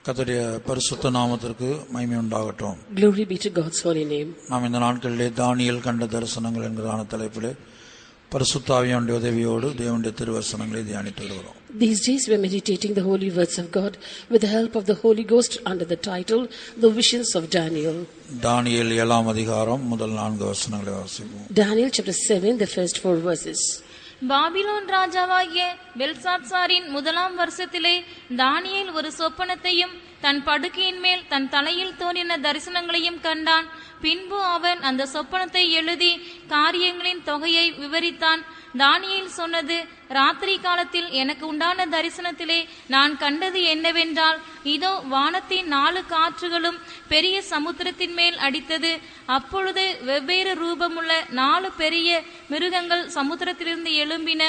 கர்த்தருடைய பரிசுத்த நாமத்திற்கு மகிமை உண்டாகட்டும். Glory be to God's holy name. நாம் இந்த நாட்களிலே தானியேல் கண்ட தரிசனங்கள் என்கிற தலைப்பிலே பரிசுத்த ஆவியானவருடைய உதவியோடு தேவனுடைய திருவசனங்களை தியானித்து வருகிறோம். These days we are meditating the holy words of God with the help of the Holy Ghost under the title The Visions of Daniel. தானியேல் 7ஆம் அதிகாரம் முதல் 4 வசனங்களை வாசிப்போம். Daniel chapter 7, the first 4 verses. Babylon ராஜாவாகிய பெல்சாத்சாரின் முதலாம் வருஷத்திலே தானியேல் ஒரு சொப்பனத்தையும் தன் படுக்கையின் மேல் தன் தலையில் தோன்றின தரிசனங்களையும் கண்டான். பின்பு அவன் அந்த சொப்பனத்தை எழுதி காரியங்களின் தொகையை விவரித்தான். தானியேல் சொன்னது, ராத்திரி காலத்தில் எனக்கு உண்டான தரிசனத்திலே நான் கண்டது என்னவென்றால், இதோ வானத்தின் 4 காற்றுகளும் பெரிய சமுத்திரத்தின் மேல் அடித்தது. அப்பொழுது வெவ்வேறு ரூபமுள்ள 4 பெரிய மிருகங்கள் சமுத்திரத்திலிருந்து எழும்பின.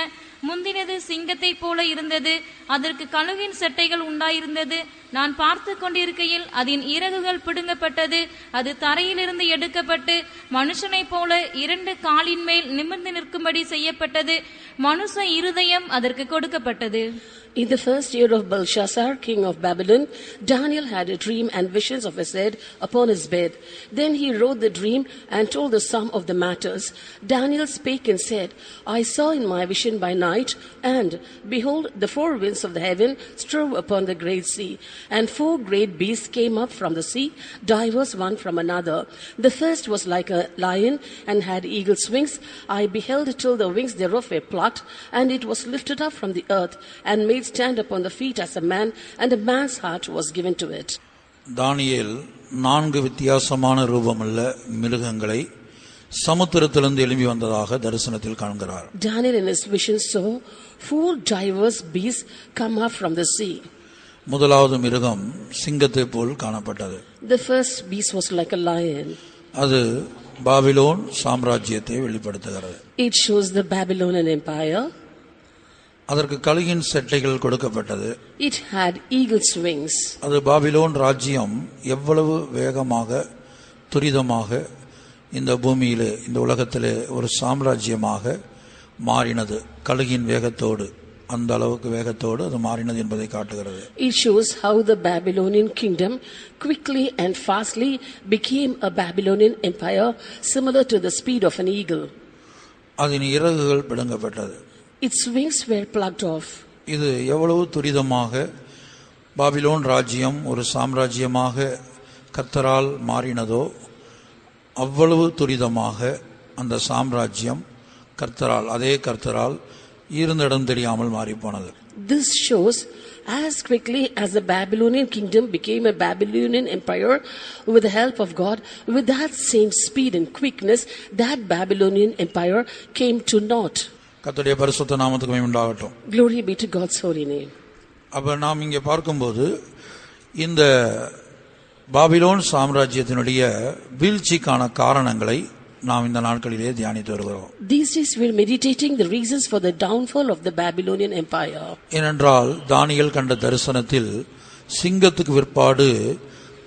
முந்தினது சிங்கத்தை போல இருந்தது, அதற்கு கழுகின் செட்டைகள் உண்டாயிருந்தது. நான் பார்த்து கொண்டிருக்கையில் அதன் இறகுகள் பிடுங்கப்பட்டது. அது தரையிலிருந்து எடுக்கப்பட்டு மனுஷனைப் போல 2 காலின் மேல் நிமிர்ந்து நிற்கும்படி செய்யப்பட்டது. மனுஷ இருதயம் அதற்கு கொடுக்கப்பட்டது. In the first year of Belshazzar, king of Babylon, Daniel had a dream and visions of his head upon his bed. Then he wrote the dream and told the sum of the matters. Daniel spake and said, I saw in my vision by night, and behold, the 4 winds of the heaven strove upon the great sea, and 4 great beasts came up from the sea, diverse one from another. The first was like a lion and had eagle's wings. I beheld till the wings thereof were plucked, and it was lifted up from the earth, and made stand upon the feet as a man, and a man's heart was given to it. தானியேல் 4 வித்தியாசமான ரூபமுள்ள மிருகங்களை சமுத்திரத்திலிருந்து எழும்பி வந்ததாக தரிசனத்தில் காண்கிறார். Daniel in his vision saw 4 diverse beasts come up from the sea. முதலாவது மிருகம் சிங்கத்தை போல் காணப்பட்டது. The first beast was like a lion. அது பாபிலோன் சாம்ராஜ்யத்தை வெளிப்படுத்துகிறது. It shows the Babylonian empire. அதற்கு கழுகின் செட்டைகள் கொடுக்கப்பட்டது. It had eagle's wings. அது பாபிலோன் ராஜ்யம் எவ்வளவு வேகமாக துரிதமாக இந்த பூமியிலே இந்த உலகத்திலே ஒரு சாம்ராஜ்யமாக மாறினது, கழுகின் வேகத்தோடு, அந்த அளவுக்கு வேகத்தோடு அது மாறினது என்பதை காட்டுகிறது. It shows how the Babylonian kingdom quickly and fastly became a Babylonian empire similar to the speed of an eagle. அதன் இறகுகள் பிடுங்கப்பட்டது. Its wings were plucked off. இது எவ்வளவு துரிதமாக பாபிலோன் ராஜ்யம் ஒரு சாம்ராஜ்யமாக கர்த்தரால் மாறினதோ அவ்வளவு துரிதமாக அந்த சாம்ராஜ்யம் கர்த்தரால், அதே கர்த்தரால் இருந்த இடம் தெரியாமல் மாறி போனது. This shows as quickly as the Babylonian kingdom became a Babylonian empire with the help of God, with that same speed and quickness, that Babylonian empire came to naught. கர்த்தருடைய பரிசுத்த நாமத்துக்கு மகிமை உண்டாகட்டும். Glory be to God's holy name. அப்ப நாம் இங்கே பார்க்கும்போது இந்த பாபிலோன் சாம்ராஜ்யத்தினுடைய வீழ்ச்சிக்கான காரணங்களை நாம் இந்த நாட்களிலே தியானித்து வருகிறோம். These days we are meditating the reasons for the downfall of the Babylonian empire. ஏனென்றால் தானியேல் கண்ட தரிசனத்தில் சிங்கத்துக்கு விற்பாடு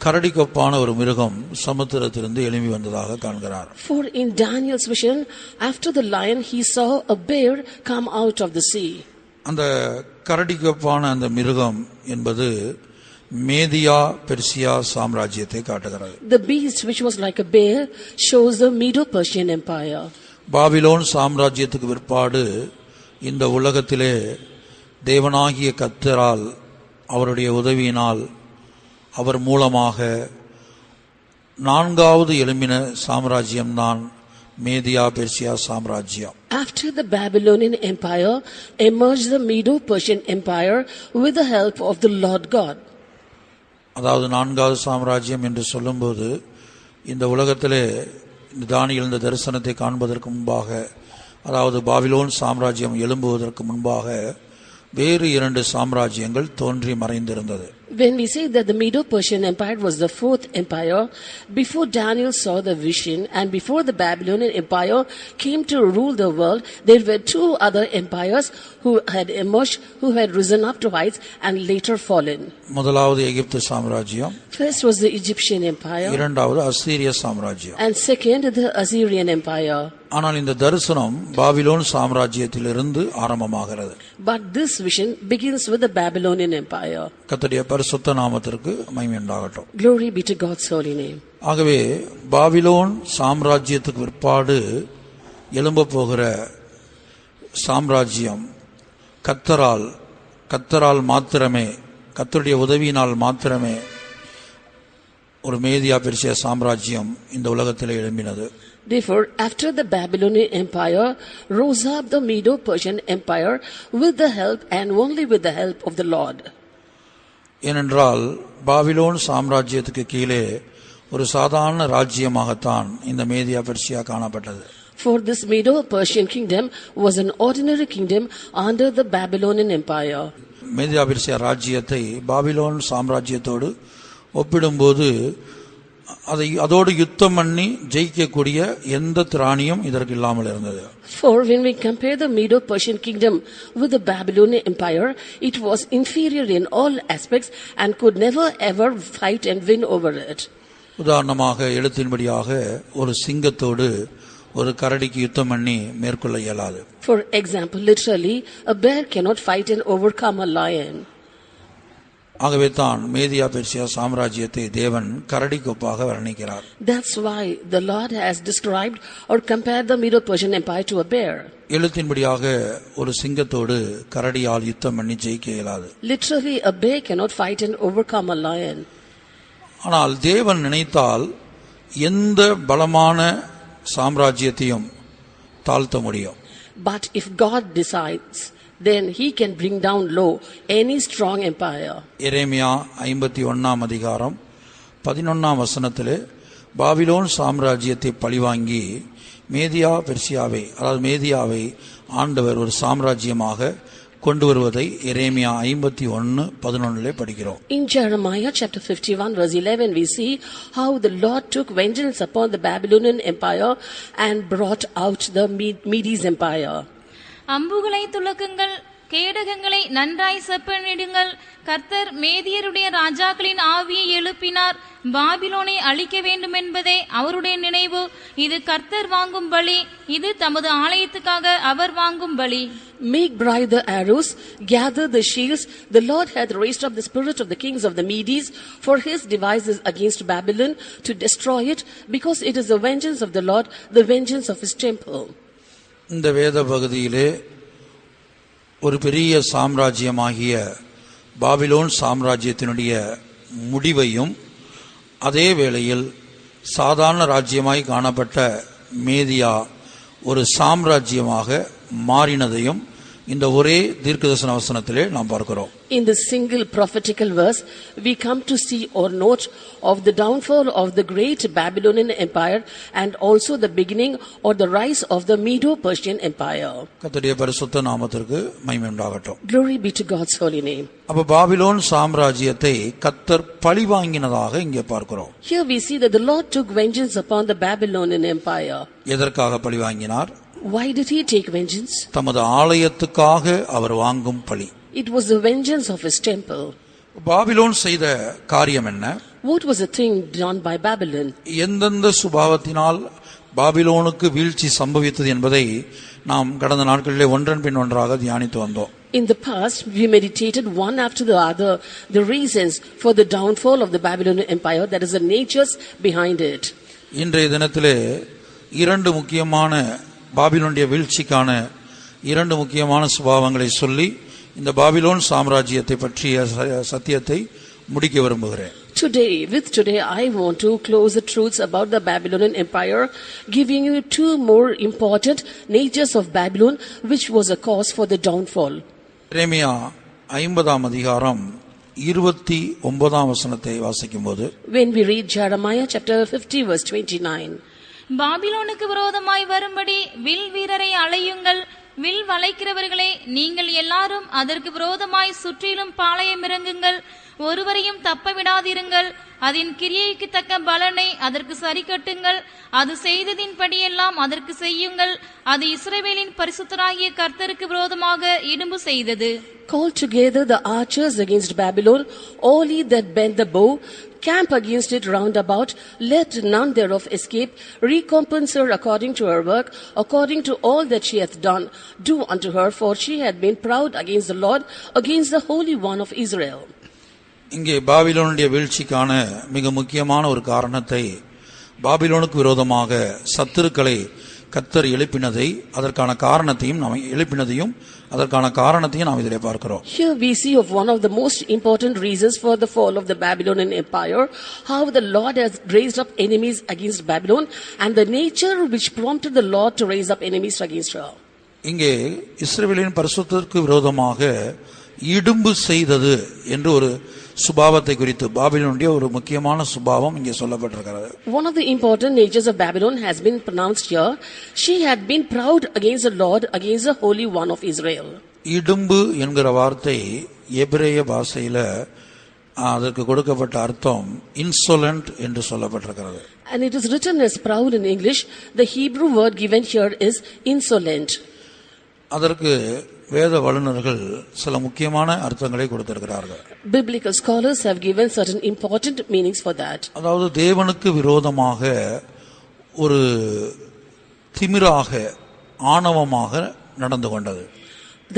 கரடிக்கொப்பான ஒரு மிருகம் சமுத்திரத்திலிருந்து எழும்பி வந்ததாக காண்கிறார். For in Daniel's vision, after the lion he saw a bear come out of the sea. அந்த கரடிக்கொப்பான அந்த மிருகம் என்பது மேதியா பெர்சியா சாம்ராஜ்யத்தை காட்டுகிறது. The beast which was like a bear shows the Medo-Persian empire. Babylon சாம்ராஜ்யத்துக்கு விற்பாடு இந்த உலகத்திலே தேவனாகிய கர்த்தரால் அவருடைய உதவியினால் அவர் மூலமாக 4வது எழும்பின சாம்ராஜ்யம்தான் மேதியா பெர்சியா சாம்ராஜ்யம். After the Babylonian empire emerged the Medo-Persian empire with the help of the Lord God. அதாவது 4வது சாம்ராஜ்யம் என்று சொல்லும்போது இந்த உலகத்திலே தானியேல் இந்த தரிசனத்தை காண்பதற்கு முன்பாக, அதாவது பாபிலோன் சாம்ராஜ்யம் எழும்புவதற்கு முன்பாக வேறு 2 சாம்ராஜ்யங்கள் தோன்றி மறைந்திருந்தது. When we say that the Medo-Persian empire was the 4th empire, before Daniel saw the vision and before the Babylonian empire came to rule the world, there were 2 other empires who had emerged, who had risen up to heights and later fallen. முதலாவது எகிப்து சாம்ராஜ்யம், First was the Egyptian empire, இரண்டாவது அசீரிய சாம்ராஜ்யம், and second the Assyrian empire. ஆனால் இந்த தரிசனம் Babylon சாம்ராஜ்யத்திலிருந்து ஆரம்பமாகிறது. But this vision begins with the Babylonian empire. கர்த்தருடைய பரிசுத்த நாமத்திற்கு மகிமை உண்டாகட்டும். Glory be to God's holy name. ஆகவே பாபிலோன் சாம்ராஜ்யத்துக்கு பிற்பாடு எழும்ப போகிற சாம்ராஜ்யம் கர்த்தரால் மாத்திரமே, கர்த்தருடைய உதவியினால் மாத்திரமே ஒரு மேதியா பெர்சியா சாம்ராஜ்யம் இந்த உலகத்திலே எழும்பினது. Therefore, after the Babylonian Empire rose up the Medo-Persian Empire with the help and only with the help of the Lord. ஏனென்றால் பாபிலோன் சாம்ராஜ்யத்துக்கு கீழே ஒரு சாதாரண ராஜ்யமாகத்தான் இந்த மேதியா பெர்சியா காணப்பட்டது. For this Medo-Persian kingdom was an ordinary kingdom under the Babylonian Empire. Media Persia ராஜ்யத்தை Babylon சாம்ராஜ்யத்தோடு ஒப்பிடும்போது அதோடு யுத்தம் பண்ணி ஜெயிக்கக்கூடிய எந்த திராணியும் இதற்கு இல்லாமல் இருந்தது. For when we compare the Medo-Persian kingdom with the Babylonian Empire, it was inferior in all aspects and could never ever fight and win over it. உதாரணமாக எழுத்தின்படியாக ஒரு சிங்கத்தோடு ஒரு கரடிக்கு யுத்தம் பண்ணி மேற்கொள்ள இயலாது. For example, literally, a bear cannot fight and overcome a lion. ஆகவே தான் Media Persia சாம்ராஜ்யத்தை தேவன் கரடிக்கு ஒப்பாக வர்ணிக்கிறார். That's why the Lord has described or compared the Medo-Persian Empire to a bear. எழுத்தின்படியாக ஒரு சிங்கத்தோடு கரடியால் யுத்தம் பண்ணி ஜெயிக்க இயலாது. Literally, a bear cannot fight and overcome a lion. ஆனால் தேவன் நினைத்தால் எந்த பலமான சாம்ராஜ்யத்தையும் தாழ்த்த முடியும். But if God decides, then he can bring down low any strong empire. எரேமியா 51 அதிகாரம் 11 வசனத்திலே பாபிலோன் சாம்ராஜ்யத்தை பழிவாங்கி மேதியா பெர்சியாவை, அதாவது மேதியாவை ஆண்டவர் ஒரு சாம்ராஜ்யமாக கொண்டு வருவதை எரேமியா 51:11 படிக்கிறோம். In Jeremiah chapter 51 verse 11 we see how the Lord took vengeance upon the Babylonian empire and brought out the Medes empire. அம்புகளை துலக்குங்கள், கேடகங்களை நன்றாய் செப்பனிடுங்கள். கர்த்தர் மேதியருடைய ராஜாக்களின் ஆவியை எழுப்பினார். பாபிலோனை அழிக்க வேண்டும் என்பதே அவருடைய நினைவு. இது கர்த்தர் வாங்கும் பலி, இது தமது ஆலயத்துக்காக அவர் வாங்கும் பலி. Make bright the arrows, gather the shields. The Lord hath raised up the spirit of the kings of the Medes for his devices against Babylon to destroy it, because it is the vengeance of the Lord, the vengeance of his temple. இந்த வேத பகுதியிலே ஒரு பெரிய சாம்ராஜ்யமாகிய Babylon சாம்ராஜ்யத்தினுடைய முடிவையும், அதே வேளையில் சாதாரண ராஜ்யமாய் காணப்பட்ட மேதியா ஒரு சாம்ராஜ்யமாக மாறினதையும் இந்த ஒரே தீர்க்கதரிசன வசனத்திலே நாம் பார்க்கிறோம். In this single prophetical verse, we come to see or note of the downfall of the great Babylonian empire and also the beginning or the rise of the Medo-Persian empire. கர்த்தருடைய பரிசுத்த நாமத்திற்கு மகிமை உண்டாகட்டும். Glory be to God's holy name. அப்ப Babylon சாம்ராஜ்யத்தை கர்த்தர் பழிவாங்கினதாக இங்கே பார்க்கிறோம். Here we see that the Lord took vengeance upon the Babylonian empire. எதற்காக பழிவாங்கினார்? Why did he take vengeance? தமது ஆலயத்துக்காக அவர் வாங்கும் பழி. It was the vengeance of his temple. Babylon செய்த காரியம் என்ன? What was the thing done by Babylon? எந்தெந்த சுபாவத்தினால் பாபிலோனுக்கு வீழ்ச்சி சம்பவித்தது என்பதை நாம் கடந்த நாட்களிலே ஒன்றன் பின் ஒன்றாக தியானித்து வந்தோம். In the past, we meditated one after the other the reasons for the downfall of the Babylonian empire, that is the natures behind it. இன்றைய தினத்திலே இரண்டு முக்கியமான பாபிலோனுடைய வீழ்ச்சிக்கான இரண்டு முக்கியமான சுபாவங்களை சொல்லி இந்த பாபிலோன் சாம்ராஜ்யத்தை பற்றிய சத்தியத்தை முடிக்க விரும்புகிறேன். Today, I want to close the truths about the Babylonian empire, giving you two more important natures of Babylon, which was a cause for the downfall. எரேமியா 50 அதிகாரம் 29 வசனத்தை வாசிக்கும்போது, when we read Jeremiah chapter 50 verse 29, பாபிலோனுக்கு விரோதமாய் வரும்படி will வீரரை அலையுங்கள். Will வளைக்கிறவர்களே, நீங்கள் எல்லாரும் அதற்கு விரோதமாய் சுற்றிலும் பாளையம் இறங்குங்கள். ஒருவரையும் தப்ப விடாதிருங்கள். அதன் கிரியைக்கு தக்க பலனை அதற்கு சரி கட்டுங்கள். அது செய்ததின்படியெல்லாம் அதற்கு செய்யுங்கள். அது இஸ்ரவேலின் பரிசுத்தராகிய கர்த்தருக்கு விரோதமாக இடும்பு செய்தது. Call together the archers against Babylon, all ye that bend the bow, camp against it round about, let none thereof escape. Recompense her according to her work, according to all that she hath done. Do unto her, for she hath been proud against the Lord, against the Holy One of Israel. இங்கே பாபிலோனுடைய வீழ்ச்சிக்கான மிக முக்கியமான ஒரு காரணத்தை, பாபிலோனுக்கு விரோதமாக சத்துருக்களை கர்த்தர் எழுப்பினதை, அதற்கான காரணத்தையும் நாம் இதிலே பார்க்கிறோம். Here we see of one of the most important reasons for the fall of the Babylonian Empire, how the Lord has raised up enemies against Babylon, and the nature which prompted the Lord to raise up enemies against her. இங்கே இஸ்ரவேலின் பரிசுத்தத்திற்கு விரோதமாக இடும்பு செய்தது என்று ஒரு சுபாவத்தை குறித்து, பாபிலோனுடைய ஒரு முக்கியமான சுபாவம் இங்கே சொல்லப்பட்டிருக்கிறது. One of the important natures of Babylon has been pronounced here. She had been proud against the Lord, against the Holy One of Israel. இடும்பு என்கிற வார்த்தை எபிரேய பாஷையில அதற்கு கொடுக்கப்பட்ட அர்த்தம் இன்சோலன்ட் என்று சொல்லப்பட்டிருக்கிறது. And it is written as proud in English. The Hebrew word given here is insolent. அதற்கு வேத வல்லுநர்கள் சில முக்கியமான அர்த்தங்களை கொடுத்திருக்கிறார்கள். Biblical scholars have given certain important meanings for that. அதாவது தேவனுக்கு விரோதமாக ஒரு திமிராக, ஆணவமாக நடந்து கொண்டது.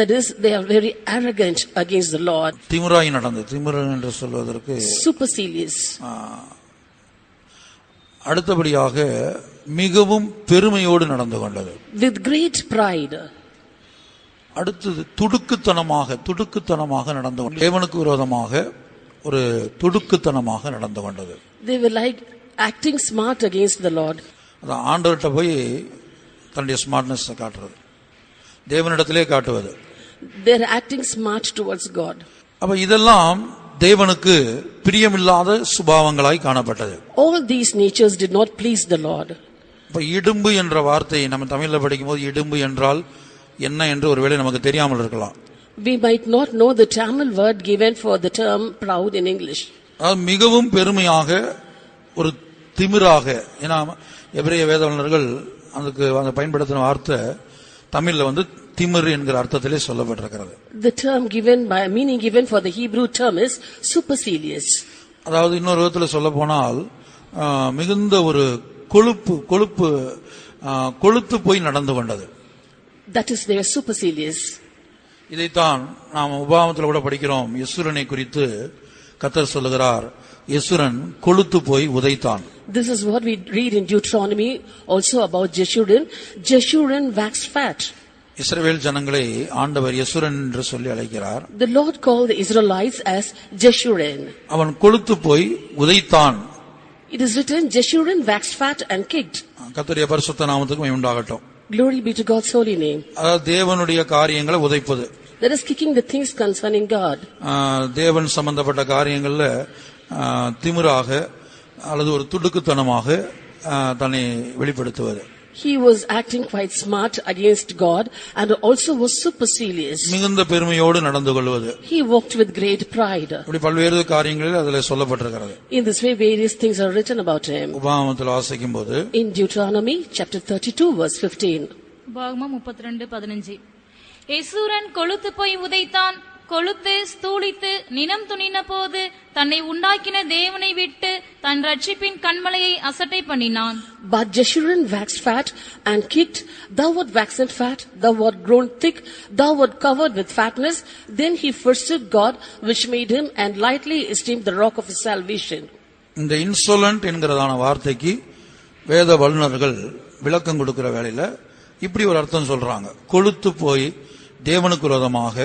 That is, they are very arrogant against the Lord. திமிராய் நடந்தது. திமிரு என்று சொல்வதற்கு Supercilious. அடுத்தபடியாக மிகவும் பெருமையோடு நடந்து கொண்டது. With great pride. அடுத்தது துடுக்குத்தனமாக நடந்து கொண்டது. தேவனுக்கு விரோதமாக ஒரு துடுக்குத்தனமாக நடந்து கொண்டது. They were like acting smart against the Lord. அதான் ஆண்டவர்கிட்ட போய் தன்னுடைய ஸ்மார்ட்னஸ் காட்டுறது, தேவனிடத்திலே காட்டுவது. They are acting smart towards God. அப்ப இதெல்லாம் தேவனுக்கு பிரியமில்லாத சுபாவங்களாய் காணப்பட்டது. All these natures did not please the Lord. இப்ப இடும்பு என்ற வார்த்தை நம்ம தமிழ்ல படிக்கும்போது இடும்பு என்றால் என்ன என்று ஒருவேளை நமக்கு தெரியாமல் இருக்கலாம். We might not know the Tamil word given for the term proud in English. மிகவும் பெருமையாக, ஒரு திமிராக. ஏன்னா எபிரேய வேதவல்லுநர்கள் அதுக்கு அந்த பயன்படுத்தின வார்த்தை தமிழ்ல திமிர் என்கிற அர்த்தத்திலே சொல்லப்பட்டிருக்கிறது. The term given by meaning given for the Hebrew term is supercilious. அதாவது இன்னொரு விதத்தில் சொல்ல போனால் மிகுந்த ஒரு கொழுத்து போய் நடந்து கொண்டது. That is, they are supercilious. இதைத்தான் நாம் உபாகமத்தில் கூட படிக்கிறோம். யெசுரனை குறித்து கர்த்தர் சொல்லுகிறார், யெசுரன் கொழுத்து போய் உதைத்தான். This is what we read in Deuteronomy also about Jeshurun. Jeshurun waxed fat. இஸ்ரவேல் ஜனங்களை ஆண்டவர் யெசுரன் என்று சொல்லி அழைக்கிறார். The Lord called the Israelites as Jeshurun. அவன் கொழுத்து போய் உதைத்தான். It is written, Jeshurun waxed fat and kicked. கர்த்தருடைய பரிசுத்த நாமத்துக்கு மகிமை உண்டாகட்டும். Glory be to God's holy name. அதாவது தேவனுடைய காரியங்களை உதைப்பது. That is kicking the things concerning God. தேவன் சம்பந்தப்பட்ட காரியங்கள்ல திமிராக அல்லது ஒரு துடுக்குத்தனமாக தன்னை வெளிப்படுத்துவது. He was acting quite smart against God and also was supercilious. மிகுந்த பெருமையோடு நடந்து கொள்வது. He walked with great pride. இப்படி பல்வேறு காரியங்களில் அதில் சொல்லப்பட்டிருக்கிறது. In this way various things are written about him. உபாகமத்தில் வாசிக்கும்போது In Deuteronomy chapter 32 verse 15. உபாகமம் 32:15. யெசுரன் கொழுத்து போய் உதைத்தான், கொழுத்து ஸ்தூலித்து நினம் துணின போது தன்னை உண்டாக்கின தேவனை விட்டு தன் ரட்சிப்பின் கண்மலையை அசட்டை பண்ணினான். But Jeshurun waxed fat and kicked. Thou wert waxen fat, thou wert grown thick, thou wert covered with fatness. Then he forsook God which made him and lightly esteemed the rock of his salvation. இந்த இன்சோலன்ட் என்கிறதான வார்த்தைக்கு வேத வல்லுநர்கள் விளக்கம் கொடுக்கிற வேளையில இப்படி ஒரு அர்த்தம் சொல்றாங்க. கொழுத்து போய் தேவனுக்கு விரோதமாக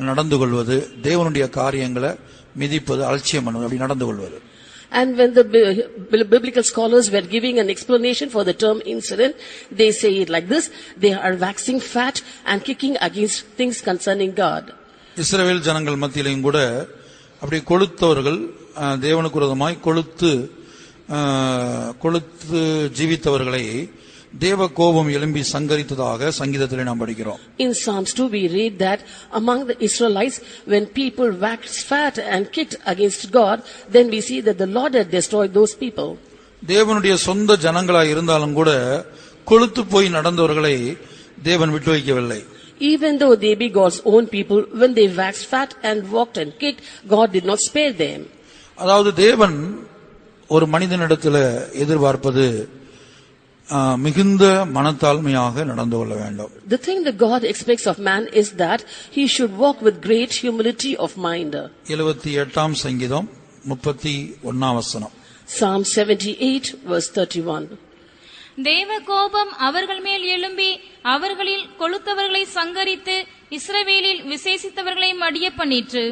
நடந்து கொள்வது, தேவனுடைய காரியங்களை மிதிப்பது, அலட்சியம் பண்ணுவது, அப்படி நடந்து கொள்வது. And when the biblical scholars were giving an explanation for the term insolent, they say it like this: they are waxing fat and kicking against things concerning God. இஸ்ரவேல் ஜனங்கள் மத்தியிலும் கூட அப்படி கொழுத்தவர்கள், தேவனுக்கு விரோதமாய் கொழுத்து ஜீவித்தவர்களை தேவ கோபம் எழும்பி சங்கரித்ததாக சங்கீதத்திலே நாம் படிக்கிறோம். In Psalms 2 we read that among the Israelites, when people waxed fat and kicked against God, then we see that the Lord had destroyed those people. தேவனுடைய சொந்த ஜனங்களாய் இருந்தாலும் கூட கொழுத்து போய் நடந்தவர்களை தேவன் விட்டு வைக்கவில்லை. Even though they be God's own people, when they waxed fat and walked and kicked, God did not spare them. அதாவது தேவன் ஒரு மனிதனிடத்தில் எதிர்பார்ப்பது மிகுந்த மனத்தாழ்மையாக நடந்து கொள்ள வேண்டும். The thing that God expects of man is that he should walk with great humility of mind. 78ஆம் சங்கீதம் 31ஆம் வசனம். Psalm 78 verse 31. தேவ கோபம் அவர்கள் மேல் எழும்பி அவர்களில் கொழுத்தவர்களை சங்கரித்து இஸ்ரவேலில் விசேஷித்தவர்களை மடிய பண்ணிற்று.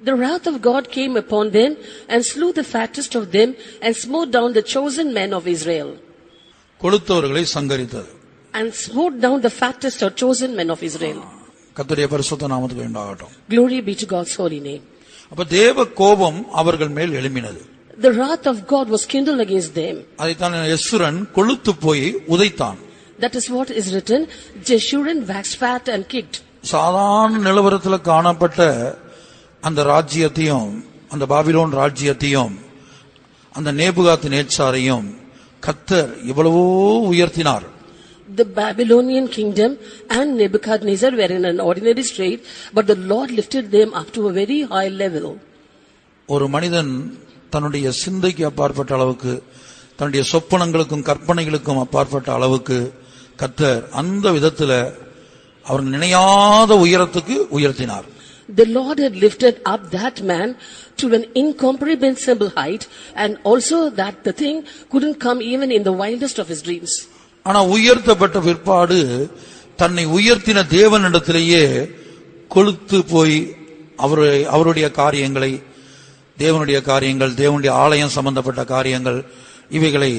The wrath of God came upon them and slew the fattest of them and smote down the chosen men of Israel. கொழுத்தவர்களை சங்கரித்தது. And smote down the fattest or chosen men of Israel. கர்த்தருடைய பரிசுத்த நாமத்துக்கு உண்டாகட்டும். Glory be to God's holy name. அப்ப தேவ கோபம் அவர்கள் மேல் எழும்பினது. The wrath of God was kindled against them. அதைத்தான் யெசுரன் கொழுத்து போய் உதைத்தான். That is what is written, Jeshurun waxed fat and kicked. சாதாரண நிலவரத்தில் காணப்பட்ட அந்த ராஜ்யத்தையும் அந்த பாபிலோன் ராஜ்யத்தையும் அந்த நேபுகாத் நேச்சாரையும் கர்த்தர் எவ்வளவோ உயர்த்தினார். The Babylonian kingdom and Nebuchadnezzar were in an ordinary state, but the Lord lifted them up to a very high level. ஒரு மனிதன் தன்னுடைய சிந்தைக்கு அப்பாற்பட்ட அளவுக்கு, தன்னுடைய சொப்பனங்களுக்கும் கற்பனைகளுக்கும் அப்பாற்பட்ட அளவுக்கு கர்த்தர் அந்த விதத்தில் அவர்கள் நினையாத உயரத்துக்கு உயர்த்தினார். The Lord had lifted up that man to an incomprehensible height, and also that the thing couldn't come even in the wildest of his dreams. ஆனா உயர்த்தப்பட்ட பிற்பாடு தன்னை உயர்த்தின தேவனிடத்திலேயே கொழுத்து போய் அவருடைய காரியங்களை, தேவனுடைய காரியங்கள், தேவனுடைய ஆலயம் சம்பந்தப்பட்ட காரியங்கள், இவைகளை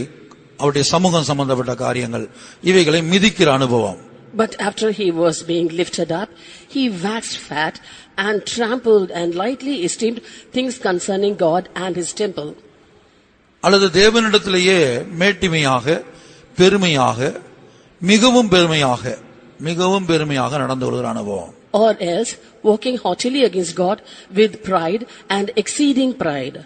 அவருடைய சமூகம் சம்பந்தப்பட்ட காரியங்கள், இவைகளை மிதிக்கிற அனுபவம். But after he was being lifted up, he waxed fat and trampled and lightly esteemed things concerning God and his temple. அல்லது தேவனிடத்திலேயே மேட்டிமையாக, பெருமையாக, மிகவும் பெருமையாக நடந்து கொள்கிற அனுபவம். Or else walking haughtily against God with pride and exceeding pride.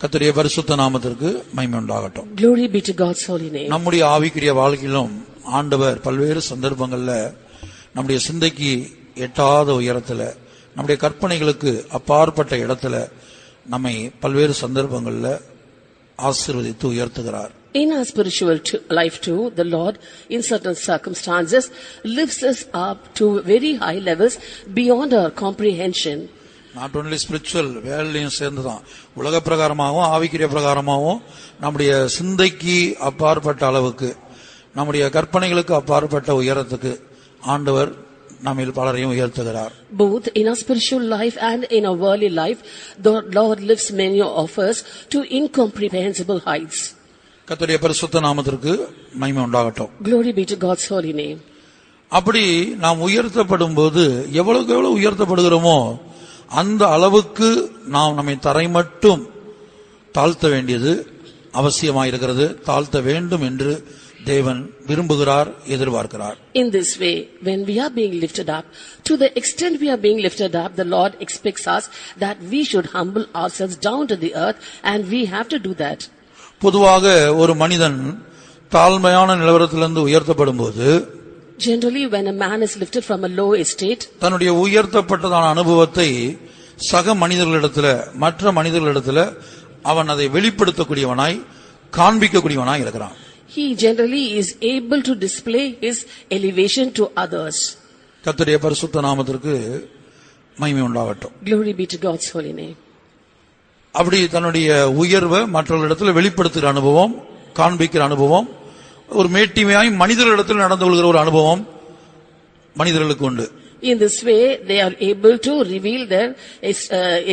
கர்த்தருடைய பரிசுத்த நாமத்திற்கு மகிமை உண்டாகட்டும். Glory be to God's holy name. நம்முடைய ஆவிக்குரிய வாழ்க்கையிலும் ஆண்டவர் பல்வேறு சந்தர்ப்பங்கள்ல நம்முடைய சிந்தைக்கு எட்டாத உயரத்துல, நம்முடைய கற்பனைகளுக்கு அப்பாற்பட்ட இடத்துல நம்மை பல்வேறு சந்தர்ப்பங்கள்ல ஆசீர்வதித்து உயர்த்துகிறார். In our spiritual life too, the Lord in certain circumstances lifts us up to very high levels beyond our comprehension. Not only spiritual, வேலையும் சேர்ந்துதான் உலக பிரகாரமாகவும் ஆவிக்குரிய பிரகாரமாகவும் நம்முடைய சிந்தைக்கு அப்பாற்பட்ட அளவுக்கு, நம்முடைய கற்பனைகளுக்கு அப்பாற்பட்ட உயரத்துக்கு ஆண்டவர் நம்மில் பலரையும் உயர்த்துகிறார். Both in our spiritual life and in our worldly life, the Lord lifts many of us to incomprehensible heights. கர்த்தருடைய பரிசுத்த நாமத்திற்கு மகிமை உண்டாகட்டும். Glory be to God's holy name. அப்படி நாம் உயர்த்தப்படும் போது எவ்வளவுக்கு எவ்வளவு உயர்த்தப்படுகிறோமோ அந்த அளவுக்கு நாம் நம்மை தரை மட்டும் தாழ்த்த வேண்டியது அவசியமாயிருக்கிறது. தாழ்த்த வேண்டும் என்று தேவன் விரும்புகிறார், எதிர்பார்க்கிறார். In this way, when we are being lifted up, to the extent we are being lifted up, the Lord expects us that we should humble ourselves down to the earth, and we have to do that. பொதுவாக ஒரு மனிதன் தாழ்மையான நிலவரத்திலிருந்து உயர்த்தப்படும் போது, generally when a man is lifted from a low estate, தன்னுடைய உயர்த்தப்பட்டதான அனுபவத்தை சக மனிதர்களிடத்துல, மற்ற மனிதர்களிடத்துல அவன் அதை வெளிப்படுத்தக்கூடியவனாய், காண்பிக்கக்கூடியவனாய் இருக்கிறான். he generally is able to display his elevation to others. கர்த்தருடைய பரிசுத்த நாமத்திற்கு மகிமை உண்டாகட்டும். Glory be to God's holy name. அப்படி தன்னுடைய உயர்வை மற்றவர்களிடத்தில் வெளிப்படுத்துகிற அனுபவம், காண்பிக்கிற அனுபவம், ஒரு மேட்டிமையாய் மனிதர்களிடத்தில் நடந்து கொள்கிற ஒரு அனுபவம் மனிதர்களுக்கு உண்டு. In this way, they are able to reveal their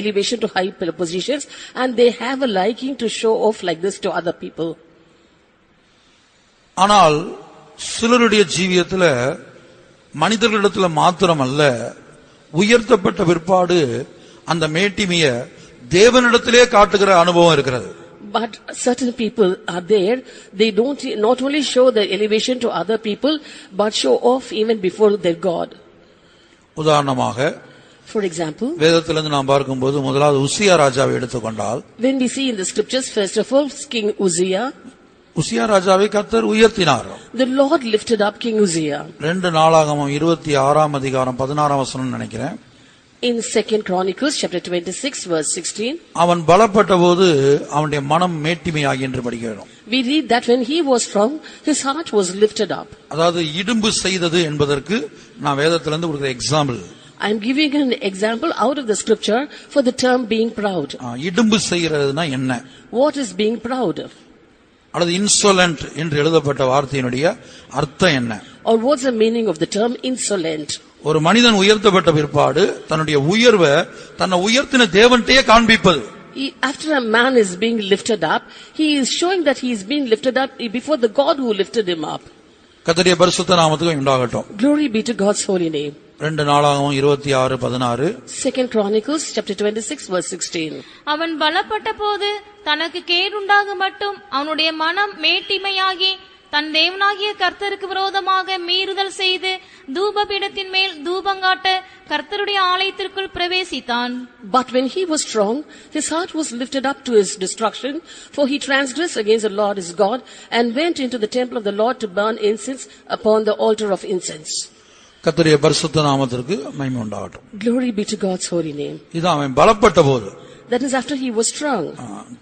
elevation to high positions, and they have a liking to show off like this to other people. ஆனால் சிலருடைய ஜீவியத்தில் மனிதர்களிடத்தில் மாத்திரமல்ல, உயர்த்தப்பட்ட பிற்பாடு அந்த மேட்டிமையை தேவனிடத்திலே காட்டுகிற அனுபவம் இருக்கிறது. But certain people are there, they don't not only show their elevation to other people, but show off even before their God. உதாரணமாக, for example, வேதத்திலிருந்து நாம் பார்க்கும்போது முதலாவது உசியா ராஜாவை எடுத்துக்கொண்டால், when we see in the scriptures, first of all, King Uzziah, உசியா ராஜாவை கர்த்தர் உயர்த்தினார். the Lord lifted up King Uzziah. 2 நாளாகமம் 26ஆம் அதிகாரம் 16ஆம் வசனம் நினைக்கிறேன். In 2 Chronicles chapter 26 verse 16, அவன் பலப்பட்ட போது அவனுடைய மனம் மேட்டிமையாகி என்று படிக்கிறோம். We read that when he was strong, his heart was lifted up. அதாவது இடும்பு செய்தது என்பதற்கு நான் வேதத்திலிருந்து ஒரு example. I am giving an example out of the scripture for the term being proud. இடும்பு செய்கிறதுனா என்ன? What is being proud of? அல்லது இன்சோலன்ட் என்று எழுதப்பட்ட வார்த்தையினுடைய அர்த்தம் என்ன? Or what's the meaning of the term insolent? ஒரு மனிதன் உயர்த்தப்பட்ட பிற்பாடு தன்னுடைய உயர்வை தன்னை உயர்த்தின தேவன்கிட்டயே காண்பிப்பது. After a man is being lifted up, he is showing that he is being lifted up before the God who lifted him up. கர்த்தருடைய பரிசுத்த நாமத்துக்கு உண்டாகட்டும். Glory be to God's holy name. 2 நாளாகமம் 26:16. 2 Chronicles chapter 26 verse 16. அவன் பலப்பட்ட போது தனக்கு கேடுண்டாக மட்டும் அவனுடைய மனம் மேட்டிமையாகி தன் தேவனாகிய கர்த்தருக்கு விரோதமாக மீறுதல் செய்து தூபபீடத்தின் மேல் தூபங்காட்ட கர்த்தருடைய ஆலயத்திற்குள் பிரவேசித்தான். But when he was strong, his heart was lifted up to his destruction, for he transgressed against the Lord his God and went into the temple of the Lord to burn incense upon the altar of incense. கர்த்தருடைய பரிசுத்த நாமத்திற்கு மகிமை உண்டாகட்டும். Glory be to God's holy name. இது அவன் பலப்பட்ட போது. That is after he was strong.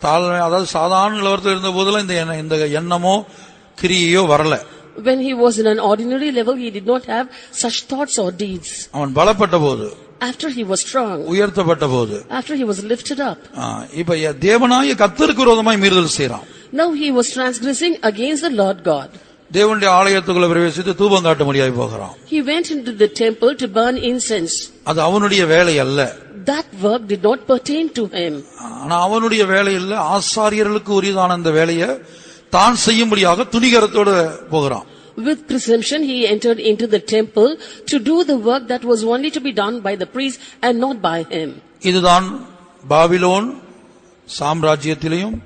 தாழ்மை, அதாவது சாதாரண நிலவரத்தில் இருந்த போதெல்லாம் இந்த எண்ணமோ கிரியையோ வரல. When he was in an ordinary level, he did not have such thoughts or deeds. அவன் பலப்பட்ட போது, After he was strong, உயர்த்தப்பட்ட போது, after he was lifted up, இப்ப தேவனாகிய கர்த்தருக்கு விரோதமாய் மீறுதல் செய்றான். now he was transgressing against the Lord God. தேவனுடைய ஆலயத்துக்குள்ள பிரவேசித்து தூபம் காட்ட முடியாய் போகிறான். He went into the temple to burn incense. அது அவனுடைய வேலை அல்ல. That work did not pertain to him. ஆனா அவனுடைய வேலை இல்ல, ஆசாரியர்களுக்கு உரியதான அந்த வேலையை தான் செய்யும்படியாக துணிகரத்தோடு போகிறான். With presumption he entered into the temple to do the work that was only to be done by the priest and not by him. இதுதான் பாபிலோன் சாம்ராஜ்யத்திலேயும்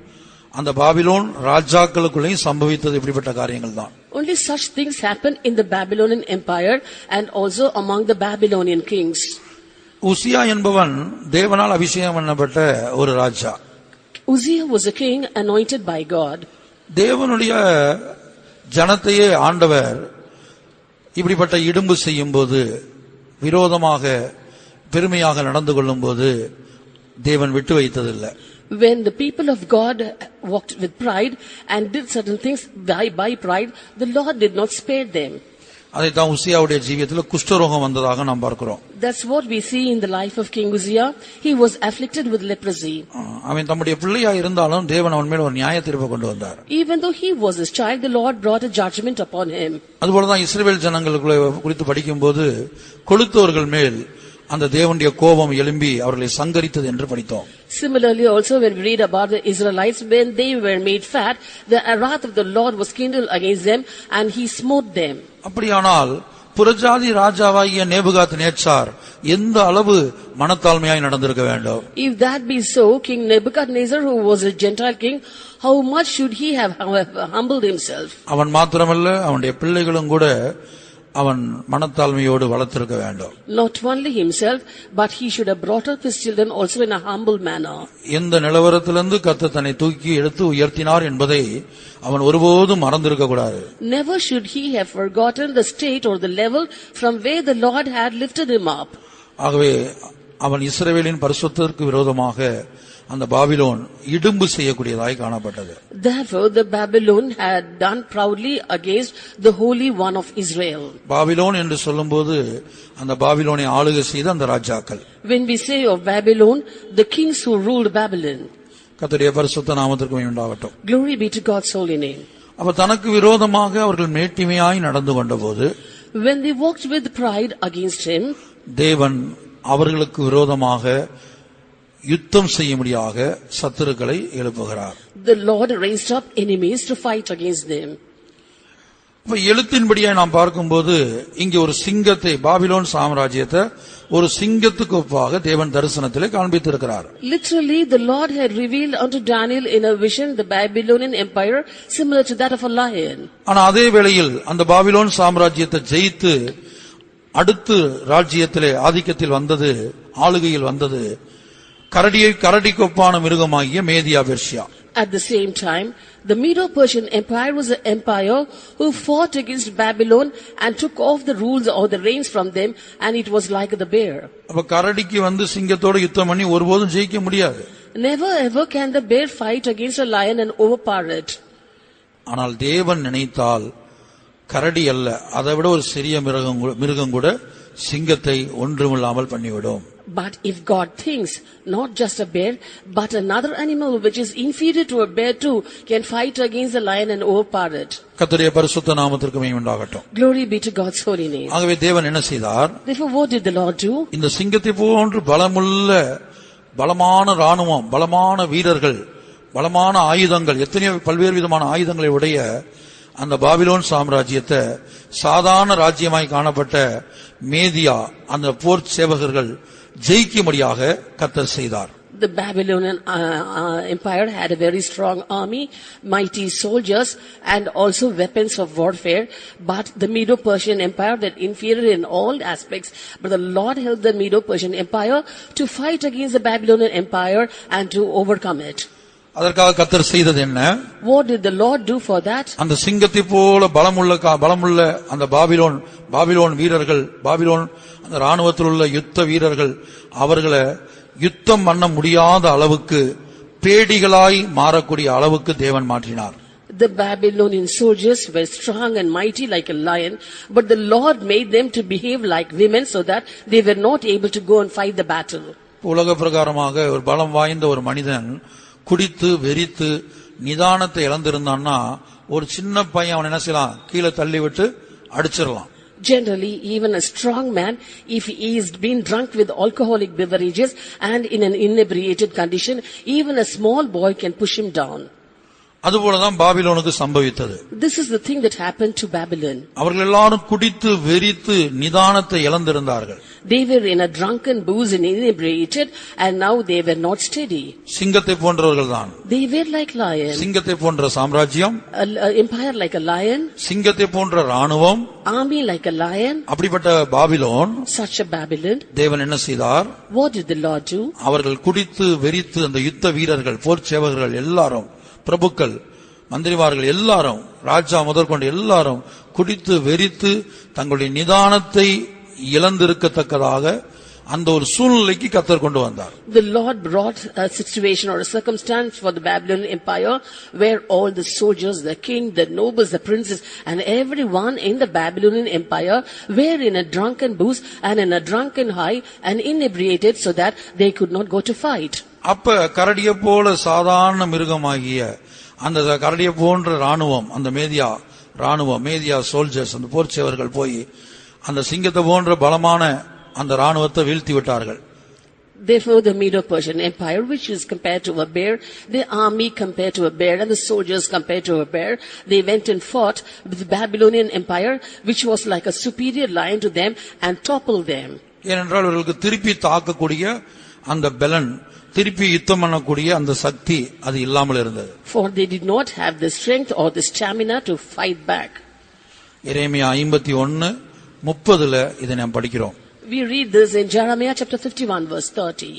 அந்த பாபிலோன் ராஜாக்களுக்குள்ளேயும் சம்பவித்தது இப்படிப்பட்ட காரியங்கள் தான். Only such things happened in the Babylonian empire and also among the Babylonian kings. உசியா என்பவன் தேவனால் அபிஷேகம் பண்ணப்பட்ட ஒரு ராஜா. Uzziah was a king anointed by God. தேவனுடைய ஜனத்தையே ஆண்டவர் இப்படிப்பட்ட இடும்பு செய்யும் போது, விரோதமாக பெருமையாக நடந்து கொள்ளும் போது தேவன் விட்டு வைத்ததில்லை. When the people of God walked with pride and did certain things by pride, the Lord did not spare them. அதைத்தான் உசியாவுடைய ஜீவியத்தில் குஷ்டரோகம் வந்ததாக நாம் பார்க்கிறோம். That's what we see in the life of King Uzziah. He was afflicted with leprosy. அவன் தம்முடைய பிள்ளையா இருந்தாலும் தேவன் அவன் மேல் ஒரு நியாய தீர்ப்பை கொண்டு வந்தார். Even though he was his child, the Lord brought a judgment upon him. அதுபோலதான் இஸ்ரவேல் ஜனங்களுக்குள்ள குறித்து படிக்கும்போது கொளுத்தவர்கள் மேல் அந்த தேவனுடைய கோபம் எழும்பி அவர்களை சங்கரித்தது என்று படித்தோம். Similarly also when we read about the Israelites, when they were made fat, the wrath of the Lord was kindled against them and he smote them. அப்படியானால் புறஜாதி ராஜாவாகிய நேபுகாத் நேச்சார் எந்த அளவு மனத்தாழ்மையாய் நடந்திருக்க வேண்டும்? If that be so, King Nebuchadnezzar, who was a Gentile king, how much should he have humbled himself? அவன் மாத்திரமல்ல, அவனுடைய பிள்ளைகளும் கூட அவன் மனத்தாழ்மையோடு வளர்த்திருக்க வேண்டும். Not only himself, but he should have brought up his children also in a humble manner. எந்த நிலவரத்திலிருந்து கர்த்தர் தன்னை தூக்கி எடுத்து உயர்த்தினார் என்பதை அவன் ஒருபோதும் மறந்திருக்க கூடாது. Never should he have forgotten the state or the level from where the Lord had lifted him up. ஆகவே அவன் இஸ்ரவேலின் பரிசுத்தத்திற்கு விரோதமாக அந்த பாபிலோன் இடும்பு செய்யக்கூடியதாய் காணப்பட்டது. Therefore the Babylon had done proudly against the Holy One of Israel. Babylon என்று சொல்லும்போது அந்த பாபிலோனை ஆளுகை செய்த அந்த ராஜாக்கள். When we say of Babylon, the kings who ruled Babylon. கர்த்தருடைய பரிசுத்த நாமத்திற்கு மகிமை உண்டாகட்டும். Glory be to God's holy name. அப்ப தனக்கு விரோதமாக அவர்கள் மேட்டிமையாய் நடந்து கொண்டபோது, when they walked with pride against him, தேவன் அவர்களுக்கு விரோதமாக யுத்தம் செய்யும்படியாக சத்துருக்களை எழுப்புகிறார். The Lord raised up enemies to fight against them. இப்ப எழுத்தின்படியே நாம் பார்க்கும்போது இங்கே ஒரு சிங்கத்தை, பாபிலோன் சாம்ராஜ்யத்தை ஒரு சிங்கத்துக்கு ஒப்பாக தேவன் தரிசனத்திலே காண்பித்திருக்கிறார். Literally the Lord had revealed unto Daniel in a vision the Babylonian empire similar to that of a lion. ஆனா அதே வேளையில் அந்த பாபிலோன் சாம்ராஜ்யத்தை ஜெயித்து அடுத்து ராஜ்யத்திலே ஆதிக்கத்தில் வந்தது, ஆளுகையில் வந்தது கரடிக்கொப்பான மிருகமாகிய Media Persia. At the same time, the Medo-Persian empire was an empire who fought against Babylon and took off the rules or the reins from them, and it was like the bear. அப்ப கரடிக்கு வந்து சிங்கத்தோட யுத்தம் பண்ணி ஒருபோதும் ஜெயிக்க முடியாது. Never ever can the bear fight against a lion and overpower it. ஆனால் தேவன் நினைத்தால் கரடி அல்ல, அதை விட ஒரு சிறிய மிருகம் கூட சிங்கத்தை ஒன்றுமில்லாமல் பண்ணிவிடும். But if God thinks not just a bear, but another animal which is inferior to a bear too can fight against the lion and overpower it. கர்த்தருடைய பரிசுத்த நாமத்திற்கு மகிமை உண்டாகட்டும். Glory be to God's holy name. ஆகவே தேவன் என்ன செய்தார்? Therefore what did the Lord do? இந்த சிங்கத்தை போன்று பலமான ராணுவம், பலமான வீரர்கள், பலமான ஆயுதங்கள், எத்தனையோ பல்வேறு விதமான ஆயுதங்களை உடைய அந்த பாபிலோன் சாம்ராஜ்யத்தை சாதாரண ராஜ்யமாய் காணப்பட்ட மேதியா அந்த போர் சேவகர்கள் ஜெயிக்கும்படியாக கர்த்தர் செய்தார். The Babylonian empire had a very strong army, mighty soldiers and also weapons of warfare, but the Medo-Persian empire that inferior in all aspects, but the Lord helped the Medo-Persian empire to fight against the Babylonian empire and to overcome it. அதற்காக கர்த்தர் செய்தது என்ன? What did the Lord do for that? அந்த சிங்கத்தை போல பலமுள்ள அந்த Babylon வீரர்கள், பாபிலோன் அந்த ராணுவத்தில் உள்ள யுத்த வீரர்கள், அவர்களை யுத்தம் பண்ண முடியாத அளவுக்கு பேடிகளாய் மாறக்கூடிய அளவுக்கு தேவன் மாற்றினார். The Babylonian soldiers were strong and mighty like a lion, but the Lord made them to behave like women so that they were not able to go and fight the battle. உலக பிரகாரமாக ஒரு பலம் வாய்ந்த ஒரு மனிதன் குடித்து வெறித்து நிதானத்தை இழந்திருந்தான்னா ஒரு சின்ன பையன் அவன் என்ன செய்யலாம், கீழே தள்ளி விட்டு அடிச்சிடலாம். Generally, even a strong man, if he is been drunk with alcoholic beverages and in an inebriated condition, even a small boy can push him down. அதுபோலதான் பாபிலோனுக்கு சம்பவித்தது. This is the thing that happened to Babylon. அவர்கள் எல்லாரும் குடித்து வெறித்து நிதானத்தை இழந்திருந்தார்கள். They were in a drunken booze and inebriated, and now they were not steady. சிங்கத்தை போன்றவர்கள் தான். They were like lions. சிங்கத்தை போன்ற சாம்ராஜ்யம், An empire like a lion, சிங்கத்தை போன்ற ராணுவம், army like a lion. அப்படிப்பட்ட பாபிலோன், Such a Babylon. தேவன் என்ன செய்தார்? What did the Lord do? அவர்கள் குடித்து வெறித்து அந்த யுத்த வீரர்கள், போர் சேவகர்கள் எல்லாரும், பிரபுக்கள், மந்திரிமார்கள் எல்லாரும், ராஜா முதற்கொண்டு எல்லாரும் குடித்து வெறித்து தங்களுடைய நிதானத்தை இழந்திருக்கத்தக்கதாக அந்த ஒரு சூழ்நிலைக்கு கர்த்தர் கொண்டு வந்தார். The Lord brought a situation or a circumstance for the Babylonian empire where all the soldiers, the king, the nobles, the princes and everyone in the Babylonian empire were in a drunken booze and in a drunken high and inebriated so that they could not go to fight. அப்ப கரடியை போல சாதாரண மிருகமாகிய அந்த கரடியை போன்ற ராணுவம், அந்த Media soldiers, அந்த போர் சேவர்கள் போய் அந்த சிங்கத்தை போன்ற பலமான அந்த ராணுவத்தை வீழ்த்தி விட்டார்கள். Therefore the Medo-Persian empire, which is compared to a bear, the army compared to a bear and the soldiers compared to a bear, they went and fought with the Babylonian empire, which was like a superior lion to them and toppled them. ஏனென்றால் அவர்களுக்கு திருப்பி தாக்கக்கூடிய அந்த பலன், திருப்பி யுத்தம் பண்ணக்கூடிய அந்த சக்தி அது இல்லாமல் இருந்தது. For they did not have the strength or the stamina to fight back. எரேமியா 51:30 இதை நாம் படிக்கிறோம். We read this in Jeremiah chapter 51 verse 30.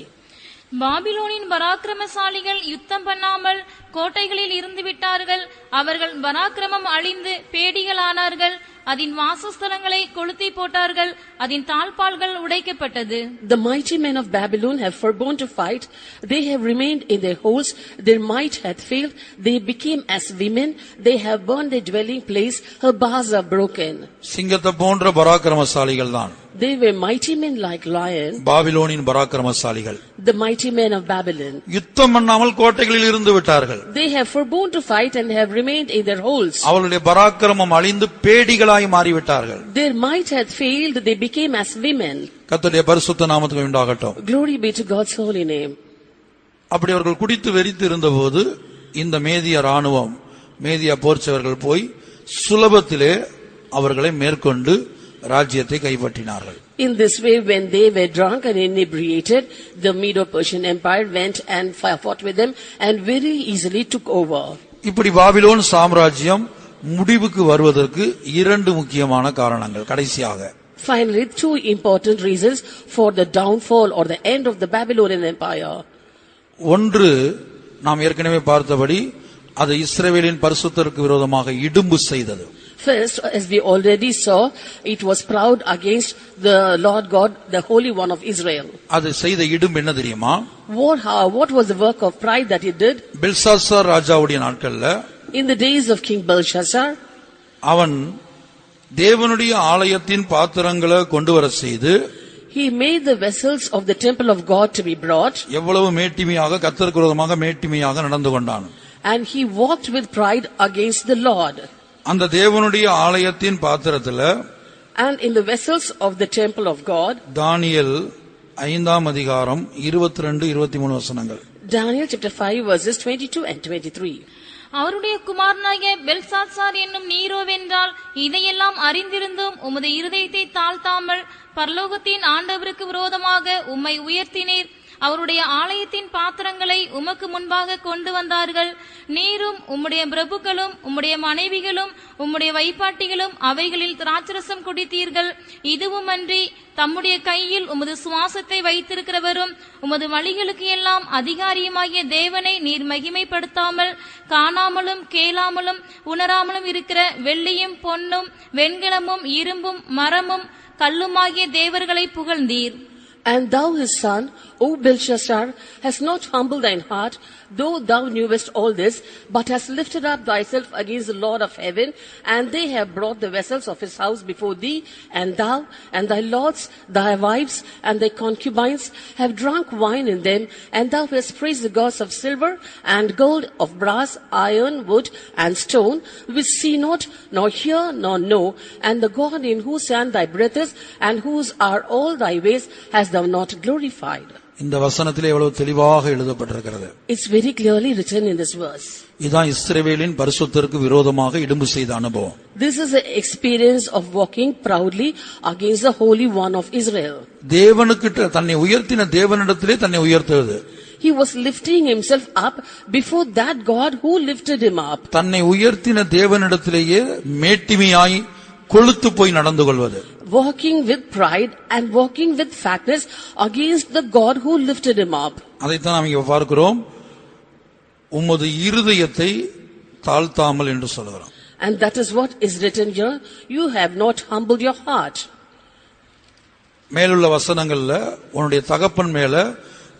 பாபிலோனின் பராக்கிரமசாலிகள் யுத்தம் பண்ணாமல் கோட்டைகளில் இருந்து விட்டார்கள். அவர்கள் பராக்கிரமம் அழிந்து பேடிகளானார்கள். அதன் வாசஸ்தலங்களை கொளுத்தி போட்டார்கள். அதன் தாழ்பால்கள் உடைக்கப்பட்டது. The mighty men of Babylon have forborne to fight. They have remained in their holes. Their might hath failed. They became as women. They have burned their dwelling place. Her bars are broken. சிங்கத்தை போன்ற பராக்கிரமசாலிகள் தான். They were mighty men like lion. பாபிலோனின் பராக்கிரமசாலிகள். The mighty men of Babylon. யுத்தம் பண்ணாமல் கோட்டைகளில் இருந்து விட்டார்கள். They have forborne to fight and have remained in their holes. அவர்களுடைய பராக்கிரமம் அழிந்து பேடிகளாய் மாறிவிட்டார்கள். Their might hath failed. They became as women. கர்த்தருடைய பரிசுத்த நாமத்துக்கு உண்டாகட்டும். Glory be to God's holy name. அப்படி அவர்கள் குடித்து வெறித்து இருந்தபோது இந்த மேதிய ராணுவம், மேதிய போர்ச்சவர்கள் போய் சுலபத்திலே அவர்களை மேற்கொண்டு ராஜ்யத்தை கைப்பற்றினார்கள். In this way, when they were drunk and inebriated, the Medo-Persian empire went and fought with them and very easily took over. இப்படி பாபிலோன் சாம்ராஜ்யம் முடிவுக்கு வருவதற்கு 2 முக்கியமான காரணங்கள். கடைசியாக Finally, 2 important reasons for the downfall or the end of the Babylonian empire. ஒன்று, நாம் ஏற்கனவே பார்த்தபடி அது இஸ்ரவேலின் பரிசுத்தருக்கு விரோதமாக இடும்பு செய்தது. First, as we already saw, it was proud against the Lord God, the Holy One of Israel. அது செய்த இடும்பு என்ன தெரியுமா? What was the work of pride that it did? Belshazzar ராஜாவுடைய நாட்கள்ல In the days of King Belshazzar, அவன் தேவனுடைய ஆலயத்தின் பாத்திரங்களை கொண்டு வர செய்து he made the vessels of the temple of God to be brought, எவ்வளவு மேட்டிமையாக கர்த்தருக்கு விரோதமாக மேட்டிமையாக நடந்து கொண்டான். and he walked with pride against the Lord. அந்த தேவனுடைய ஆலயத்தின் பாத்திரத்துல And in the vessels of the temple of God, தானியேல் 5ஆம் அதிகாரம் 22-23 வசனங்கள். Daniel chapter 5 verses 22 and 23. அவருடைய குமாரனாகிய பெல்சாத்சார் என்னும் நீரோவென்றால் இதையெல்லாம் அறிந்திருந்தும் உமது இருதயத்தை தாழ்த்தாமல் பரலோகத்தின் ஆண்டவருக்கு விரோதமாக உம்மை உயர்த்தினீர். அவருடைய ஆலயத்தின் பாத்திரங்களை உமக்கு முன்பாக கொண்டு வந்தார்கள். நீரும் உம்முடைய பிரபுக்களும் உம்முடைய மனைவிகளும் உம்முடைய வைப்பாட்டிகளும் அவைகளில் திராட்சரசம் குடித்தீர்கள். இதுவுமன்றி தம்முடைய கையில் உமது சுவாசத்தை வைத்திருக்கிறவரும் உமது வழிகளுக்கு எல்லாம் அதிகாரியுமாகிய தேவனை நீர் மகிமைப்படுத்தாமல் காணாமலும் கேளாமலும் உணராமலும் இருக்கிற வெள்ளியும் பொன்னும் வெண்கலமும் இரும்பும் மரமும் கல்லுமாகிய தேவர்களை புகழ்ந்தீர். And thou his son, O Belshazzar, hast not humbled thine heart, though thou knewest all this, but hast lifted up thyself against the Lord of heaven, and they have brought the vessels of his house before thee, and thou and thy lords, thy wives, and thy concubines have drunk wine in them, and thou hast praised the gods of silver and gold, of brass, iron, wood, and stone, which see not, nor hear, nor know, and the God in whose hand thy breath is, and whose are all thy ways, hast thou not glorified. இந்த வசனத்திலே எவ்வளவு தெளிவாக எழுதப்பட்டிருக்கிறது. It's very clearly written in this verse. இதான் இஸ்ரவேலின் பரிசுத்தருக்கு விரோதமாக இடும்பு செய்த அனுபவம். This is the experience of walking proudly against the Holy One of Israel. தேவனுக்கு தன்னை உயர்த்தின தேவனிடத்திலே தன்னை உயர்த்துவது. He was lifting himself up before that God who lifted him up. தன்னை உயர்த்தின தேவனிடத்திலேயே மேட்டிமையாய் கொழுத்து போய் நடந்து கொள்வது. Walking with pride and walking with fatness against the God who lifted him up. அதைத்தான் நாம் இங்கே பார்க்கிறோம். உமது இருதயத்தை தாழ்த்தாமல் என்று சொல்கிறோம். And that is what is written here. You have not humbled your heart. மேலுள்ள வசனங்கள்ல உன்னுடைய தகப்பன் மேல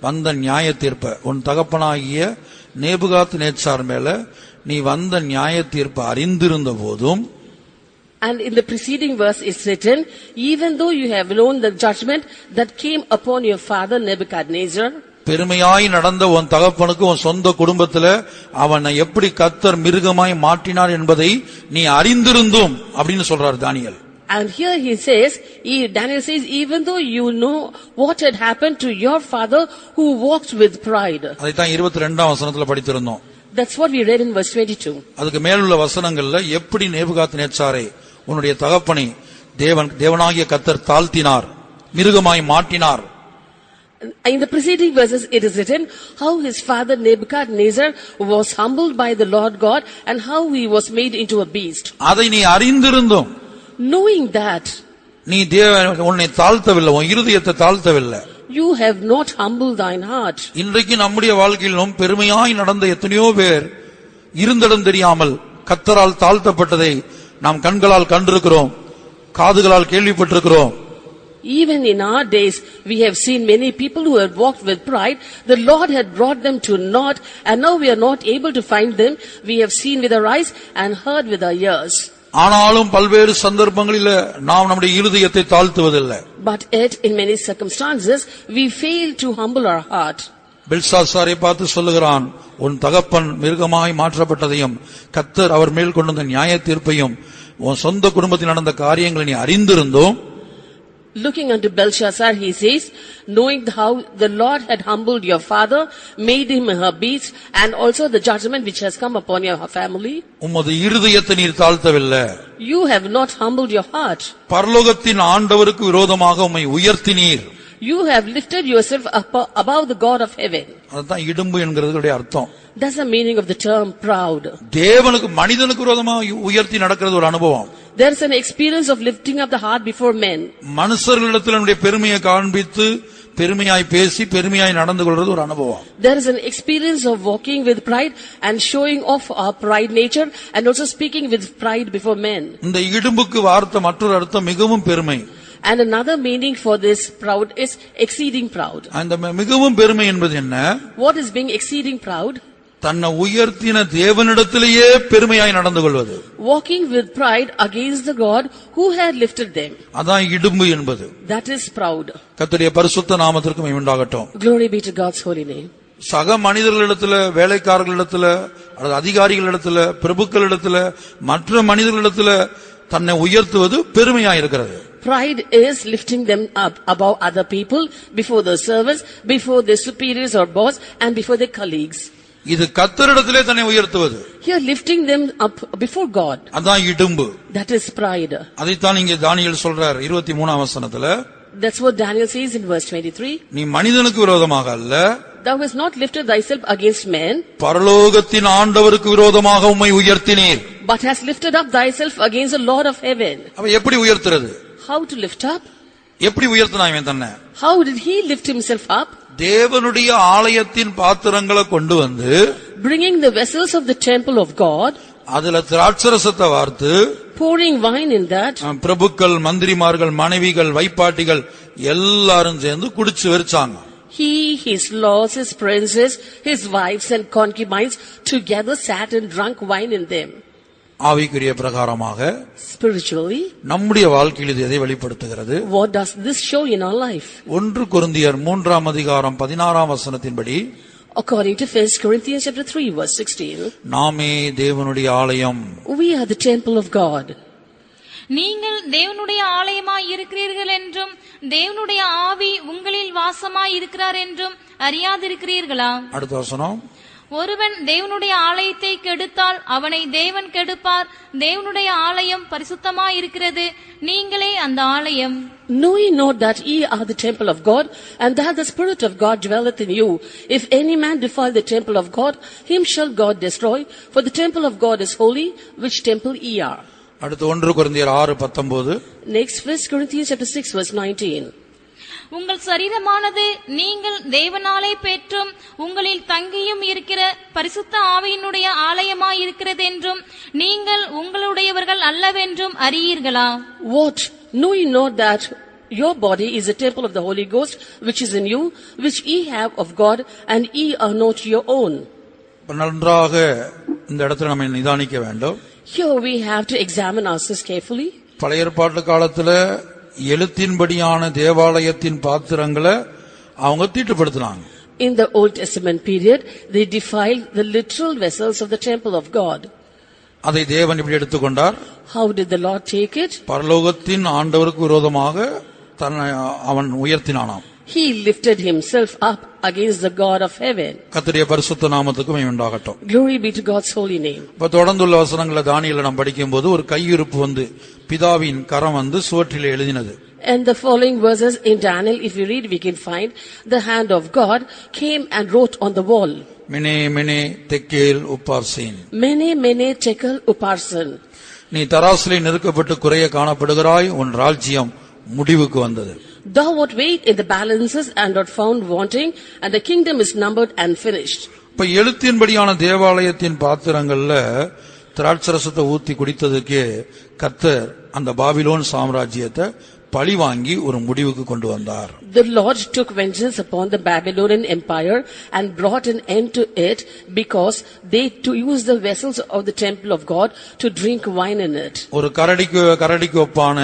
வந்த நியாய தீர்ப்பை, உன் தகப்பனாகிய நேபுகாத் நேச்சார் மேல நீ வந்த நியாய தீர்ப்பை அறிந்திருந்த போதும், and in the preceding verse is written, even though you have known the judgment that came upon your father Nebuchadnezzar, பெருமையாய் நடந்த உன் தகப்பனுக்கு உன் சொந்த குடும்பத்துல அவனை எப்படி கர்த்தர் மிருகமாய் மாற்றினார் என்பதை நீ அறிந்திருந்தும் அப்படின்னு சொல்றார் தானியேல். And here he says, Daniel says, even though you know what had happened to your father who walked with pride. அதைத்தான் 22ஆம் வசனத்துல படித்திருந்தோம். That's what we read in verse 22. அதுக்கு மேலுள்ள வசனங்கள்ல எப்படி நேபுகாத் நேச்சாரை உன்னுடைய தகப்பனை தேவனாகிய கர்த்தர் தாழ்த்தினார், மிருகமாய் மாற்றினார். In the preceding verses it is written how his father Nebuchadnezzar was humbled by the Lord God and how he was made into a beast. அதை நீ அறிந்திருந்தும், knowing that, நீ உன்னை தாழ்த்தவில்லை, உன் இருதயத்தை தாழ்த்தவில்லை. you have not humbled thine heart. இன்றைக்கு நம்முடைய வாழ்க்கையிலும் பெருமையாய் நடந்த எத்தனையோ பேர் இருந்திடம் தெரியாமல் கர்த்தரால் தாழ்த்தப்பட்டதை நாம் கண்களால் கண்டிருக்கிறோம், காதுகளால் கேள்விப்பட்டிருக்கிறோம். Even in our days, we have seen many people who had walked with pride. The Lord had brought them to naught, and now we are not able to find them. We have seen with our eyes and heard with our ears. ஆனாலும் பல்வேறு சந்தர்ப்பங்களில் நாம் நம்முடைய இருதயத்தை தாழ்த்துவதில்லை. But yet, in many circumstances, we fail to humble our heart. பெல்சாத்சாரை பார்த்து சொல்லுகிறான், உன் தகப்பன் மிருகமாய் மாற்றப்பட்டதையும் கர்த்தர் அவர் மேல் கொண்டு வந்த நியாய தீர்ப்பையும் உன் சொந்த குடும்பத்தில் நடந்த காரியங்களை நீ அறிந்திருந்தோம். Looking unto Belshazzar, he says, knowing how the Lord had humbled your father, made him a beast, and also the judgment which has come upon your family. உமது இருதயத்தை நீர் தாழ்த்தவில்லை. You have not humbled your heart. பரலோகத்தின் ஆண்டவருக்கு விரோதமாக உம்மை உயர்த்தினீர். You have lifted yourself up above the God of heaven. அதுதான் இடும்பு என்கிறதுடைய அர்த்தம். That's the meaning of the term proud. தேவனுக்கு மனிதனுக்கு விரோதமாக உயர்த்தி நடக்கிறது ஒரு அனுபவம். There is an experience of lifting up the heart before men. மனுஷர்களிடத்தில் நம்முடைய பெருமையை காண்பித்து பெருமையாய் பேசி பெருமையாய் நடந்து கொள்றது ஒரு அனுபவம். There is an experience of walking with pride and showing off our pride nature and also speaking with pride before men. இந்த இடும்புக்கு வார்த்தை மற்றொரு அர்த்தம் மிகவும் பெருமை. And another meaning for this proud is exceeding proud. அந்த மிகவும் பெருமை என்பது என்ன? What is being exceeding proud? தன்னை உயர்த்தின தேவனிடத்திலேயே பெருமையாய் நடந்து கொள்வது. Walking with pride against the God who had lifted them. அதான் இடும்பு என்பது. That is proud. கர்த்தருடைய பரிசுத்த நாமத்திற்கு மகிமை உண்டாகட்டும். Glory be to God's holy name. சக மனிதர்களிடத்துல, வேலைக்காரர்களிடத்துல, அல்லது அதிகாரிகளிடத்துல, பிரபுக்களிடத்துல, மற்ற மனிதர்களிடத்துல தன்னை உயர்த்துவது பெருமையாய் இருக்கிறது. Pride is lifting them up above other people, before the servants, before their superiors or boss, and before their colleagues. இது கர்த்தரிடத்திலே தன்னை உயர்த்துவது. Here lifting them up before God. அதான் இடும்பு. That is pride. அதைத்தான் இங்கே தானியேல் சொல்றார் 23ஆம் வசனத்துல. That's what Daniel says in verse 23. நீ மனிதனுக்கு விரோதமாக அல்ல, Thou hast not lifted thyself against men, பரலோகத்தின் ஆண்டவருக்கு விரோதமாக உம்மை உயர்த்தினீர். but hast lifted up thyself against the Lord of heaven. அவ எப்படி உயர்த்துறது? How to lift up? எப்படி உயர்த்தினான் இவன் தன்னை? How did he lift himself up? தேவனுடைய ஆலயத்தின் பாத்திரங்களை கொண்டு வந்து, Bringing the vessels of the temple of God, அதுல திராட்சரசத்தை வார்த்து, pouring wine in that, பிரபுக்கள், மந்திரிமார்கள், மனைவிகள், வைப்பாட்டிகள் எல்லாரும் சேர்ந்து குடிச்சு வெறிச்சாங்க. he, his lords, his princes, his wives and concubines together sat and drank wine in them. ஆவிக்குரிய பிரகாரமாக Spiritually, நம்முடைய வாழ்க்கையில் இது எதை வெளிப்படுத்துகிறது? what does this show in our life? 1 கொரிந்தியர் 3ஆம் அதிகாரம் 16ஆம் வசனத்தின்படி, According to 1 Corinthians chapter 3 verse 16, நாமே தேவனுடைய ஆலயம். we are the temple of God. நீங்கள் தேவனுடைய ஆலயமாய் இருக்கிறீர்கள் என்றும் தேவனுடைய ஆவி உங்களில் வாசமாய் இருக்கிறார் என்றும் அறியாதிருக்கிறீர்களா? அடுத்த வசனம், ஒருவன் தேவனுடைய ஆலயத்தை கெடுத்தால் அவனை தேவன் கெடுப்பார். தேவனுடைய ஆலயம் பரிசுத்தமாய் இருக்கிறது, நீங்களே அந்த ஆலயம். Know ye not that ye are the temple of God, and that the Spirit of God dwelleth in you? If any man defile the temple of God, him shall God destroy, for the temple of God is holy, which temple ye are. அடுத்து 1 கொரிந்தியர் 6:19. Next, 1 Corinthians chapter 6 verse 19. உங்கள் சரீரமானது நீங்கள் தேவனாலே பெற்றும் உங்களில் தங்கியும் இருக்கிற பரிசுத்த ஆவியினுடைய ஆலயமாய் இருக்கிறது என்றும் நீங்கள் உங்களுடையவர்கள் அல்லவென்றும் அறியீர்களா? What? Know ye not that your body is a temple of the Holy Ghost, which is in you, which ye have of God, and ye are not your own? நன்றாக இந்த இடத்துல நம்ம நிதானிக்க வேண்டும். Here we have to examine ourselves carefully. பழைய ஏற்பாட்டு காலத்துல எழுத்தின்படியான தேவாலயத்தின் பாத்திரங்களை அவங்க தீட்டுப்படுத்தினாங்க. In the Old Testament period, they defiled the literal vessels of the temple of God. அதை தேவன் இப்படி எடுத்துக்கொண்டார். How did the Lord take it? பரலோகத்தின் ஆண்டவருக்கு விரோதமாக தன்னை அவன் உயர்த்தினானாம். He lifted himself up against the God of heaven. கர்த்தருடைய பரிசுத்த நாமத்துக்கு மகிமை உண்டாகட்டும். Glory be to God's holy name. இப்ப தொடர்ந்துள்ள வசனங்களை தானியேலை நாம் படிக்கும்போது ஒரு கையிருப்பு வந்து பிதாவின் கரம் வந்து சுவற்றிலே எழுதினது. And the following verses in Daniel, if we read, we can find the hand of God came and wrote on the wall. மெனே மெனே தெக்கேல் உப்பார்சீன். Mene, mene, tekel, uparsan. நீ தராசிலே நெருக்கப்பட்டு குறைய காணப்படுகிறாய், உன் ராஜ்யம் முடிவுக்கு வந்தது. Thou wert weighed in the balances and art found wanting, and the kingdom is numbered and finished. இப்ப எழுத்தின்படியான தேவாலயத்தின் பாத்திரங்கள்ல திராட்சரசத்தை ஊத்தி குடித்ததுக்கே கர்த்தர் அந்த பாபிலோன் சாம்ராஜ்யத்தை பழி வாங்கி ஒரு முடிவுக்கு கொண்டு வந்தார். The Lord took vengeance upon the Babylonian empire and brought an end to it, because they to use the vessels of the temple of God to drink wine in it. ஒரு கரடிக்கு ஒப்பான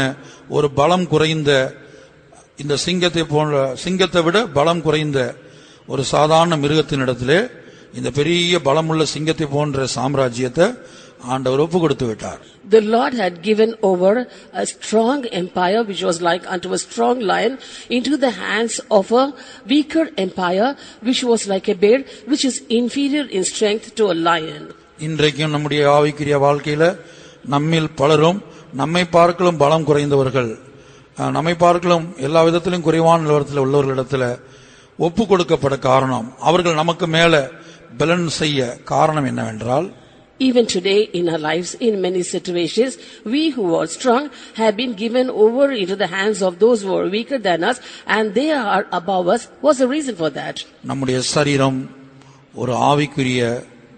ஒரு பலம் குறைந்த இந்த சிங்கத்தை விட பலம் குறைந்த ஒரு சாதாரண மிருகத்தினிடத்திலே இந்த பெரிய பலமுள்ள சிங்கத்தை போன்ற சாம்ராஜ்யத்தை ஆண்டவர் ஒப்பு கொடுத்து விட்டார். The Lord had given over a strong empire, which was like unto a strong lion, into the hands of a weaker empire, which was like a bear, which is inferior in strength to a lion. இன்றைக்கும் நம்முடைய ஆவிக்குரிய வாழ்க்கையில நம்மில் பலரும் நம்மை பார்க்கலும் பலம் குறைந்தவர்கள், நம்மை பார்க்கலும் எல்லா விதத்திலும் குறைவான நிலவரத்தில் உள்ளவர்களிடத்துல ஒப்பு கொடுக்கப்பட காரணம், அவர்கள் நமக்கு மேல பலன் செய்ய காரணம் என்னவென்றால், Even today in our lives, in many situations, we who are strong have been given over into the hands of those who are weaker than us, and they are above us. What's the reason for that? நம்முடைய சரீரம் ஒரு ஆவிக்குரிய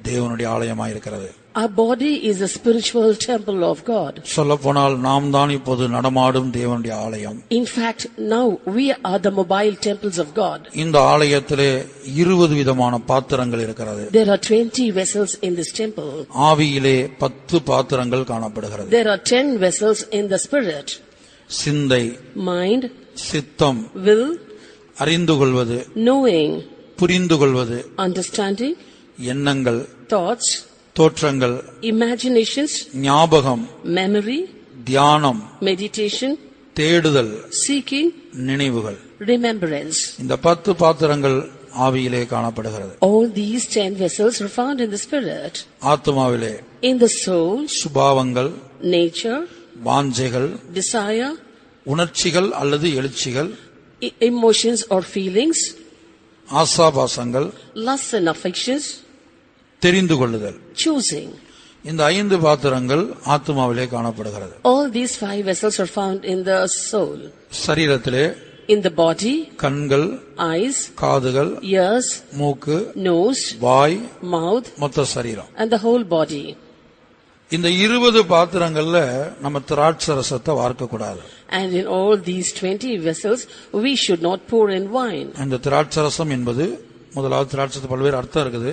தேவனுடைய ஆலயமாய் இருக்கிறது. Our body is a spiritual temple of God. சொல்லப்போனால் நாம் தான் இப்போது நடமாடும் தேவனுடைய ஆலயம். In fact, now we are the mobile temples of God. இந்த ஆலயத்திலே 20 விதமான பாத்திரங்கள் இருக்கிறது. There are 20 vessels in this temple. ஆவியிலே 10 பாத்திரங்கள் காணப்படுகிறது. There are 10 vessels in the spirit. சிந்தை, Mind, சித்தம், will, அறிந்து கொள்வது, knowing, புரிந்து கொள்வது, understanding, எண்ணங்கள், thoughts, தோற்றங்கள், imaginations, ஞாபகம், memory, தியானம், meditation, தேடுதல், seeking, நினைவுகள். remembrance. இந்த 10 பாத்திரங்கள் ஆவியிலே காணப்படுகிறது. All these 10 vessels are found in the spirit. ஆத்துமாவிலே In the soul, சுபாவங்கள், nature, வாஞ்சைகள், desire, உணர்ச்சிகள் அல்லது எழுச்சிகள், emotions or feelings, ஆசாபாசங்கள், lusts and affections, தெரிந்து கொள்ளுதல். choosing. இந்த 5 பாத்திரங்கள் ஆத்துமாவிலே காணப்படுகிறது. All these 5 vessels are found in the soul. சரீரத்திலே In the body, கண்கள், eyes, காதுகள், ears, மூக்கு, nose, வாய், mouth, மொத்த சரீரம். and the whole body. இந்த 20 பாத்திரங்கள்ல நம்ம திராட்சை ரசத்தை வார்க்க கூடாது. And in all these 20 vessels, we should not pour in wine. அந்த திராட்சை ரசம் என்பது முதலாவது திராட்சத்துக்கு பல்வேறு அர்த்தம் இருக்குது.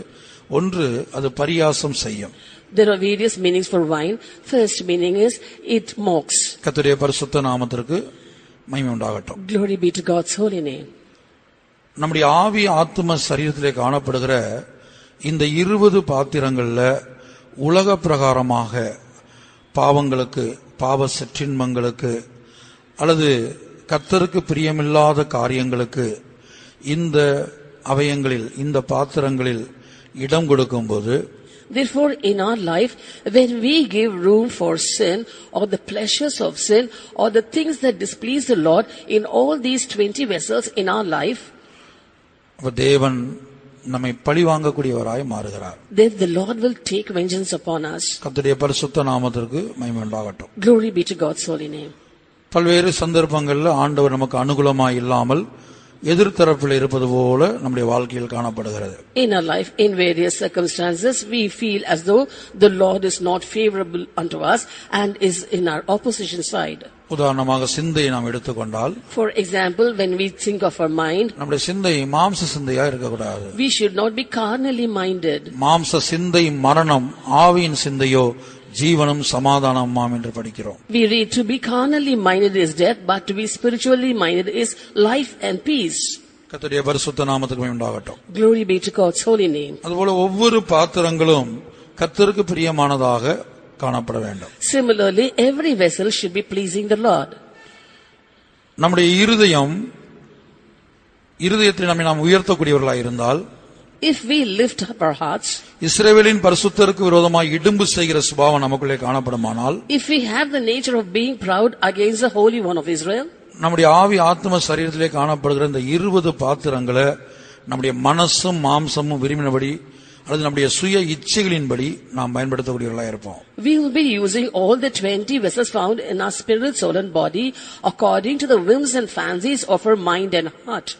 ஒன்று, அது பரியாசம் செய்யும். There are various meanings for wine. First meaning is it mocks. கர்த்தருடைய பரிசுத்த நாமத்திற்கு மகிமை உண்டாகட்டும். Glory be to God's holy name. நம்முடைய ஆவி ஆத்தும சரீரத்திலே காணப்படுகிற இந்த 20 பாத்திரங்கள்ல உலக பிரகாரமாக பாவங்களுக்கு, பாவ சிற்றின்பங்களுக்கு அல்லது கர்த்தருக்கு பிரியமில்லாத காரியங்களுக்கு இந்த அவயங்களில், இந்த பாத்திரங்களில் இடம் கொடுக்கும்போது, Therefore, in our life, when we give room for sin or the pleasures of sin or the things that displease the Lord in all these 20 vessels in our life, தேவன் நம்மை பழி வாங்கக்கூடியவராய் மாறுகிறார். then the Lord will take vengeance upon us. கர்த்தருடைய பரிசுத்த நாமத்திற்கு மகிமை உண்டாகட்டும். Glory be to God's holy name. பல்வேறு சந்தர்ப்பங்கள்ல ஆண்டவர் நமக்கு அனுகூலமாய் இல்லாமல் எதிர்த்தரப்பில் இருப்பது போல நம்முடைய வாழ்க்கையில் காணப்படுகிறது. In our life, in various circumstances, we feel as though the Lord is not favorable unto us and is in our opposition side. உதாரணமாக சிந்தையை நாம் எடுத்துக்கொண்டால், For example, when we think of our mind, நம்முடைய சிந்தை மாம்ச சிந்தையா இருக்கக்கூடாது. we should not be carnally minded. மாம்ச சிந்தை மரணம், ஆவியின் சிந்தையோ ஜீவனும் சமாதானமாம் என்று படிக்கிறோம். We read to be carnally minded is death, but to be spiritually minded is life and peace. கர்த்தருடைய பரிசுத்த நாமத்துக்கு மகிமை உண்டாகட்டும். Glory be to God's holy name. அதுபோல ஒவ்வொரு பாத்திரங்களும் கர்த்தருக்கு பிரியமானதாக காணப்பட வேண்டும். Similarly, every vessel should be pleasing the Lord. நம்முடைய இருதயத்தில் நாம் உயர்த்தக்கூடியவர்களாக இருந்தால், If we lift up our hearts, இஸ்ரவேலின் பரிசுத்தருக்கு விரோதமாய் இடும்பு செய்கிற சுபாவம் நமக்குள்ளே காணப்படுமானால், if we have the nature of being proud against the Holy One of Israel, நம்முடைய ஆவி ஆத்ம சரீரத்திலே காணப்படுகிற இந்த 20 பாத்திரங்களை நம்முடைய மனசும் மாம்சமும் விரும்பினபடி அல்லது நம்முடைய சுய இச்சைகளின்படி நாம் பயன்படுத்தக்கூடியவர்களாக இருப்போம். we will be using all the 20 vessels found in our spirit, soul and body according to the whims and fancies of our mind and heart.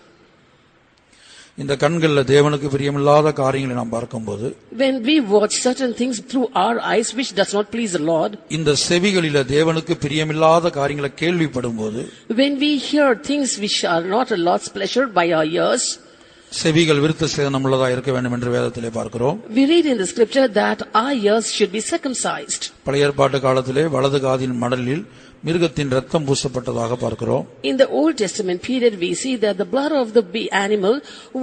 இந்த கண்கள்ல தேவனுக்கு பிரியமில்லாத காரியங்களை நாம் பார்க்கும்போது, when we watch certain things through our eyes which does not please the Lord, இந்த செவிகளில தேவனுக்கு பிரியமில்லாத காரியங்களை கேள்விப்படும்போது, when we hear things which are not a Lord's pleasure by our ears, செவிகள் விருத்த சேதனம் உள்ளதா இருக்க வேண்டும் என்று வேதத்திலே பார்க்கிறோம். we read in the scripture that our ears should be circumcised. பழைய ஏற்பாட்டு காலத்திலே வலது காதின் மடலில் மிருகத்தின் ரத்தம் பூசப்பட்டதாக பார்க்கிறோம். In the Old Testament period, we see that the blood of the animal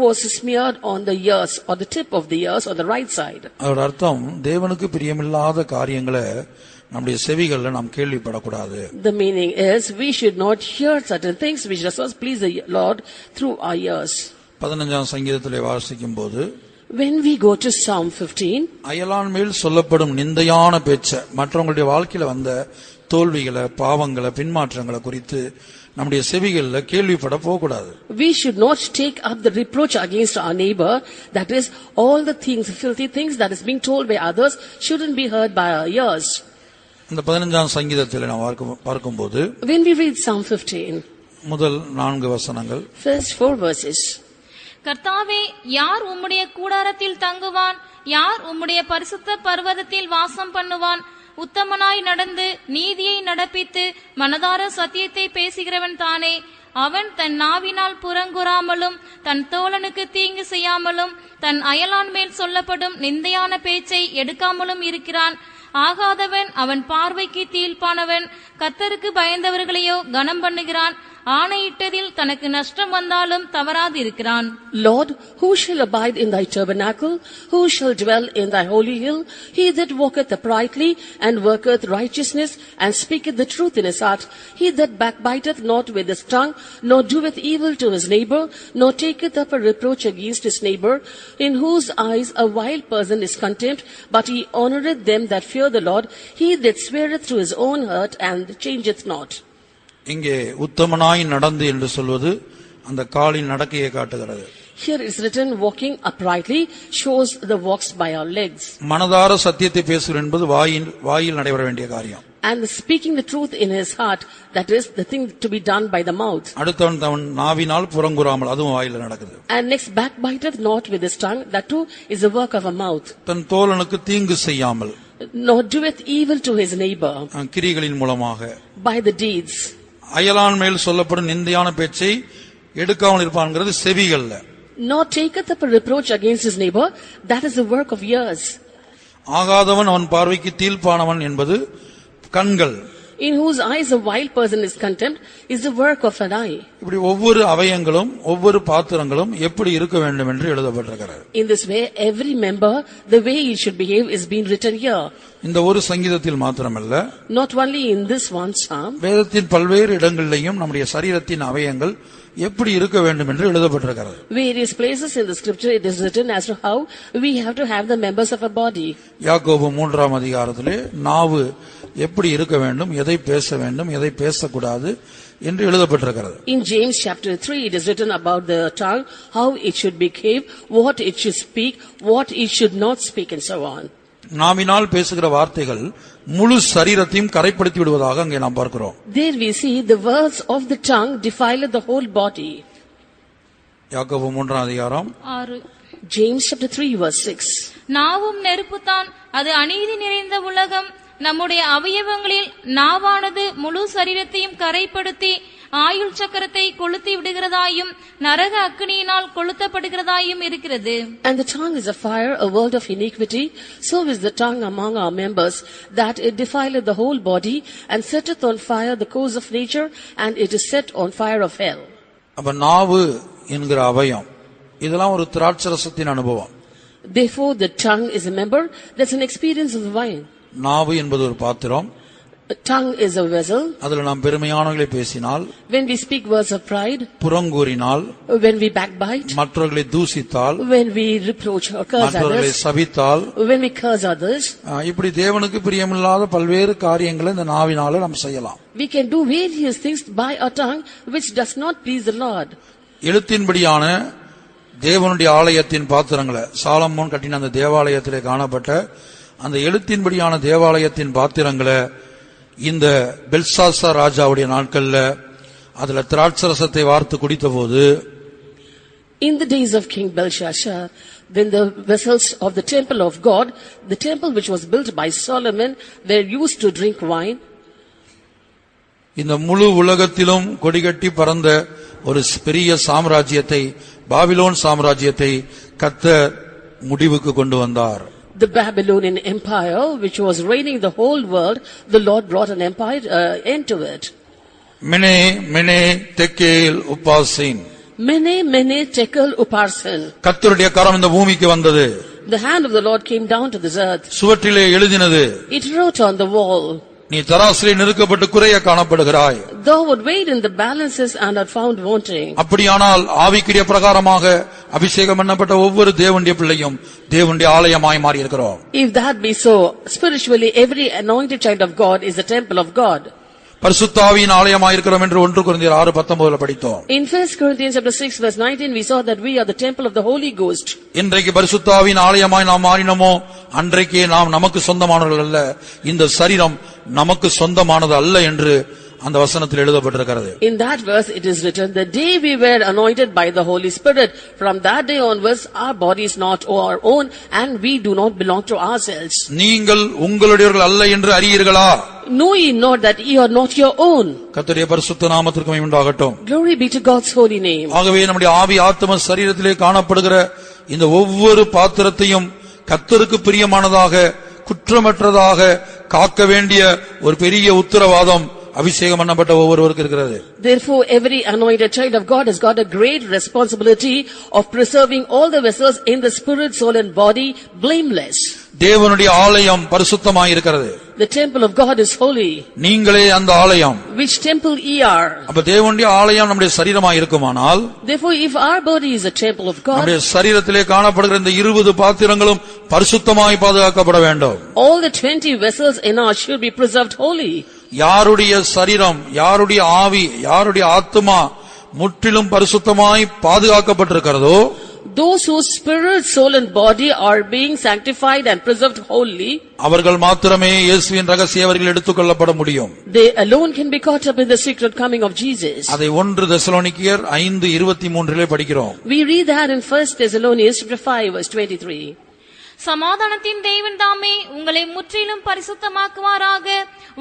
was smeared on the ears or the tip of the ears on the right side. அதோட அர்த்தம் தேவனுக்கு பிரியமில்லாத காரியங்களை நம்முடைய செவிகள்ல நாம் கேள்விப்படக்கூடாது. The meaning is we should not hear certain things which does not please the Lord through our ears. 15ஆம் சங்கீதத்திலே வாசிக்கும் போது, When we go to Psalm 15, அயலான் மேல் சொல்லப்படும் நிந்தையான பேச்ச, மற்றவங்களுடைய வாழ்க்கையில வந்த தோல்விகளை, பாவங்களை, பின்மாற்றங்களை குறித்து நம்முடைய செவிகள்ல கேள்விப்பட போகக்கூடாது. we should not take up the reproach against our neighbor, that is all the things, filthy things that is being told by others shouldn't be heard by our ears. இந்த 15ஆம் சங்கீதத்தில் நாம் பார்க்கும்போது, When we read Psalm 15, முதல் 4 வசனங்கள், first 4 verses, கர்த்தாவே, யார் உம்முடைய கூடாரத்தில் தங்குவான்? யார் உம்முடைய பரிசுத்த பர்வதத்தில் வாசம் பண்ணுவான்? உத்தமனாய் நடந்து நீதியை நடப்பித்து மனதார சத்தியத்தை பேசுகிறவன் தானே. அவன் தன் நாவினால் புறங்குறாமலும் தன் தோழனுக்கு தீங்கு செய்யாமலும் தன் அயலான் மேல் சொல்லப்படும் நிந்தையான பேச்சை எடுக்காமலும் இருக்கிறான். ஆகாதவன் அவன் பார்வைக்கு தீர்ப்பானவன். கர்த்தருக்கு பயந்தவர்களையோ கனம் பண்ணுகிறான். ஆணையிட்டதில் தனக்கு நஷ்டம் வந்தாலும் தவறாது இருக்கிறான். Lord, who shall abide in thy tabernacle? Who shall dwell in thy holy hill? He that walketh uprightly and worketh righteousness and speaketh the truth in his heart. He that backbiteth not with his tongue, nor doeth evil to his neighbor, nor taketh up a reproach against his neighbor, in whose eyes a vile person is contempt, but he honoureth them that fear the Lord. He that sweareth to his own hurt and changeth not. இங்கே உத்தமனாய் நடந்து என்று சொல்வது அந்த காலின் நடக்கையை காட்டுகிறது. Here is written, walking uprightly shows the walks by our legs. மனதார சத்தியத்தை பேசுவது என்பது வாயில் நடைபெற வேண்டிய காரியம். And speaking the truth in his heart, that is the thing to be done by the mouth. அடுத்தவன் தன் நாவினால் புறங்குறாமல், அதுவும் வாயில நடக்குது. And next, backbiteth not with his tongue, that too is the work of a mouth. தன் தோழனுக்கு தீங்கு செய்யாமல், Nor doeth evil to his neighbor. கிரிகளின் மூலமாக, By the deeds. அயலான் மேல் சொல்லப்படும் நிந்தையான பேச்சை எடுக்காமல் இருப்பான்ங்கிறது செவிகள்ல. Nor taketh up a reproach against his neighbor, that is the work of ears. ஆகாதவன் அவன் பார்வைக்கு தீர்ப்பானவன் என்பது கண்கள். In whose eyes a wild person is contempt is the work of an eye. இப்படி ஒவ்வொரு அவயங்களும் ஒவ்வொரு பாத்திரங்களும் எப்படி இருக்க வேண்டும் என்று எழுதப்பட்டிருக்கிறது. In this way, every member, the way he should behave is being written here. இந்த ஒரு சங்கீதத்தில் மாத்திரமல்ல, Not only in this one psalm, வேதத்தின் பல்வேறு இடங்களிலேயும் நம்முடைய சரீரத்தின் அவயங்கள் எப்படி இருக்க வேண்டும் என்று எழுதப்பட்டிருக்கிறது. various places in the scripture it is written as to how we have to have the members of a body. யாக்கோபு 3ஆம் அதிகாரத்திலே நாவு எப்படி இருக்க வேண்டும், எதை பேச வேண்டும், எதை பேசக்கூடாது என்று எழுதப்பட்டிருக்கிறது. In James chapter 3 it is written about the tongue, how it should behave, what it should speak, what it should not speak, and so on. நாவினால் பேசுகிற வார்த்தைகள் முழு சரீரத்தையும் கரைப்படுத்தி விடுவதாக அங்கே நாம் பார்க்கிறோம். There we see the words of the tongue defile the whole body. யாக்கோபு 3ஆம் அதிகாரம் 6. James chapter 3 verse 6. நாவும் நெருப்புத்தான், அது அநீதி நிறைந்த உலகம். நம்முடைய அவயவங்களில் நாவானது முழு சரீரத்தையும் கரைப்படுத்தி ஆயுள் சக்கரத்தை கொளுத்தி விடுகிறதாயும் நரக அக்கினியினால் கொளுத்தப்படுகிறதாயும் இருக்கிறது. And the tongue is a fire, a world of iniquity. So is the tongue among our members, that it defileth the whole body, and setteth on fire the course of nature, and it is set on fire of hell. அப்ப நாவு என்கிற அவயம் இதெல்லாம் ஒரு திராட்சரசத்தின் அனுபவம். Therefore the tongue is a member, that's an experience of wine. நாவு என்பது ஒரு பாத்திரம். A tongue is a vessel. அதுல நாம் பெருமையானவர்களை பேசினால், When we speak words of pride, புறங்கூறினால், when we backbite, மற்றவர்களை தூசித்தால், when we reproach or curse மற்றவர்களை others, சபித்தால், when we curse others, இப்படி தேவனுக்கு பிரியமில்லாத பல்வேறு காரியங்களை இந்த நாவினால நாம் செய்யலாம். we can do various things by our tongue which does not please the Lord. எழுத்தின்படியான தேவனுடைய ஆலயத்தின் பாத்திரங்களை, சாலமோன் கட்டின அந்த தேவாலயத்திலே காணப்பட்ட அந்த எழுத்தின்படியான தேவாலயத்தின் பாத்திரங்களை இந்த பெல்சாசார் ராஜாவுடைய நாட்கள்ல அதுல திராட்சரசத்தை வார்த்து குடித்த போது, In the days of King Belshazzar, when the vessels of the temple of God, the temple which was built by Solomon, were used to drink wine, இந்த முழு உலகத்திலும் கொடிகட்டி பறந்த ஒரு பெரிய சாம்ராஜ்யத்தை, பாபிலோன் சாம்ராஜ்யத்தை கர்த்தர் முடிவுக்கு கொண்டு வந்தார். the Babylonian empire which was reigning the whole world, the Lord brought an end to it. மினே மினே தெக்கேல் உப்பாசின், Mene tekel uparsin. கர்த்தருடைய கரம் இந்த பூமிக்கு வந்தது. The hand of the Lord came down to this earth. சுவற்றிலே எழுதினது, It wrote on the wall, நீ தராசிலே நெருக்கப்பட்டு குறைய காணப்படுகிறாய். Thou would weighed in the balances and are found wanting. அப்படியானால் ஆவிக்குரிய பிரகாரமாக அபிஷேகம் பண்ணப்பட்ட ஒவ்வொரு தேவனுடைய பிள்ளையும் தேவனுடைய ஆலயமாய் மாறி இருக்கிறோம். If that be so, spiritually every anointed child of God is the temple of God. பரிசுத்த ஆவியின் ஆலயமாய் இருக்கிறோம் என்று 1 கொரிந்தியர் 6:19 படித்தோம். In 1 Corinthians chapter 6 verse 19 we saw that we are the temple of the Holy Ghost. இன்றைக்கு பரிசுத்த ஆவியின் ஆலயமாய் நாம் மாறினோமோ அன்றைக்கே நாம் நமக்கு சொந்தமானவர்கள் அல்ல, இந்த சரீரம் நமக்கு சொந்தமானது அல்ல என்று அந்த வசனத்தில் எழுதப்பட்டிருக்கிறது. In that verse it is written, the day we were anointed by the Holy Spirit, from that day onwards our body is not our own and we do not belong to ourselves. நீங்கள் உங்களுடையவர்கள் அல்ல என்று அறியீர்களா? Know ye not that ye are not your own? கர்த்தருடைய பரிசுத்த நாமத்திற்கு மகிமை உண்டாகட்டும். Glory be to God's holy name. ஆகவே நம்முடைய ஆவி ஆத்ம சரீரத்திலே காணப்படுகிற இந்த ஒவ்வொரு பாத்திரத்தையும் கர்த்தருக்கு பிரியமானதாக குற்றமற்றதாக காக்க வேண்டிய ஒரு பெரிய உத்தரவாதம் அபிஷேகம் பண்ணப்பட்ட ஒவ்வொருவருக்கு இருக்கிறது. Therefore every anointed child of God has got a great responsibility of preserving all the vessels in the spirit, soul and body blameless. தேவனுடைய ஆலயம் பரிசுத்தமாய் இருக்கிறது. The temple of God is holy. நீங்களே அந்த ஆலயம். Which temple ye are? அப்ப தேவனுடைய ஆலயம் நம்முடைய சரீரமாய் இருக்குமானால், therefore if our body is a temple of God, நம்முடைய சரீரத்திலே காணப்படுகிற இந்த 20 பாத்திரங்களும் பரிசுத்தமாய் பாதுகாக்கப்பட வேண்டும். all the 20 vessels in us should be preserved holy. யாருடைய சரீரம், யாருடைய ஆவி, யாருடைய ஆத்துமா முற்றிலும் பரிசுத்தமாய் பாதுகாக்கப்பட்டிருக்கிறதோ, those whose spirit, soul and body are being sanctified and preserved holy, அவர்கள் மாத்திரமே இயேசுவின் ரகசியவர்கள் எடுத்துக்கொள்ளப்பட முடியும். they alone can be caught up in the secret coming of Jesus. அதை 1 தெசலோனிக்கேயர் 5:23 படிக்கிறோம். We read that in 1 Thessalonians 5:23. சமாதானத்தின் தேவன் தாமே உங்களை முற்றிலும் பரிசுத்தமாக்குவாராக.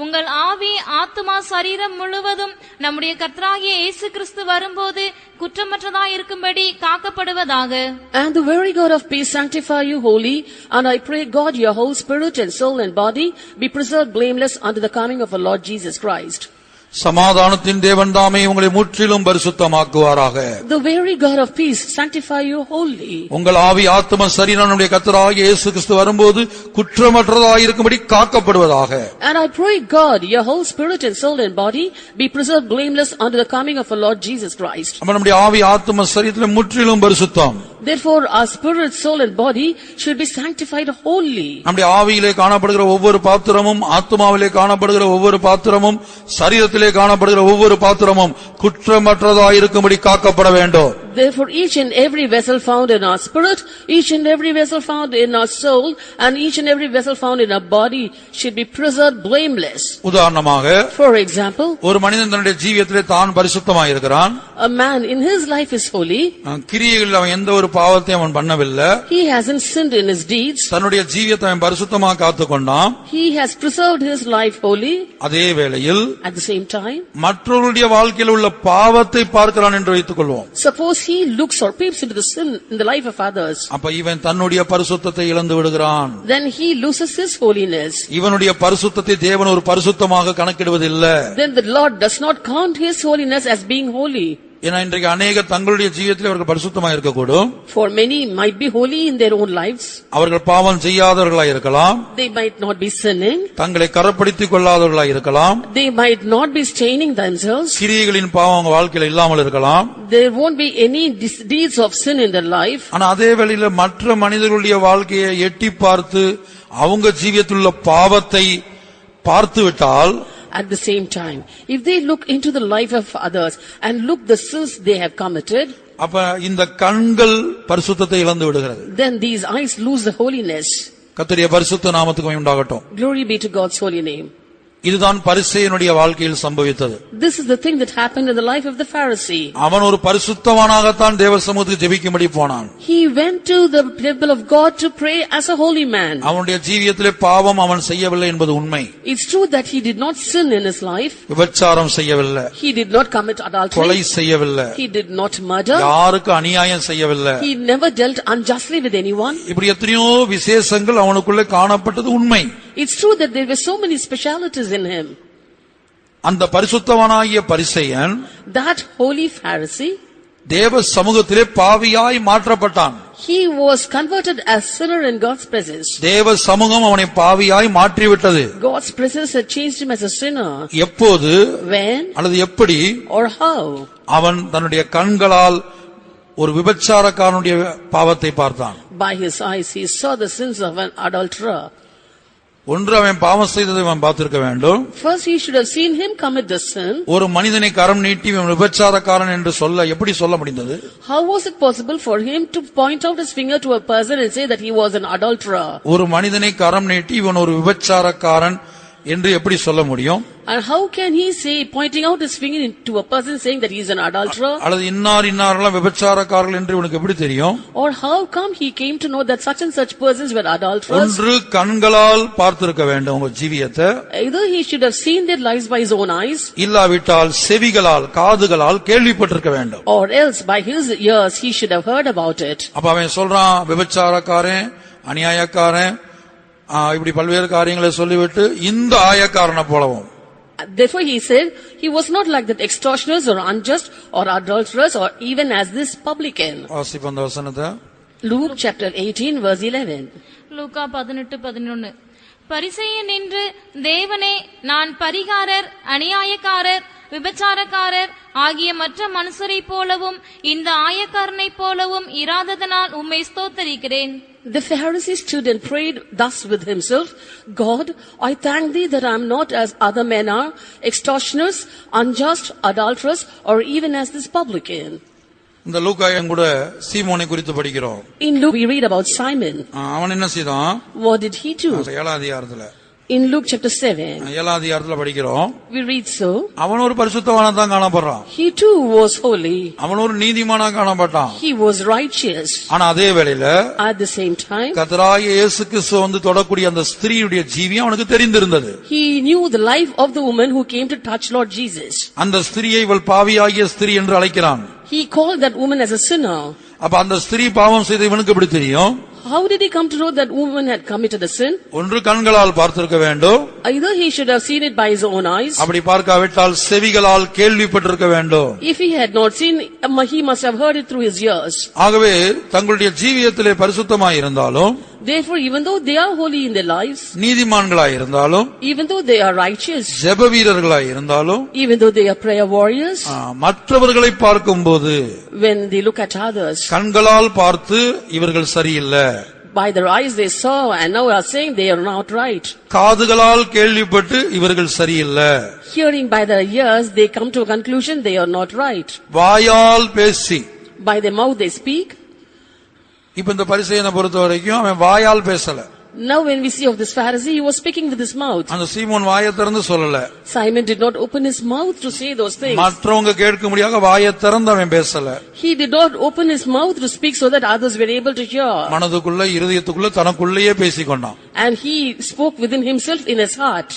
உங்கள் ஆவி, ஆத்துமா, சரீரம் முழுவதும் நம்முடைய கர்த்தராகிய இயேசு கிறிஸ்து வரும்போது குற்றமற்றதாயிருக்கும்படி காக்கப்படுவதாக. And the very God of peace sanctify you wholly, and I pray God your whole spirit and soul and body be preserved blameless unto the coming of our Lord Jesus Christ. சமாதானத்தின் தேவன் தாமே உங்களை முற்றிலும் பரிசுத்தமாக்குவாராக. The very God of peace sanctify you wholly. உங்கள் ஆவி, ஆத்தும, சரீரம் நம்முடைய கர்த்தராகிய இயேசு கிறிஸ்து வரும்போது குற்றமற்றதாயிருக்கும்படி காக்கப்படுவதாக. And I pray God your whole spirit and soul and body be preserved blameless unto the coming of our Lord Jesus Christ. அப்ப நம்முடைய ஆவி, ஆத்தும, சரீரத்திலே முற்றிலும் பரிசுத்தம். Therefore our spirit, soul and body should be sanctified wholly. நம்முடைய ஆவியிலே காணப்படுகிற ஒவ்வொரு பாத்திரமும், ஆத்துமாவிலே காணப்படுகிற ஒவ்வொரு பாத்திரமும், சரீரத்திலே காணப்படுகிற ஒவ்வொரு பாத்திரமும் குற்றமற்றதாயிருக்கும்படி காக்கப்பட வேண்டும். Therefore each and every vessel found in our spirit, each and every vessel found in our soul, and each and every vessel found in our body should be preserved blameless. உதாரணமாக, for example, ஒரு மனிதன் தன்னுடைய ஜீவியத்திலே தான் பரிசுத்தமாய் இருக்கிறான். a man in his life is holy. கிரியைகளில் அவன் எந்த ஒரு பாவத்தையும் அவன் பண்ணவில்லை. he hasn't sinned in his deeds. தன்னுடைய ஜீவியத்தை அவன் பரிசுத்தமாக காத்துக்கொண்டான். he has preserved his life holy. அதே வேளையில் at the same time, மற்றவருடைய வாழ்க்கையில் உள்ள பாவத்தை பார்க்கிறான் என்று வைத்துக் கொள்வோம். suppose he looks or peeps into the sin in the life of others. அப்ப இவன் தன்னுடைய பரிசுத்தத்தை இழந்து விடுகிறான். then he loses his holiness. இவனுடைய பரிசுத்தத்தை தேவன் ஒரு பரிசுத்தமாக கணக்கிடுவதில்லை. then the Lord does not count his holiness as being holy. ஏன்னா இன்றைக்கு அநேக தங்களுடைய ஜீவியத்தில் அவர்கள் பரிசுத்தமாக இருக்கக்கூடும். for many might be holy in their own lives. அவர்கள் பாவம் செய்யாதவர்களாய் இருக்கலாம். they might not be sinning. தங்களை கரப்படுத்திக் கொள்ளாதவர்களாய் இருக்கலாம். they might not be staining themselves. கிரியைகளின் பாவம் அவங்க வாழ்க்கையில் இல்லாமல் இருக்கலாம். there won't be any deeds of sin in their life. ஆனா அதே வேளையில மற்ற மனிதர்களுடைய வாழ்க்கையை எட்டி பார்த்து அவங்க ஜீவியத்தில் உள்ள பாவத்தை பார்த்து விட்டால், at the same time, if they look into the life of others and look the sins they have committed, அப்ப இந்த கண்கள் பரிசுத்தத்தை இழந்து விடுகிறது. then these eyes lose the holiness. கர்த்தருடைய பரிசுத்த நாமத்துக்கு மகிமை உண்டாகட்டும். glory be to God's holy name. இதுதான் பரிசேயனுடைய வாழ்க்கையில் சம்பவித்தது. this is the thing that happened in the life of the Pharisee. அவன் ஒரு பரிசுத்தவானாகத்தான் தேவ சமூகத்துக்கு ஜெபிக்கும்படி போனான். he went to the temple of God to pray as a holy man. அவனுடைய ஜீவியத்திலே பாவம் அவன் செய்யவில்லை என்பது உண்மை. it's true that he did not sin in his life. விபச்சாரம் செய்யவில்லை. he did not commit adultery. கொலை செய்யவில்லை. he did not murder. யாருக்கு அநியாயம் செய்யவில்லை. he never dealt unjustly with anyone. இப்படி எத்தனையோ விசேஷங்கள் அவனுக்குள்ளே காணப்பட்டது உண்மை. it's true that there were so many specialities in him. அந்த பரிசுத்தவானாகிய பரிசேயன், that holy Pharisee, தேவ சமூகத்திலே பாவியாய் மாற்றப்பட்டான். he was converted as sinner in God's presence. தேவ சமூகம் அவனை பாவியாய் மாற்றிவிட்டது. God's presence had changed him as a sinner. எப்போது, when, அல்லது எப்படி, or how? அவன் தன்னுடைய கண்களால் ஒரு விபச்சாரக்காரனுடைய பாவத்தை பார்த்தான். by his eyes he saw the sins of an adulterer. ஒன்று அவன் பாவம் செய்ததை அவன் பார்த்திருக்க வேண்டும். first he should have seen him commit the sin. ஒரு மனிதனை கரம் நீட்டி இவன் விபச்சாரக்காரன் என்று சொல்ல எப்படி சொல்ல முடிந்தது? how was it possible for him to point out his finger to a person and say that he was an adulterer? ஒரு மனிதனை கரம் நீட்டி இவன் ஒரு விபச்சாரக்காரன் என்று எப்படி சொல்ல முடியும்? And how can he say, pointing out his finger to a person saying that he is an adulterer? அல்லது இன்னாரெல்லாம் விபச்சாரக்காரர்கள் என்று உனக்கு எப்படி தெரியும்? Or how come he came to know that such and such persons were adulterers? ஒன்று கண்களால் பார்த்திருக்க வேண்டும் உங்க ஜீவியத்தை. Either he should have seen their lives by his own eyes, இல்லாவிட்டால் செவிகளால் காதுகளால் கேள்விப்பட்டிருக்க வேண்டும். or else by his ears he should have heard about it. அப்ப அவன் சொல்றான் விபச்சாரக்காரன், அநியாயக்காரன், இப்படி பல்வேறு காரியங்களை சொல்லிவிட்டு இந்த ஆயக்காரனை போலவும். Therefore he said, he was not like that extortioners or unjust or adulterers or even as this publican. வாசிப்போம் அந்த வசனத்தை. Luke chapter 18 verse 11. லூக்கா 18:11. பரிசேயன் நின்று, தேவனே, நான் பரிகாரர், அநியாயக்காரர், விபச்சாரக்காரர் ஆகிய மற்ற மனுஷரைப் போலவும் இந்த ஆயக்காரனைப் போலவும் இராததனால் உம்மை ஸ்தோத்தரிக்கிறேன். The Pharisee stood and prayed thus with himself, God, I thank thee that I am not as other men are, extortioners, unjust, adulterers, or even as this publican. இந்த லூக்காயும் கூட சீமோனை குறித்து படிக்கிறோம். In Luke we read about Simon. அவன் என்ன செய்தான்? What did he do? 7ஆம் அதிகாரத்துல. In Luke chapter 7, 7ஆம் அதிகாரத்துல படிக்கிறோம். we read so. அவன் ஒரு பரிசுத்தவானா தான் காணப்படுறான். He too was holy. அவன் ஒரு நீதிமானா காணப்பட்டான். He was righteous. ஆனா அதே வேளையில At the same time, கர்த்தராகிய இயேசு கிறிஸ்து வந்து தொடக்கூடிய அந்த ஸ்திரீயுடைய ஜீவியம் அவனுக்கு தெரிந்திருந்தது. he knew the life of the woman who came to touch Lord Jesus. அந்த ஸ்திரியை இவள் பாவியாகிய ஸ்திரீ என்று அழைக்கிறான். He called that woman as a sinner. அப்ப அந்த ஸ்திரீ பாவம் செய்த இவனுக்கு எப்படி தெரியும்? How did he come to know that woman had committed a sin? ஒன்று கண்களால் பார்த்திருக்க வேண்டும். Either he should have seen it by his own eyes. அப்படி பார்க்காவிட்டால் செவிகளால் கேள்விப்பட்டிருக்க வேண்டும். If he had not seen, he must have heard it through his ears. ஆகவே தங்களுடைய ஜீவியத்திலே பரிசுத்தமாய் இருந்தாலும், Therefore, even though they are holy in their lives, நீதிமான்களாய் இருந்தாலும், even though they are righteous, ஜெப வீரர்களாய் இருந்தாலும், even though they are prayer warriors, மற்றவர்களை பார்க்கும்போது when they look at others, கண்களால் பார்த்து இவர்கள் சரியில்லை, by their eyes they saw and now are saying they are not right. காதுகளால் கேள்விப்பட்டு இவர்கள் சரியில்லை, Hearing by their ears they come to a conclusion they are not right. வாயால் பேசி, By their mouth they speak. இப்ப இந்த பரிசேயனை பொறுத்த வரைக்கும் அவன் வாயால் பேசல. Now when we see of this Pharisee, he was speaking with his mouth. அந்த சீமோன் வாயை திறந்து சொல்லல. Simon did not open his mouth to say those things. மற்றவங்க கேட்க முடியாத வாயை திறந்து அவன் பேசல. He did not open his mouth to speak so that others were able to hear. மனதுக்குள்ள இருதயத்துக்குள்ள தனக்குள்ளேயே பேசிக்கொண்டான். And he spoke within himself in his heart.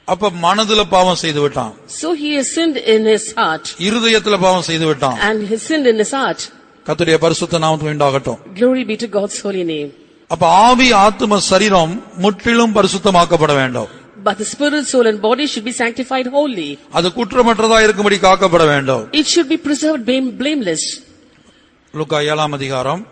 அப்ப மனதுல பாவம் செய்து விட்டான். So he has sinned in his heart. இருதயத்துல பாவம் செய்து விட்டான். And he sinned in his heart. கர்த்தருடைய பரிசுத்த நாமத்துக்கு உண்டாகட்டும். Glory be to God's holy name. அப்ப ஆவி ஆத்தும சரீரம் முற்றிலும் பரிசுத்தமாக்கப்பட வேண்டும். But the spirit, soul and body should be sanctified wholly. அது குற்றமற்றதா இருக்கும்படி காக்கப்பட வேண்டும். It should be preserved blameless. லூக்கா 7ஆம் அதிகாரம்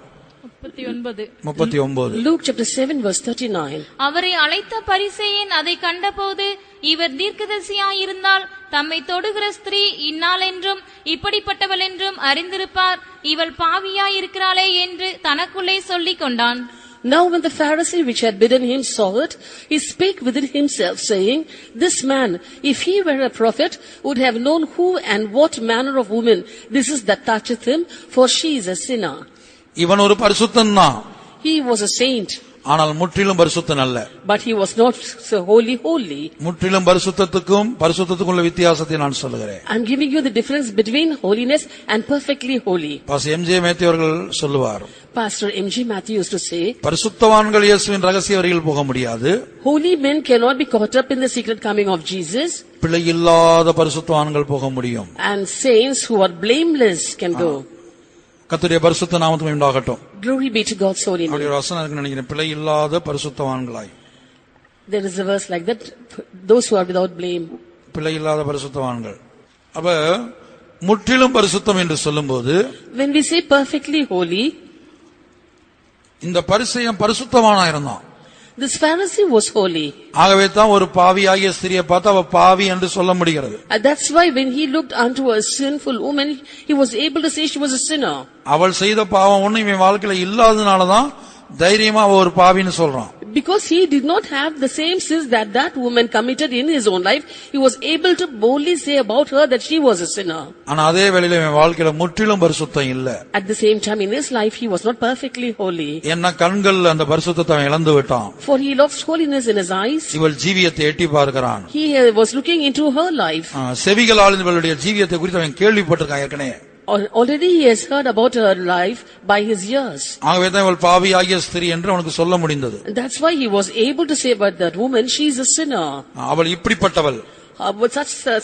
39. Luke chapter 7 verse 39. அவரை அழைத்த பரிசேயன் அதை கண்டபோது, இவர் தீர்க்கதரிசியாயிருந்தால் தம்மை தொடுகிற ஸ்திரீ இன்னாள் என்றும் இப்படிப்பட்டவள் என்றும் அறிந்திருப்பார், இவள் பாவியாயிருக்கிறாளே என்று தனக்குள்ளே சொல்லிக் கொண்டான். Now when the Pharisee which had bidden him saw it, he spake within himself, saying, This man, if he were a prophet, would have known who and what manner of woman this is that toucheth him, for she is a sinner. இவன் ஒரு பரிசுத்தன் தான். He was a saint. ஆனால் முற்றிலும் பரிசுத்தன் அல்ல. But he was not so holy. முற்றிலும் பரிசுத்தத்துக்கும் பரிசுத்தத்துக்கும் உள்ள வித்தியாசத்தை நான் சொல்லுகிறேன். I'm giving you the difference between holiness and perfectly holy. Pastor MJ Matthew அவர்கள் சொல்லுவார். Pastor M.G. Matthew used to say, பரிசுத்தவான்கள் இயேசுவின் ரகசிய வரியில் போக முடியாது. Holy men cannot be caught up in the secret coming of Jesus. பிழையில்லாத பரிசுத்தவான்கள் போக முடியும். And saints who are blameless can go. கர்த்தருடைய பரிசுத்த நாமத்துக்கு உண்டாகட்டும். Glory be to God's holy அப்படி name. ஒரு வசனம் இருக்குன்னு நினைக்கிறேன். பிழையில்லாத பரிசுத்தவான்களாய். There is a verse like that, those who are without blame. பிழையில்லாத பரிசுத்தவான்கள். அப்ப முற்றிலும் பரிசுத்தம் என்று சொல்லும்போது, When we say perfectly holy, இந்த பரிசேயன் பரிசுத்தவானா இருந்தான். this Pharisee was holy. ஆகவே தான் ஒரு பாவியாகிய ஸ்திரியை பார்த்து அவ பாவி என்று சொல்ல முடிகிறது. And that's why when he looked unto a sinful woman, he was able to say she was a sinner. அவள் செய்த பாவம் ஒண்ணு இவன் வாழ்க்கையில இல்லாதனாலதான் தைரியமா அவ ஒரு பாவின்னு சொல்றான். Because he did not have the same sins that woman committed in his own life, he was able to boldly say about her that she was a sinner. ஆனா அதே வேளையில இவன் வாழ்க்கையில முற்றிலும் பரிசுத்தம் இல்ல. At the same time in his life he was not perfectly holy. என்ன கண்கள் அந்த பரிசுத்தத்தை அவன் இழந்து விட்டான். For he lost holiness in his eyes. இவள் ஜீவியத்தை எட்டி பார்க்கிறான். He was looking into her life. செவிகளால் இவளுடைய ஜீவியத்தை குறித்து அவன் கேள்விப்பட்டிருக்கான் ஏற்கனவே. Already he has heard about her life by his ears. ஆகவே தான் இவள் பாவியாகிய ஸ்திரீ என்று அவனுக்கு சொல்ல முடிந்தது. That's why he was able to say about that woman, she is a sinner. அவள் இப்படிப்பட்டவள்.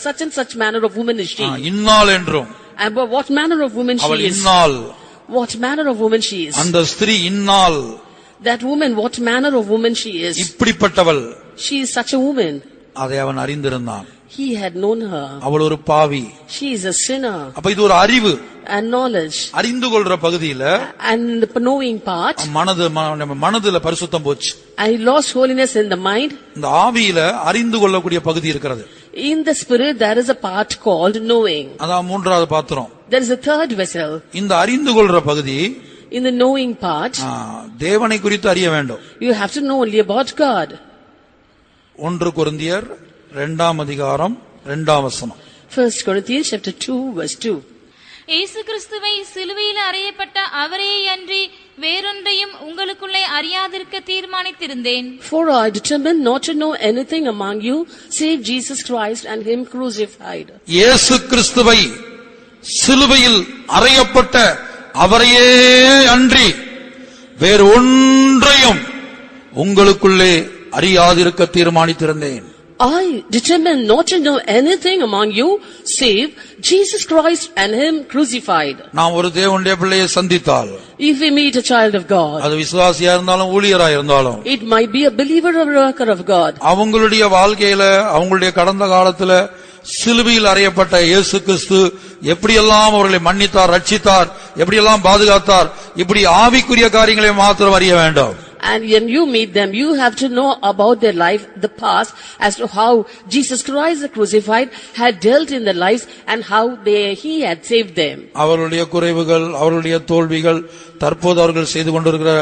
Such and such manner of woman is she. இன்னாள் என்றும். And what manner of woman she is. அவள் இன்னாள். What manner of woman she is. அந்த ஸ்திரீ இன்னாள். That woman, what manner of woman she is. இப்படிப்பட்டவள். She is such a woman. அதை அவன் அறிந்திருந்தான். He had known her. அவள் ஒரு பாவி. She is a sinner. அப்ப இது ஒரு அறிவு. And knowledge. அறிந்து கொள்ற பகுதியில and the knowing part மனதுல பரிசுத்தம் போச்சு. I lost holiness in the mind. இந்த ஆவியில அறிந்து கொள்ளக்கூடிய பகுதி இருக்கிறது. In the spirit there is a part called knowing. அதான் மூன்றாவது பாத்திரம். There is a third vessel. இந்த அறிந்து கொள்ற பகுதி in the knowing part தேவனை குறித்து அறிய வேண்டும். You have to know only about God. 1 கொரிந்தியர் 2ஆம் அதிகாரம் 2ஆம் வசனம். 1 Corinthians chapter 2 verse 2. இயேசு கிறிஸ்துவை சிலுவையில் அறையப்பட்ட அவரே அன்றி வேறொன்றையும் உங்களுக்குள்ளே அறியாதிருக்க தீர்மானித்திருந்தேன். For I determined not to know anything among you save Jesus Christ and him crucified. இயேசு கிறிஸ்துவை சிலுவையில் அறையப்பட்ட அவரையே அன்றி வேறு ஒன்றையும் உங்களுக்குள்ளே அறியாதிருக்க தீர்மானித்திருந்தேன். I determined not to know anything among you save Jesus Christ and him crucified. நாம் ஒரு தேவனுடைய பிள்ளையை சந்தித்தால், if we meet a child of God, அது விசுவாசியா இருந்தாலும் ஊழியரா இருந்தாலும், it might be a believer or a worker of God, அவங்களுடைய வாழ்க்கையில அவங்களுடைய கடந்த காலத்துல சிலுவையில் அறையப்பட்ட இயேசு கிறிஸ்து எப்படியெல்லாம் அவர்களை மன்னித்தார், ரட்சித்தார், எப்படியெல்லாம் பாதுகாத்தார், இப்படி ஆவிக்குரிய காரியங்களை மாத்திரம் அறிய வேண்டும். And when you meet them, you have to know about their life, the past, as to how Jesus Christ the crucified had dealt in their lives and how he had saved them. அவர்களுடைய குறைவுகள், அவர்களுடைய தோல்விகள், தற்போது அவர்கள் செய்து கொண்டிருக்கிற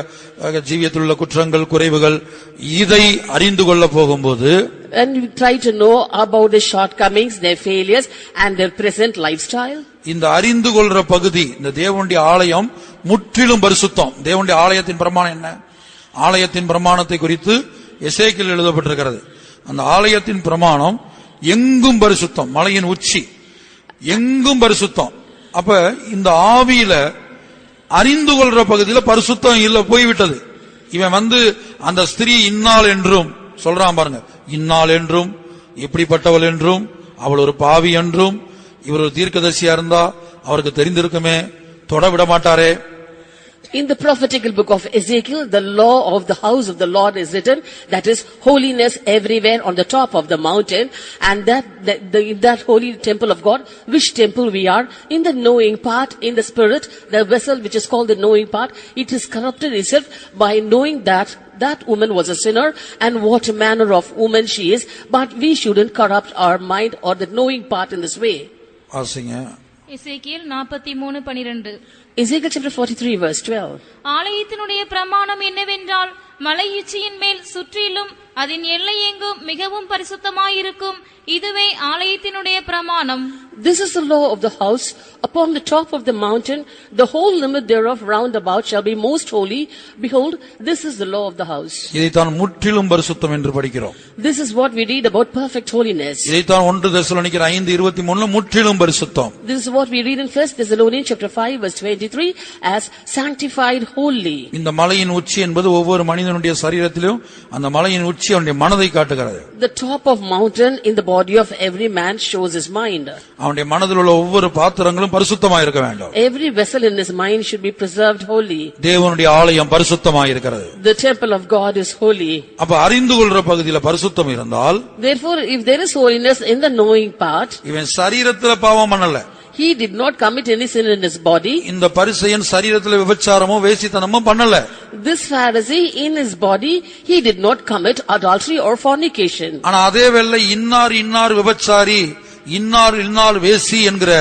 ஜீவியத்தில் உள்ள குற்றங்கள், குறைவுகள், இதை அறிந்து கொள்ள போகும்போது and we try to know about their shortcomings, their failures and their present lifestyle. இந்த அறிந்து கொள்ற பகுதி, இந்த தேவனுடைய ஆலயம் முற்றிலும் பரிசுத்தம். தேவனுடைய ஆலயத்தின் பிரமாணம் என்ன? ஆலயத்தின் பிரமாணத்தை குறித்து எசேக்கியேல் எழுதப்பட்டிருக்கிறது. அந்த ஆலயத்தின் பிரமாணம் எங்கும் பரிசுத்தம், மலையின் உச்சி எங்கும் பரிசுத்தம். அப்ப இந்த ஆவியில அறிந்து கொள்ற பகுதியில பரிசுத்தம் இல்ல, போய்விட்டது. இவன் அந்த ஸ்திரீ இன்னாள் என்றும் சொல்றான் பாருங்க, இன்னாள் என்றும், இப்படிப்பட்டவள் என்றும், அவள் ஒரு பாவி என்றும், இவர் ஒரு தீர்க்கதரிசியா இருந்தா அவருக்கு தெரிந்திருக்குமே, தொட விட மாட்டாரே. In the prophetical book of Ezekiel, the law of the house of the Lord is written, that is holiness everywhere on the top of the mountain, and that holy temple of God, which temple we are, in the knowing part, in the spirit, the vessel which is called the knowing part, it is corrupted itself by knowing that woman was a sinner and what manner of woman she is, but we shouldn't corrupt our mind or the knowing part in this way. Ezekiel 43:12. Ezekiel chapter 43 verse 12. ஆலயத்தினுடைய பிரமாணம் என்னவென்றால், மலையுச்சியின் மேல் சுற்றிலும் அதன் எல்லை எங்கும் மிகவும் பரிசுத்தமாயிருக்கும். இதுவே ஆலயத்தினுடைய பிரமாணம். This is the law of the house. Upon the top of the mountain, the whole limit thereof round about shall be most holy. Behold, this is the law of the house. இதைத்தான் முற்றிலும் பரிசுத்தம் என்று படிக்கிறோம். This is what we read about perfect holiness. இதைத்தான் 1 தெசலோனிக்கர் 5:23 முற்றிலும் பரிசுத்தம். This is what we read in 1 Thessalonians chapter 5 verse 23 as sanctified holy. இந்த மலையின் உச்சி என்பது ஒவ்வொரு மனிதனுடைய சரீரத்திலும் அந்த மலையின் உச்சி அவனுடைய மனதை காட்டுகிறது. The top of mountain in the body of every man shows his mind. அவனுடைய மனதில் உள்ள ஒவ்வொரு பாத்திரங்களும் பரிசுத்தமாக இருக்க வேண்டும். Every vessel in his mind should be preserved holy. தேவனுடைய ஆலயம் பரிசுத்தமாக இருக்கிறது. The temple of God is holy. அப்ப அறிந்து கொள்ற பகுதியில் பரிசுத்தம் இருந்தால், therefore if there is holiness in the knowing part, இவன் சரீரத்துல பாவம் பண்ணல, he did not commit any sin in his body. இந்த பரிசேயன் சரீரத்துல விபச்சாரமோ வேசித்தனமோ பண்ணல. This Pharisee in his body, he did not commit adultery or fornication. ஆனா அதே வேளை இன்னார் விபச்சாரி, இன்னார் வேசி என்கிற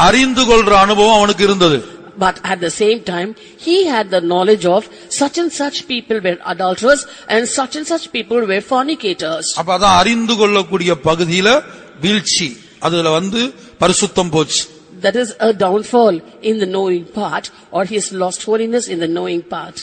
அறிந்து கொள்ற அனுபவம் அவனுக்கு இருந்தது. But at the same time, he had the knowledge of such and such people were adulterers and such people were fornicators. அப்ப அதான் அறிந்து கொள்ளக்கூடிய பகுதியில வீழ்ச்சி, அதுல பரிசுத்தம் போச்சு. That is a downfall in the knowing part, or he has lost holiness in the knowing part.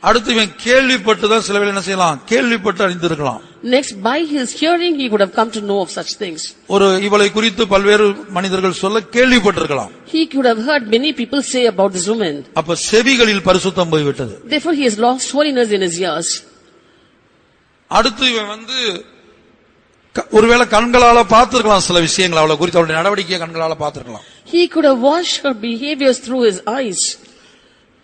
அடுத்து இவன் கேள்விப்பட்டு தான் சில வேளை என்ன செய்யலாம், கேள்விப்பட்டு அறிந்திருக்கலாம். Next, by his hearing he could have come to know of such things. ஒரு இவளை குறித்து பல்வேறு மனிதர்கள் சொல்ல கேள்விப்பட்டிருக்கலாம். He could have heard many people say about this woman. அப்ப செவிகளில் பரிசுத்தம் போய்விட்டது. Therefore he has lost holiness in his ears. அடுத்து இவன் ஒருவேளை கண்களால பார்த்திருக்கலாம் சில விஷயங்களை, அவளை குறித்து அவளுடைய நடவடிக்கையை கண்களால பார்த்திருக்கலாம். He could have watched her behaviors through his eyes.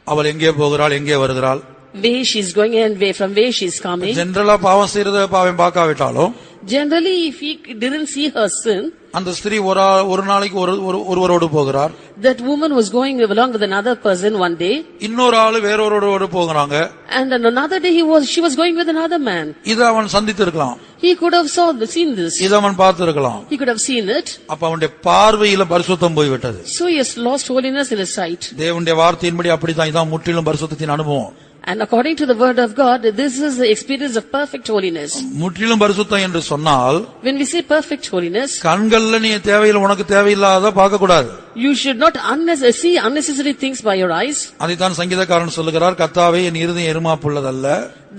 அவள் எங்கே போகிறாள், எங்கே வருகிறாள், where she is going and from where she is coming. ஜெனரலா பாவம் செய்யறத பாவம் பார்க்காவிட்டாலும், generally if he didn't see her sin, அந்த ஸ்திரீ ஒரு நாளைக்கு ஒருவரோடு போகிறார். that woman was going along with another person one day. இன்னொரு ஆளு வேறொருவரோடு போகிறாங்க. And on another day she was going with another man. இத அவன் சந்தித்திருக்கலாம். He could have seen this. இத அவன் பார்த்திருக்கலாம். He could have seen it. அப்ப அவனுடைய பார்வையில பரிசுத்தம் போய்விட்டது. So he has lost holiness in his sight. தேவனுடைய வார்த்தையின்படி அப்படிதான், இதான் முற்றிலும் பரிசுத்தத்தின் அனுபவம். And according to the word of God, this is the experience of perfect holiness. முற்றிலும் பரிசுத்தம் என்று சொன்னால், when we say perfect holiness, கண்கள்ல நீ தேவையில்லை, உனக்கு தேவையில்லாத பார்க்க கூடாது. You should not see unnecessary things by your eyes. அதைத்தான் சங்கீதக்காரன் சொல்லுகிறார், கர்த்தாவே என் இருதயம் எருமாப்புள்ளதல்ல.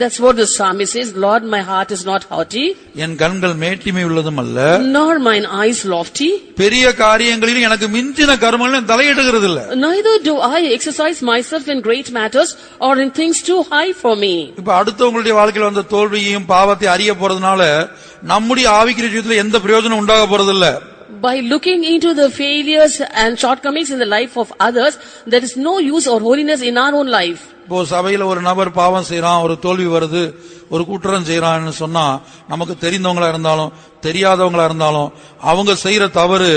That's what the psalmist says, Lord, my heart is not haughty, என் கண்கள் மேட்டிமை உள்ளதும் அல்ல, nor mine eyes lofty. பெரிய காரியங்களில் எனக்கு மிஞ்சின கர்மங்களில் தலையிடுகிறது இல்ல. Neither do I exercise myself in great matters or in things too high for me. இப்ப அடுத்தவங்களுடைய வாழ்க்கையில் வந்த தோல்வியையும் பாவத்தை அறிய போறதுனால நம்முடைய ஆவிக்குரிய ஜீவிதத்துல எந்த பிரயோஜனம் உண்டாக போறதில்ல. By looking into the failures and shortcomings in the life of others, there is no use or holiness in our own life. இப்போ சபையில ஒரு நபர் பாவம் செய்யறான், ஒரு தோல்வி வருது, ஒரு குற்றம் செய்யறான்னு சொன்னா, நமக்கு தெரிந்தவங்களா இருந்தாலும் தெரியாதவங்களா இருந்தாலும் அவங்க செய்யற தவறு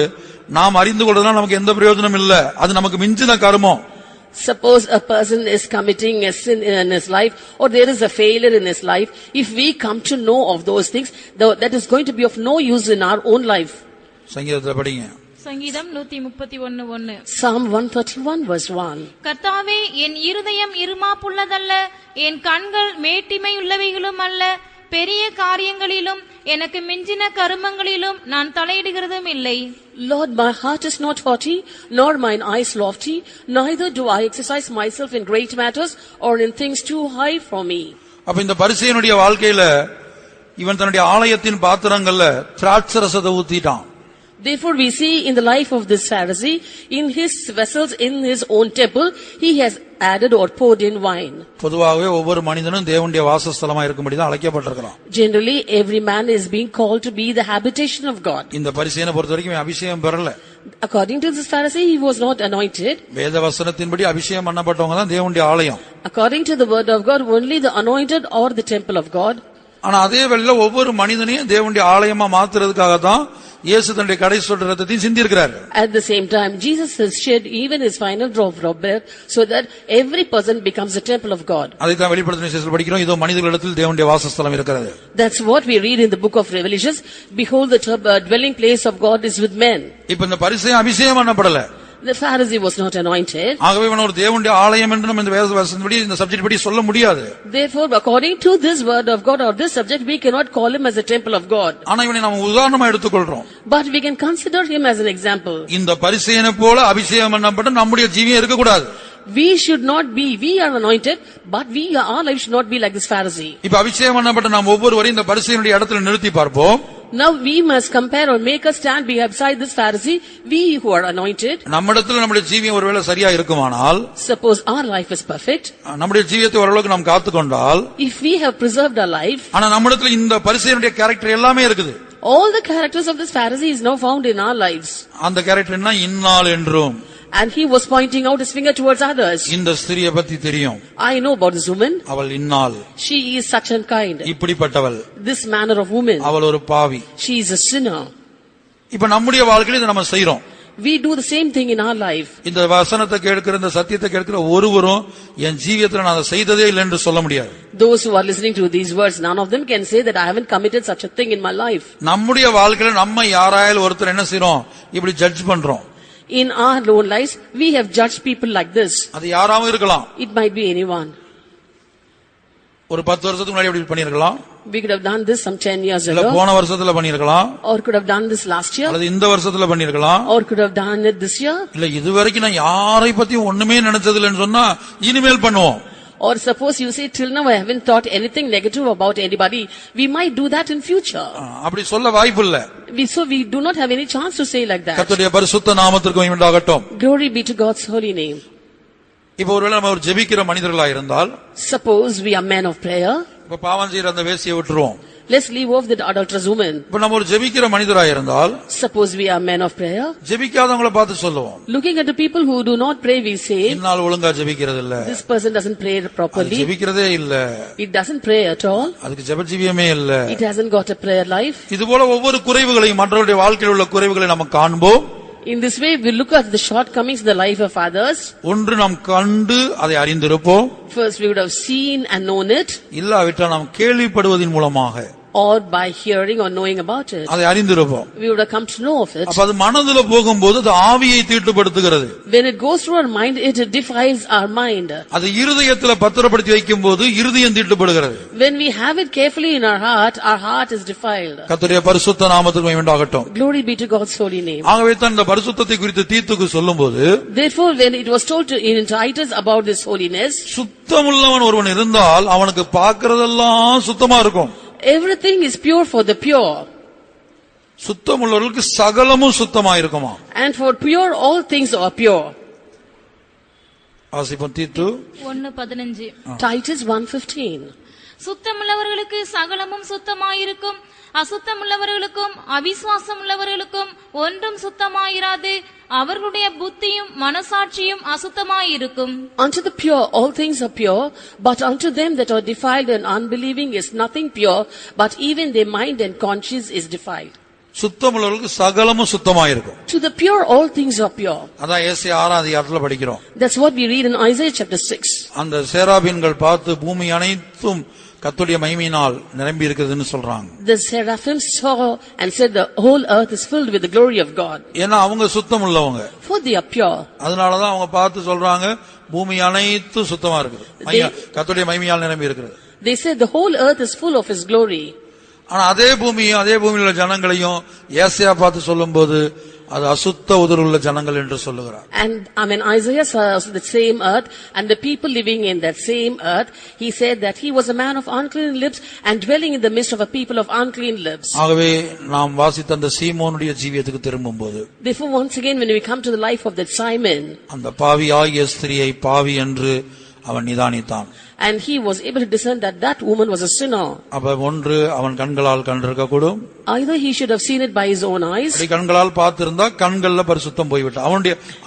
நாம் அறிந்து கொள்றதுனால நமக்கு எந்த பிரயோஜனம் இல்ல. அது நமக்கு மிஞ்சின கர்மம். Suppose a person is committing a sin in his life, or there is a failure in his life. If we come to know of those things, that is going to be of no use in our own life. சங்கீதத்துல படிங்க. சங்கீதம் 131:1. Psalm 131 verse 1. கர்த்தாவே என் இருதயம் இருமாப்புள்ளதல்ல, என் கண்கள் மேட்டிமை உள்ளவைகளும் அல்ல, பெரிய காரியங்களிலும் எனக்கு மிஞ்சின கருமங்களிலும் நான் தலையிடுகிறதும் இல்லை. Lord, my heart is not haughty, nor mine eyes lofty, neither do I exercise myself in great matters or in things too high for me. அப்ப இந்த பரிசேயனுடைய வாழ்க்கையில இவன் தன்னுடைய ஆலயத்தின் பாத்திரங்கள்ல திராட்சரசத்தை ஊத்திட்டான். Therefore we see in the life of this Pharisee, in his vessels, in his own temple, he has added or poured in wine. பொதுவாகவே ஒவ்வொரு மனிதனும் தேவனுடைய வாசஸ்தலமா இருக்கும்படி தான் அழைக்கப்பட்டிருக்கிறான். Generally every man is being called to be the habitation of God. இந்த பரிசேயனை பொறுத்தவரைக்கும் அபிஷேகம் பெறல. According to this Pharisee, he was not anointed. வேத வசனத்தின்படி அபிஷேகம் பண்ணப்பட்டவங்க தான் தேவனுடைய ஆலயம். According to the word of God, only the anointed or the temple of God. ஆனா அதே வேளையில ஒவ்வொரு மனிதனையும் தேவனுடைய ஆலயமா மாத்துறதுக்காக தான் இயேசு தன்னுடைய கடைசி சொட்டு ரத்தத்தையும் சிந்தி இருக்கிறார். At the same time, Jesus has shed even his final drop of blood so that every person becomes a temple of God. அதைத்தான் வெளிப்படுத்தின விசேஷத்தில் படிக்கிறோம், இதோ மனிதர்களிடத்தில் தேவனுடைய வாசஸ்தலம் இருக்கிறது. That's what we read in the book of Revelations. Behold, the dwelling place of God is with men. இப்ப இந்த பரிசேயன் அபிஷேகம் பண்ணப்படல. The Pharisee was not anointed. ஆகவே இவன் ஒரு தேவனுடைய ஆலயம் என்று நம்ம இந்த வேத வசனப்படி இந்த சப்ஜெக்ட் படி சொல்ல முடியாது. Therefore, according to this word of God or this subject, we cannot call him as a temple of God. ஆனா இவனை நாம உதாரணமா எடுத்துக்கொள்றோம். But we can consider him as an example. இந்த பரிசேயனை போல அபிஷேகம் பண்ணப்பட்ட நம்முடைய ஜீவியம் இருக்க கூடாது. We should not be, we are anointed, but our life should not be like this Pharisee. இப்ப அபிஷேகம் பண்ணப்பட்ட நாம் ஒவ்வொருவரையும் இந்த பரிசேயனுடைய இடத்துல நிறுத்தி பார்ப்போம். Now we must compare or make a stand beside this Pharisee, we who are anointed. நம்மிடத்துல நம்முடைய ஜீவியம் ஒருவேளை சரியா இருக்குமானால், suppose our life is perfect, நம்முடைய ஜீவியத்தை ஓரளவுக்கு நாம் காத்துக்கொண்டால், if we have preserved our life, ஆனா நம்மிடத்துல இந்த பரிசேயனுடைய கேரக்டர் எல்லாமே இருக்குது. all the characters of this Pharisee is now found in our lives. அந்த கேரக்டர் என்ன? இன்னாள் என்றும். And he was pointing out his finger towards others. இந்த ஸ்திரியை பத்தி தெரியும். I know about this woman. அவள் இன்னாள். She is such and kind. இப்படிப்பட்டவள். This manner of woman. அவள் ஒரு பாவி. She is a sinner. இப்ப நம்முடைய வாழ்க்கையில இதை நம்ம செய்றோம். We do the same thing in our life. இந்த வசனத்தை கேட்கிற, இந்த சத்தியத்தை கேட்கிற ஒருவரும் என் ஜீவியத்துல நான் அதை செய்ததே இல்லை என்று சொல்ல முடியாது. Those who are listening to these words, none of them can say that I haven't committed such a thing in my life. நம்முடைய வாழ்க்கையில நம்ம யாராயாலும் ஒருத்தர் என்ன செய்றோம்? இப்படி ஜட்ஜ் பண்றோம். In our own lives, we have judged people like this. அது யாராவும் இருக்கலாம். It might be anyone. ஒரு 10 வருஷத்துக்கு முன்னாடி இப்படி பண்ணிருக்கலாம். We could have done this some 10 years இல்ல ago. போன வருஷத்துல பண்ணிருக்கலாம். Or could have done this last year. அல்லது இந்த வருஷத்துல பண்ணிருக்கலாம். Or could have done it this year. இல்ல இதுவரைக்கும் நான் யாரை பத்தியும் ஒண்ணுமே நினைச்சது இல்லைன்னு சொன்னா இனிமேல் பண்ணுவோம். Or suppose you say, till now I haven't thought anything negative about anybody. We might do that in future. அப்படி சொல்ல வாய்ப்பு இல்ல. So we do not have any chance to say like that. கர்த்தருடைய பரிசுத்த நாமத்திற்கு மகிமை உண்டாகட்டும். Glory be to God's holy name. இப்போ ஒருவேளை நம்ம ஒரு ஜெபிக்கிற மனிதர்களா இருந்தால், Suppose we are men of prayer. இப்ப பாவம் செய்யற அந்த வேசியை விட்டுருவோம். Let's leave off that adulterous woman. இப்ப நம்ம ஒரு ஜெபிக்கிற மனிதரா இருந்தால், Suppose we are men of prayer. ஜெபிக்காதவங்கள பார்த்து சொல்லுவோம். Looking at the people who do not pray, we say, இன்னால் ஒழுங்கா ஜெபிக்கிறது இல்ல. this person doesn't pray properly. ஜெபிக்கிறதே இல்ல. It doesn't pray at all. அதுக்கு ஜெபஜீவியமே இல்ல. It hasn't got a prayer life. இதுபோல ஒவ்வொரு குறைவுகளையும் மற்றவருடைய வாழ்க்கையில் உள்ள குறைவுகளை நம்ம காண்போம். In this way, we look at the shortcomings in the life of others. ஒன்று நாம் கண்டு அதை அறிந்திருப்போம். First, we would have seen and known it. இல்லாவிட்டால் நாம் கேள்விப்படுவதன் மூலமாக Or by hearing or knowing about it. அதை அறிந்திருப்போம். We would have come to know of it. அப்ப அது மனதுல போகும்போது அது ஆவியை தீட்டுப்படுத்துகிறது. When it goes through our mind, it defiles our mind. அது இருதயத்துல பத்திரப்படுத்தி வைக்கும்போது இருதயம் தீட்டுப்படுகிறது. When we have it carefully in our heart is defiled. கர்த்தருடைய பரிசுத்த நாமத்துக்கு மகிமை உண்டாகட்டும். Glory be to God's holy name. ஆகவே தான் இந்த பரிசுத்தத்தை குறித்து தீத்துக்கு சொல்லும்போது, Therefore, when it was told to in Titus about this holiness, சுத்தமுள்ளவன் ஒருவன் இருந்தால் அவனுக்கு பார்க்கிறதெல்லாம் சுத்தமா இருக்கும். everything is pure for the pure. சுத்தமுள்ளவர்களுக்கு சகலமும் சுத்தமா இருக்குமா. And for pure, all things are pure. வாசிப்போம் தீத்து 1:15. Titus 1:15. சுத்தமுள்ளவர்களுக்கு சகலமும் சுத்தமாயிருக்கும், அசுத்தமுள்ளவர்களுக்கும் அவிசுவாசம் உள்ளவர்களுக்கும் ஒன்றும் சுத்தமாயிராது, அவர்களுடைய புத்தியும் மனசாட்சியும் அசுத்தமாயிருக்கும். Unto the pure all things are pure, but unto them that are defiled and unbelieving is nothing pure, but even their mind and conscience is defiled. சுத்தமுள்ளவர்களுக்கு சகலமும் சுத்தமா இருக்கும். To the pure all things are pure. அதான் ஏசாயா 6ஆம் அதிகாரத்துல படிக்கிறோம். That's what we read in Isaiah chapter 6. அந்த சேராபீன்கள் பார்த்து பூமி அனைத்தும் கர்த்தருடைய மகிமையினால் நிரம்பி இருக்குதுன்னு சொல்றாங்க. The seraphim saw and said the whole earth is filled with the glory of God. ஏன்னா அவங்க சுத்தம் உள்ளவங்க. For they are pure. அதனாலதான் அவங்க பார்த்து சொல்றாங்க பூமி அனைத்தும் சுத்தமா இருக்குது. கர்த்தருடைய மகிமையால் நிரம்பி இருக்குது. They said the whole earth is full of his glory. ஆனா அதே பூமியில் உள்ள ஜனங்களையும் ஏசாயா பார்த்து சொல்லும்போது அது அசுத்த உதடுள்ள ஜனங்கள் என்று சொல்லுகிறார். And Isaiah saw the same earth and the people living in that same earth, he said that he was a man of unclean lips and dwelling in the midst of a people of unclean lips. ஆகவே நாம் வாசித்த அந்த சீமோனுடைய ஜீவியத்துக்கு திரும்பும்போது, Therefore once again when we come to the life of that Simon, அந்த பாவியாகிய ஸ்திரியை பாவி என்று அவன் நிதானித்தான். and he was able to discern that that woman was a sinner. அப்ப ஒன்று அவன் கண்களால் கண்டிருக்க கூடும். Either he should have seen it by his own eyes. அப்படி கண்களால் பார்த்திருந்தா கண்கள்ல பரிசுத்தம் போய்விட்டு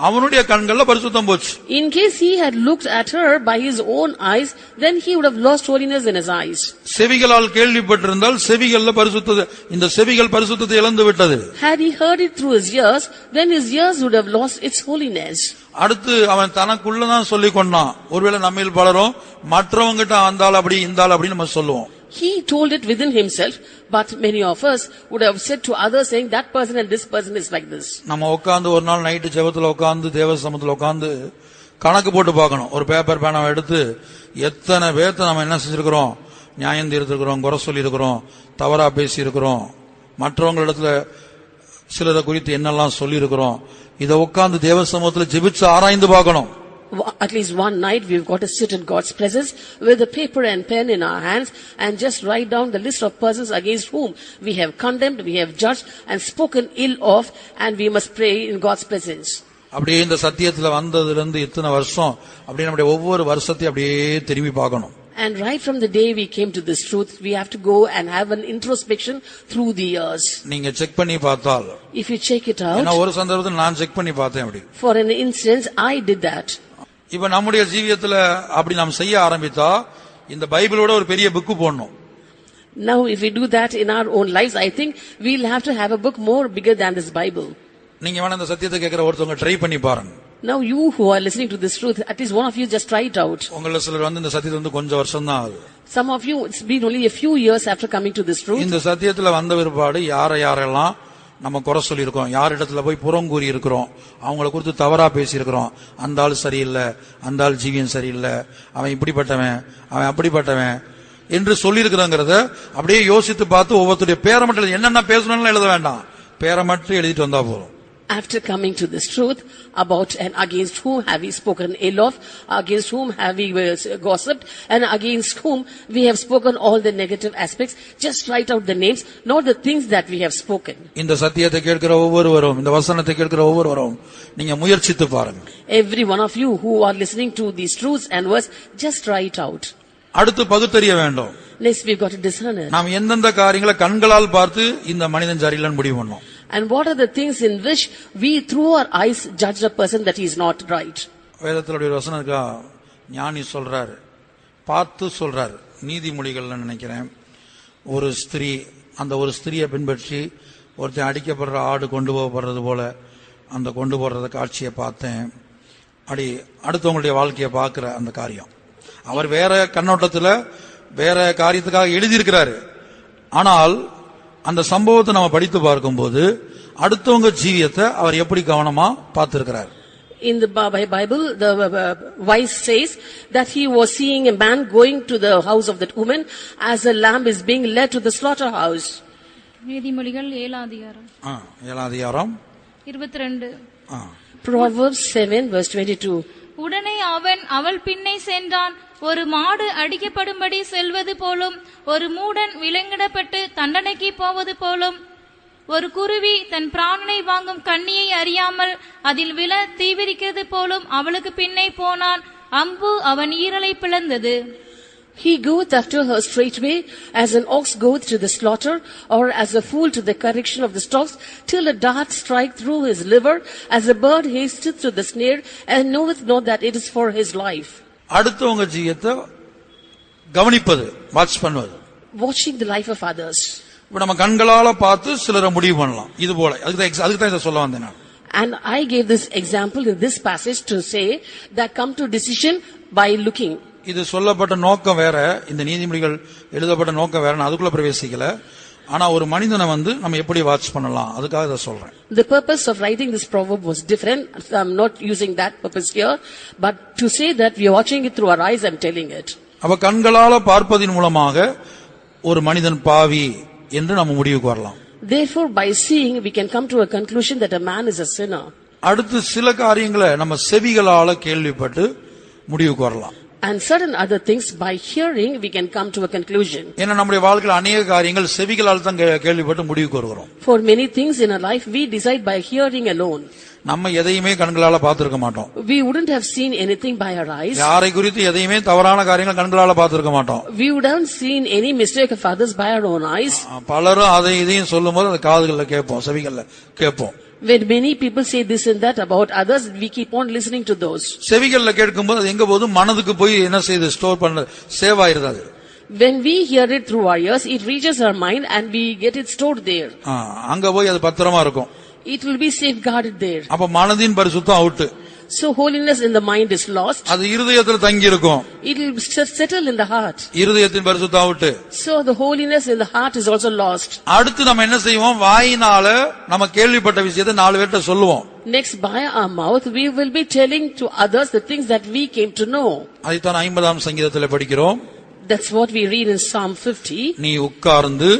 அவனுடைய கண்கள்ல பரிசுத்தம் போச்சு. In case he had looked at her by his own eyes, then he would have lost holiness in his eyes. செவிகளால் கேள்விப்பட்டிருந்தால் செவிகள்ல பரிசுத்தத்தை இந்த செவிகள் பரிசுத்தத்தை இழந்து விட்டது. Had he heard it through his ears, then his ears would have lost its holiness. அடுத்து அவன் தனக்குள்ளதான் சொல்லிக் கொண்டான். ஒருவேளை நம்மில் பலரும் மற்றவங்கிட்ட அந்தாள் அப்படி இந்தாள் அப்படின்னு நம்ம சொல்லுவோம். He told it within himself, but many of us would have said to others saying that person and this person is like this. நம்ம உட்கார்ந்து ஒரு நாள் நைட்டு ஜெபத்துல உட்கார்ந்து தேவ சமூகத்துல உட்கார்ந்து கணக்கு போட்டு பார்க்கணும். ஒரு பேப்பர் பேனாவை எடுத்து எத்தனை பேர்த்த நம்ம என்ன செஞ்சிருக்கிறோம், நியாயம் தீர்த்திருக்கிறோம், குறை சொல்லி இருக்கிறோம், தவறா பேசி இருக்கிறோம், மற்றவங்களிடத்துல சிலரை குறித்து என்னெல்லாம் சொல்லி இருக்கிறோம், இதை உட்கார்ந்து தேவ சமூகத்துல ஜெபிச்சு ஆராய்ந்து பார்க்கணும். At least one night we've got to sit in God's presence with a paper and pen in our hands and just write down the list of persons against whom we have condemned, we have judged and spoken ill of, and we must pray in God's presence. அப்படியே இந்த சத்தியத்துல வந்ததுல இருந்து இத்தனை வருஷம் அப்படியே நம்முடைய ஒவ்வொரு வருஷத்தையும் அப்படியே திரும்பி பார்க்கணும். And right from the day we came to this truth, we have to go and have an introspection through the years. நீங்க செக் பண்ணி பார்த்தால், if you check it out, நான் ஒரு சந்தர்ப்பத்தில் நான் செக் பண்ணி பார்த்தேன். அப்படி for an instance I did that. இப்ப நம்முடைய ஜீவியத்துல அப்படி நாம் செய்ய ஆரம்பித்தா இந்த பைபிளோட ஒரு பெரிய புக் போடணும். Now if we do that in our own lives, I think we'll have to have a book more bigger than this Bible. நீங்க வேணா இந்த சத்தியத்தை கேட்கிற ஒருத்தவங்க ட்ரை பண்ணி பாருங்க. Now you who are listening to this truth, at least one of you just try it out. உங்கள சிலர் வந்து இந்த சத்தியத்துல வந்து கொஞ்சம் வருஷம் தான் ஆகுது. Some of you, it's been only a few years after coming to this truth. இந்த சத்தியத்துல வந்த பிற்பாடு யாரெல்லாம் நம்ம குறை சொல்லியிருக்கோம், யார் இடத்துல போய் புறங்கூறி இருக்கிறோம், அவங்கள குறித்து தவறா பேசியிருக்கிறோம். அந்த ஆள் சரியில்லை, அந்த ஆள் ஜீவியம் சரியில்லை, அவன் இப்படிப்பட்டவன், அவன் அப்படிப்பட்டவன் என்று சொல்லியிருக்கிறோங்கிறத அப்படியே யோசித்து பார்த்து ஒவ்வொருத்தருடைய பேரை மட்டும் என்னென்ன பேசணும்னு எழுத வேண்டாம், பேரை மட்டும் எழுதிட்டு வந்தா போதும். After coming to this truth about and against whom have we spoken ill of, against whom have we gossiped, and against whom we have spoken all the negative aspects, just write out the names, not the things that we have spoken. இந்த சத்தியத்தை கேட்கிற ஒவ்வொருவரும், இந்த வசனத்தை கேட்கிற ஒவ்வொருவரும் நீங்க முயற்சித்து பாருங்க. Every one of you who are listening to these truths and words, just write out. அடுத்து பகுத்தறிய வேண்டும். Next we've got to discern it. நாம் எந்தெந்த காரியங்களை கண்களால் பார்த்து இந்த மனிதன் சரியில்லைன்னு முடிவு பண்ணோம். And what are the things in which we through our eyes judge a person that he is not right? வேதத்திலுடைய வசனம் இருக்கா, ஞானி சொல்றாரு, பார்த்து சொல்றாரு. நீதிமொழிகள்ல நினைக்கிறேன், ஒரு ஸ்திரீ அந்த ஒரு ஸ்திரியை பின்பற்றி ஒருத்தன் அடிக்கப்படுற ஆடு கொண்டு போகப்படுறது போல அந்த கொண்டு போடுறத காட்சியை பார்த்தேன். அடுத்தவங்களுடைய வாழ்க்கையை பார்க்கிற அந்த காரியம், அவர் வேற கண்ணோட்டத்துல வேற காரியத்துக்காக எழுதியிருக்கிறாரு. ஆனால் அந்த சம்பவத்தை நம்ம படித்து பார்க்கும்போது அடுத்தவங்க ஜீவியத்தை அவர் எப்படி கவனமா பார்த்திருக்கிறார். In the Bible, the wise says that he was seeing a man going to the house of that woman as a lamb is being led to the slaughterhouse. நீதிமொழிகள் 7 அதிகாரம் 22. Proverbs 7 verse 22. உடனே அவன் அவள் பின்னே சென்றான். ஒரு மாடு அடிக்கப்படும்படி செல்வது போலும், ஒரு மூடன் விலங்கிடப்பட்டு தண்டனைக்கு போவது போலும், ஒரு குருவி தன் பிராணனை வாங்கும் கண்ணியை அறியாமல் அதில் விழ தீவிரிக்கிறது போலும் அவளுக்கு பின்னே போனான். அம்பு அவன் ஈரலை பிளந்தது. He goeth after her straightway, as an ox goeth to the slaughter, or as a fool to the correction of the stocks, till a dart strike through his liver, as a bird hasteth to the snare, and knoweth not that it is for his life. அடுத்தவங்க ஜீவியத்தை கவனிப்பது, watch பண்ணுவது, watching the life of others. இப்ப நம்ம கண்களால பார்த்து சிலரை முடிவு பண்ணலாம். இது போல அதுக்கு தான் இதை சொல்ல வந்தேன் நான். And I gave this example in this passage to say that come to decision by looking. இது சொல்லப்பட்ட நோக்கம் வேற, இந்த நீதிமொழிகள் எழுதப்பட்ட நோக்கம் வேற, நான் அதுக்குள்ள பிரவேசிக்கல. ஆனா ஒரு மனிதனை நம்ம எப்படி வாட்ச் பண்ணலாம், அதுக்காக இதை சொல்றேன். The purpose of writing this proverb was different. I'm not using that purpose here, but to say that we are watching it through our eyes, I'm telling it. அப்ப கண்களால பார்ப்பதின் மூலமாக ஒரு மனிதன் பாவி என்று நம்ம முடிவுக்கு வரலாம். Therefore, by seeing, we can come to a conclusion that a man is a sinner. அடுத்து சில காரியங்களை நம்ம செவிகளால கேள்விப்பட்டு முடிவுக்கு வரலாம். And certain other things, by hearing, we can come to a conclusion. ஏன்னா நம்முடைய வாழ்க்கையில் அநேக காரியங்கள் செவிகளால் தான் கேள்விப்பட்டு முடிவுக்கு வருகிறோம். For many things in our life, we decide by hearing alone. நம்ம எதையுமே கண்களால பார்த்திருக்க மாட்டோம். We wouldn't have seen anything by our eyes. யாரை குறித்து எதையுமே தவறான காரியங்கள் கண்களால பார்த்திருக்க மாட்டோம். We wouldn't seen any mistake of others by our own eyes. பலரும் அதை இதையும் சொல்லும்போது அந்த காதுகள்ல கேட்போம், செவிகள்ல கேட்போம். When many people say this and that about others, we keep on listening to those. செவிகள்ல கேட்கும்போது அது எங்க போகுது, மனதுக்கு போய் என்ன செய்யுது, ஸ்டோர் பண்ண சேவ் ஆயிருது. அது when we hear it through our ears, it reaches our mind and we get it stored there. அங்க போய் அது பத்திரமா இருக்கும். It will be safeguarded there. அப்ப மனதின் பரிசுத்தம் out. So holiness in the mind is lost. அது இருதயத்தில் தங்கி இருக்கும். It will settle in the heart. இருதயத்தின் பரிசுத்தம் out. So the holiness in the heart is also lost. அடுத்து நம்ம என்ன செய்வோம், வாயினால நம்ம கேள்விப்பட்ட விஷயத்தை 4 பேர்ட்ட சொல்லுவோம். Next, by our mouth we will be telling to others the things that we came to know. அதைத்தான் 50ஆம் சங்கீதத்தில் படிக்கிறோம். That's what we read in Psalm 50. நீ உட்கார்ந்து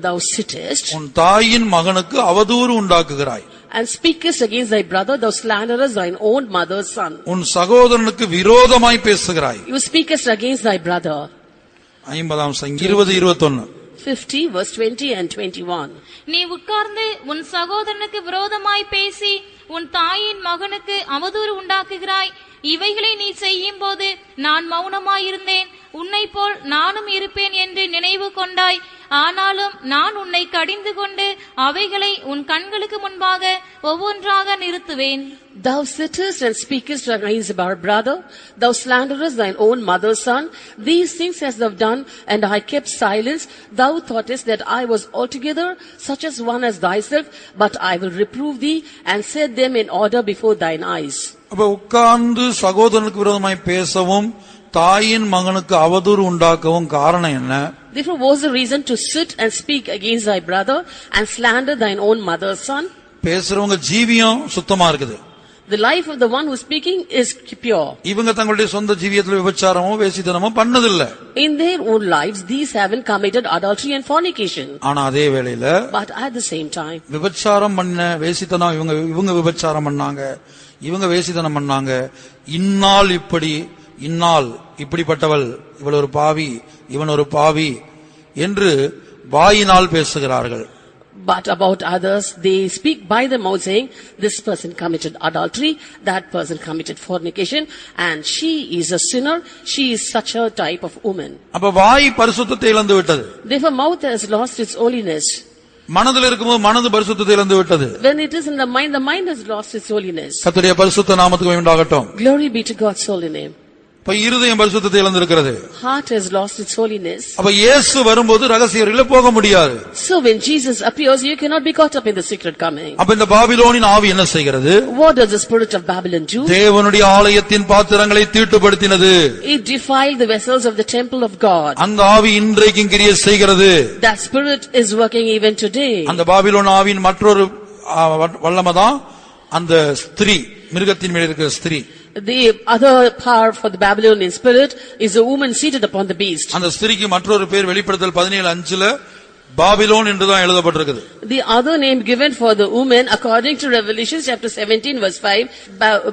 thou sittest உன் தாயின் மகனுக்கு அவதூறு உண்டாக்குகிறாய் and speakest against thy brother, thou slanderest thine own mother's son. உன் சகோதரனுக்கு விரோதமாய் பேசுகிறாய். You speakest against thy brother. 50ஆம் சங்கீதம் 20-21. 50 verse 20 and 21. நீ உட்கார்ந்து உன் சகோதரனுக்கு விரோதமாய் பேசி உன் தாயின் மகனுக்கு அவதூறு உண்டாக்குகிறாய். இவைகளை நீ செய்யும் போது நான் மௌனமாயிருந்தேன், உன்னை போல் நானும் இருப்பேன் என்று நினைவு கொண்டாய். ஆனாலும் நான் உன்னை கடிந்து கொண்டு அவைகளை உன் கண்களுக்கு முன்பாக ஒவ்வொன்றாக நிறுத்துவேன். Thou sittest and speakest against our brother, thou slanderest thine own mother's son. These things hast thou done, and I kept silence. Thou thoughtest that I was altogether such as one as thyself, but I will reprove thee and set them in order before thine eyes. அப்ப உட்கார்ந்து சகோதரனுக்கு விரோதமாய் பேசவும் தாயின் மகனுக்கு அவதூறு உண்டாக்கவும் காரணம் என்ன? Therefore was the reason to sit and speak against thy brother and slander thine own mother's son? பேசுறவங்க ஜீவியம் சுத்தமா இருக்குது. The life of the one who is speaking is pure. இவங்க தங்களுடைய சொந்த ஜீவியத்துல விபச்சாரமோ வேசித்தனமோ பண்ணதில்லை. In their own lives these haven't committed adultery and fornication. ஆனா அதே வேளையில But at the same time விபச்சாரம் பண்ண வேசித்தனம் இவங்க விபச்சாரம் பண்ணாங்க, இவங்க வேசித்தனம் பண்ணாங்க, இன்னால் இப்படிப்பட்டவள், இவள் ஒரு பாவி, இவன் ஒரு பாவி என்று வாயினால் பேசுகிறார்கள். But about others, they speak by the mouth saying, this person committed adultery, that person committed fornication, and she is a sinner, she is such a type of woman. அப்ப வாய் பரிசுத்தத்தை இழந்து விட்டது. Therefore mouth has lost its holiness. மனதில் இருக்கும்போது மனது பரிசுத்தத்தை இழந்து விட்டது. When it is in the mind has lost its holiness. கர்த்தருடைய பரிசுத்த நாமத்துக்கு உண்டாகட்டும். Glory be to God's holy name. இப்ப இருதயம் பரிசுத்தத்தை இழந்திருக்கிறது. Heart has lost its holiness. அப்ப இயேசு வரும்போது ரகசிய அறையில போக முடியாது. So when Jesus appears, you cannot be caught up in the secret coming. அப்ப இந்த பாபிலோனின் ஆவி என்ன செய்கிறது? What does the spirit of Babylon do? தேவனுடைய ஆலயத்தின் பாத்திரங்களை தீட்டுப்படுத்தினது. It defiled the vessels of the temple of God. அந்த ஆவி இன்றைக்கும் கிரியை செய்கிறது. That spirit is working even today. அந்த பாபிலோன் ஆவியின் மற்றொரு வல்லமைதான் அந்த ஸ்திரீ, மிருகத்தின் மேல் இருக்கிற ஸ்திரீ. The other power for the Babylonian spirit is a woman seated upon the beast. அந்த ஸ்திரீக்கு மற்றொரு பேர் வெளிப்படுத்தல் 17:5 பாபிலோன் என்றுதான் எழுதப்பட்டிருக்குது. The other name given for the woman according to Revelation chapter 17 verse 5,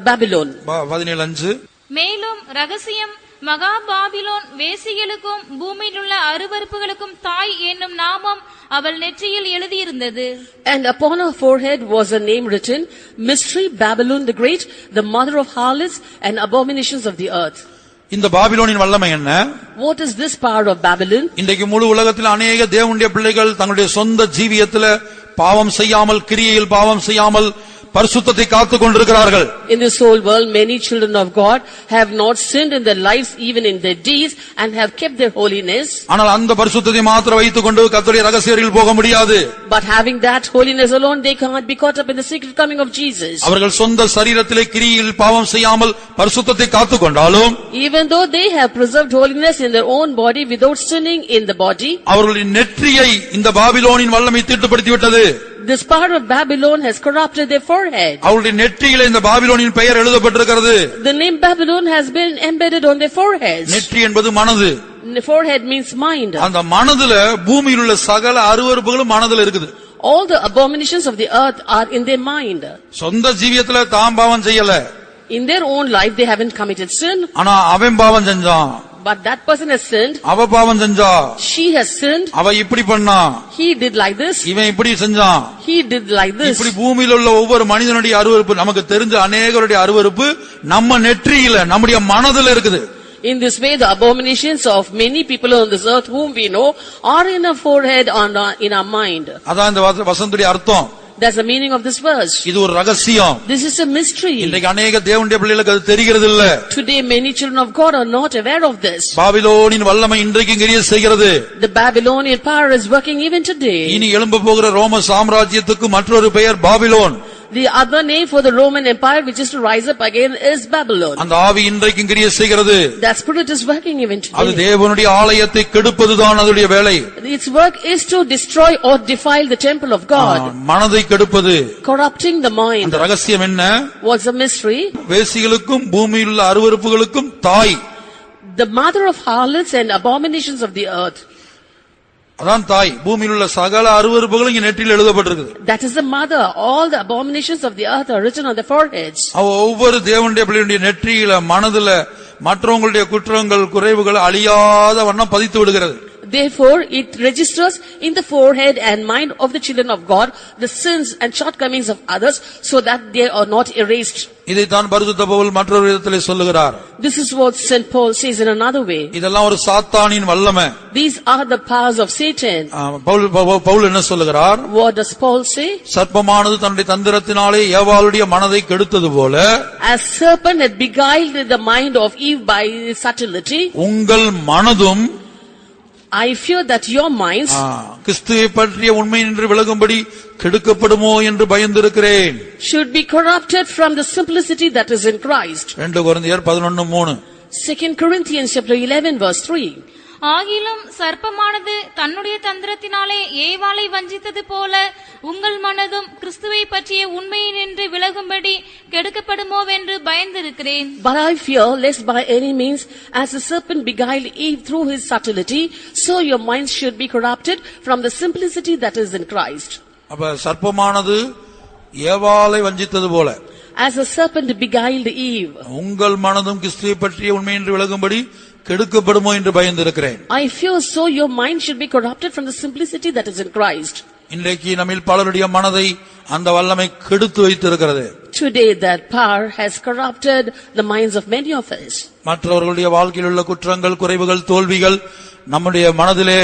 Babylon. 17:5. மேலும் ரகசியம் மகா பாபிலோன் வேசிகளுக்கும் பூமியிலுள்ள அருவருப்புகளுக்கும் தாய் என்னும் நாமம் அவள் நெற்றியில் எழுதியிருந்தது. And upon her forehead was a name written, Mystery Babylon the Great, the mother of harlots and abominations of the earth. இந்த பாபிலோனின் வல்லமை என்ன? What is this power of Babylon? இன்றைக்கு முழு உலகத்தில் அநேக தேவனுடைய பிள்ளைகள் தங்களுடைய சொந்த ஜீவியத்தில் பாவம் செய்யாமல், கிரியையில் பாவம் செய்யாமல் பரிசுத்தத்தை காத்துக் கொண்டிருக்கிறார்கள். In this whole world many children of God have not sinned in their lives, even in their deeds, and have kept their holiness. ஆனால் அந்த பரிசுத்தத்தை மாத்திரம் வைத்துக் கொண்டு கர்த்தருடைய ரகசிய அறையில் போக முடியாது. But having that holiness alone, they cannot be caught up in the secret coming of Jesus. அவர்கள் சொந்த சரீரத்திலே கிரியில் பாவம் செய்யாமல் பரிசுத்தத்தை காத்துக் கொண்டாலும், even though they have preserved holiness in their own body without sinning in the body, அவர்களின் நெற்றியை இந்த பாபிலோனின் வல்லமை தீட்டுப்படுத்தி விட்டது. This power of Babylon has corrupted their forehead. அவருடைய நெற்றியிலே இந்த பாபிலோனின் பெயர் எழுதப்பட்டிருக்கிறது. The name Babylon has been embedded on their foreheads. நெற்றி என்பது மனது. The forehead means mind. அந்த மனதுல பூமியில் உள்ள சகல அருவருப்புகளும் மனதுல இருக்குது. All the abominations of the earth are in their mind. சொந்த ஜீவியத்துல தாம் பாவம் செய்யல. In their own life they haven't committed sin. ஆனா அவன் பாவம் செஞ்சான். But that person has sinned. அவ பாவம் செஞ்சா. She has sinned. அவ இப்படி பண்ணா. He did like this. இவன் இப்படி செஞ்சான். He did like this. இப்படி பூமியில் உள்ள ஒவ்வொரு மனிதனுடைய அருவருப்பு, நமக்கு தெரிஞ்ச அநேகருடைய அருவருப்பு நம்ம நெற்றியில, நம்முடைய மனதுல இருக்குது. In this way the abominations of many people on this earth whom we know are in our forehead and in our mind. அதான் இந்த வசனத்துடைய அர்த்தம். That's the meaning of this verse. இது ஒரு ரகசியம். This is a mystery. இன்றைக்கு அநேக தேவனுடைய பிள்ளைகளுக்கு அது தெரிகிறது இல்ல. Today many children of God are not aware of this. பாபிலோனின் வல்லமை இன்றைக்கு கிரியை செய்கிறது. The Babylonian power is working even today. இனி எழும்ப போகிற ரோம சாம்ராஜ்யத்துக்கு மற்றொரு பெயர் Babylon. The other name for the Roman Empire which is to rise up again is Babylon. அந்த ஆவி இன்றைக்கு கிரியை செய்கிறது. That spirit is working even today. அது தேவனுடைய ஆலயத்தை கெடுப்பதுதான் அதனுடைய வேலை. Its work is to destroy or defile the temple of God. மனதை கெடுப்பது. Corrupting the mind. அந்த ரகசியம் என்ன? What's the mystery? வேசிகளுக்கும் பூமியில் உள்ள அருவருப்புகளுக்கும் தாய். The mother of harlots and abominations of the earth. அதான் தாய். பூமியில் உள்ள சகல அருவருப்புகளும் இங்க நெற்றியில் எழுதப்பட்டிருக்குது. That is the mother. All the abominations of the earth are written on their foreheads. ஒவ்வொரு தேவனுடைய பிள்ளையுடைய நெற்றியில, மனதுல மற்றவங்களுடைய குற்றங்கள், குறைவுகள் அழியாத வண்ணம் பதித்து விடுகிறது. Therefore it registers in the forehead and mind of the children of God the sins and shortcomings of others, so that they are not erased. இதைத்தான் பரிசுத்த பவுல் மற்றொரு விதத்திலே சொல்லுகிறார். This is what St. Paul says in another way. இதெல்லாம் ஒரு சாத்தானின் வல்லமை. These are the powers of Satan. Pavul என்ன சொல்லுகிறார்? What does Paul say? சர்ப்பமானது தன்னுடைய தந்திரத்தினாலே ஏவாளுடைய மனதை கெடுத்தது போல, as serpent had beguiled the mind of Eve by subtlety, உங்கள் மனதும், I fear that your minds, கிறிஸ்துவை பற்றிய உண்மை நின்று விலகும்படி கெடுக்கப்படுமோ என்று பயந்திருக்கிறேன். should be corrupted from the simplicity that is in Christ. 2 கொரிந்தியர் 11:3. 2 Corinthians chapter 11 verse 3. ஆகிலும் சர்ப்பமானது தன்னுடைய தந்திரத்தினாலே ஏவாளை வஞ்சித்தது போல உங்கள் மனதும் கிறிஸ்துவை பற்றிய உண்மையினின்று விலகும்படி கெடுக்கப்படுமோவென்று பயந்திருக்கிறேன். But I fear lest by any means, as the serpent beguiled Eve through his subtlety, so your minds should be corrupted from the simplicity that is in Christ. அப்ப சர்ப்பமானது ஏவாளை வஞ்சித்தது போல As the serpent beguiled Eve, உங்கள் மனதும் கிறிஸ்துவை பற்றிய உண்மையின்றி விலகும்படி கெடுக்கப்படுமோ என்று பயந்திருக்கிறேன். I fear so your mind should be corrupted from the simplicity that is in Christ. இன்றைக்கு நம்மில் பலருடைய மனதை அந்த வல்லமை கெடுத்து வைத்திருக்கிறது. Today that power has corrupted the minds of many of us. மற்றவர்களுடைய வாழ்க்கையில் உள்ள குற்றங்கள், குறைவுகள், தோல்விகள் நம்முடைய மனதிலே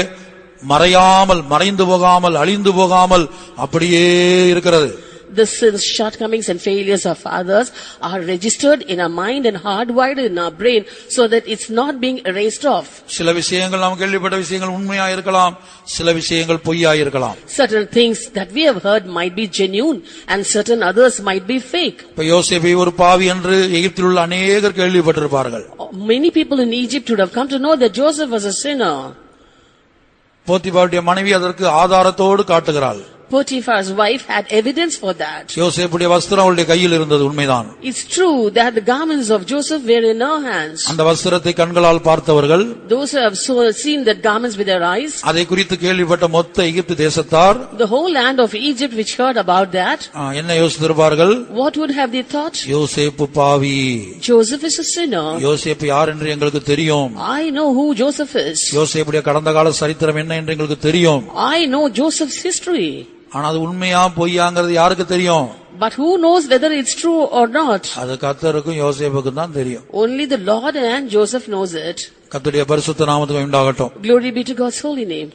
மறையாமல், மறைந்து போகாமல், அழிந்து போகாமல் அப்படியே இருக்கிறது. The sins, shortcomings and failures of others are registered in our mind and hardwired in our brain so that it's not being erased off. சில விஷயங்கள் நாம் கேள்விப்பட்ட விஷயங்கள் உண்மையா இருக்கலாம், சில விஷயங்கள் பொய்யா இருக்கலாம். Certain things that we have heard might be genuine and certain others might be fake. இப்ப யோசேப்பை ஒரு பாவி என்று எகிப்தில் உள்ள அநேகர் கேள்விப்பட்டிருப்பார்கள். Many people in Egypt would have come to know that Joseph was a sinner. போத்திபாருடைய மனைவி அதற்கு ஆதாரத்தோடு காட்டுகிறாள். Potiphar's wife had evidence for that. யோசேப்புடைய வஸ்திரம் அவளுடைய கையில் இருந்தது, உண்மைதான். It's true that the garments of Joseph were in her hands. அந்த வஸ்திரத்தை கண்களால் பார்த்தவர்கள், Those who have seen that garments with their eyes, அதை குறித்து கேள்விப்பட்ட மொத்த எகிப்து தேசத்தார், the whole land of Egypt which heard about that, என்ன யோசித்திருப்பார்கள்? what would have they thought? யோசேப்பு பாவி, Joseph is a sinner. யோசேப்பு யார் என்று எங்களுக்கு தெரியும். I know who Joseph is. யோசேப்புடைய கடந்த கால சரித்திரம் என்ன என்று எங்களுக்கு தெரியும். I know Joseph's history. ஆனா அது உண்மையா பொய்யாங்கிறது யாருக்கு தெரியும்? But who knows whether it's true or not? அது கர்த்தருக்கும் யோசேப்புக்கும் தான் தெரியும். Only the Lord and Joseph knows it. கர்த்தருடைய பரிசுத்த நாமத்துக்கு உண்டாகட்டும். Glory be to God's holy name.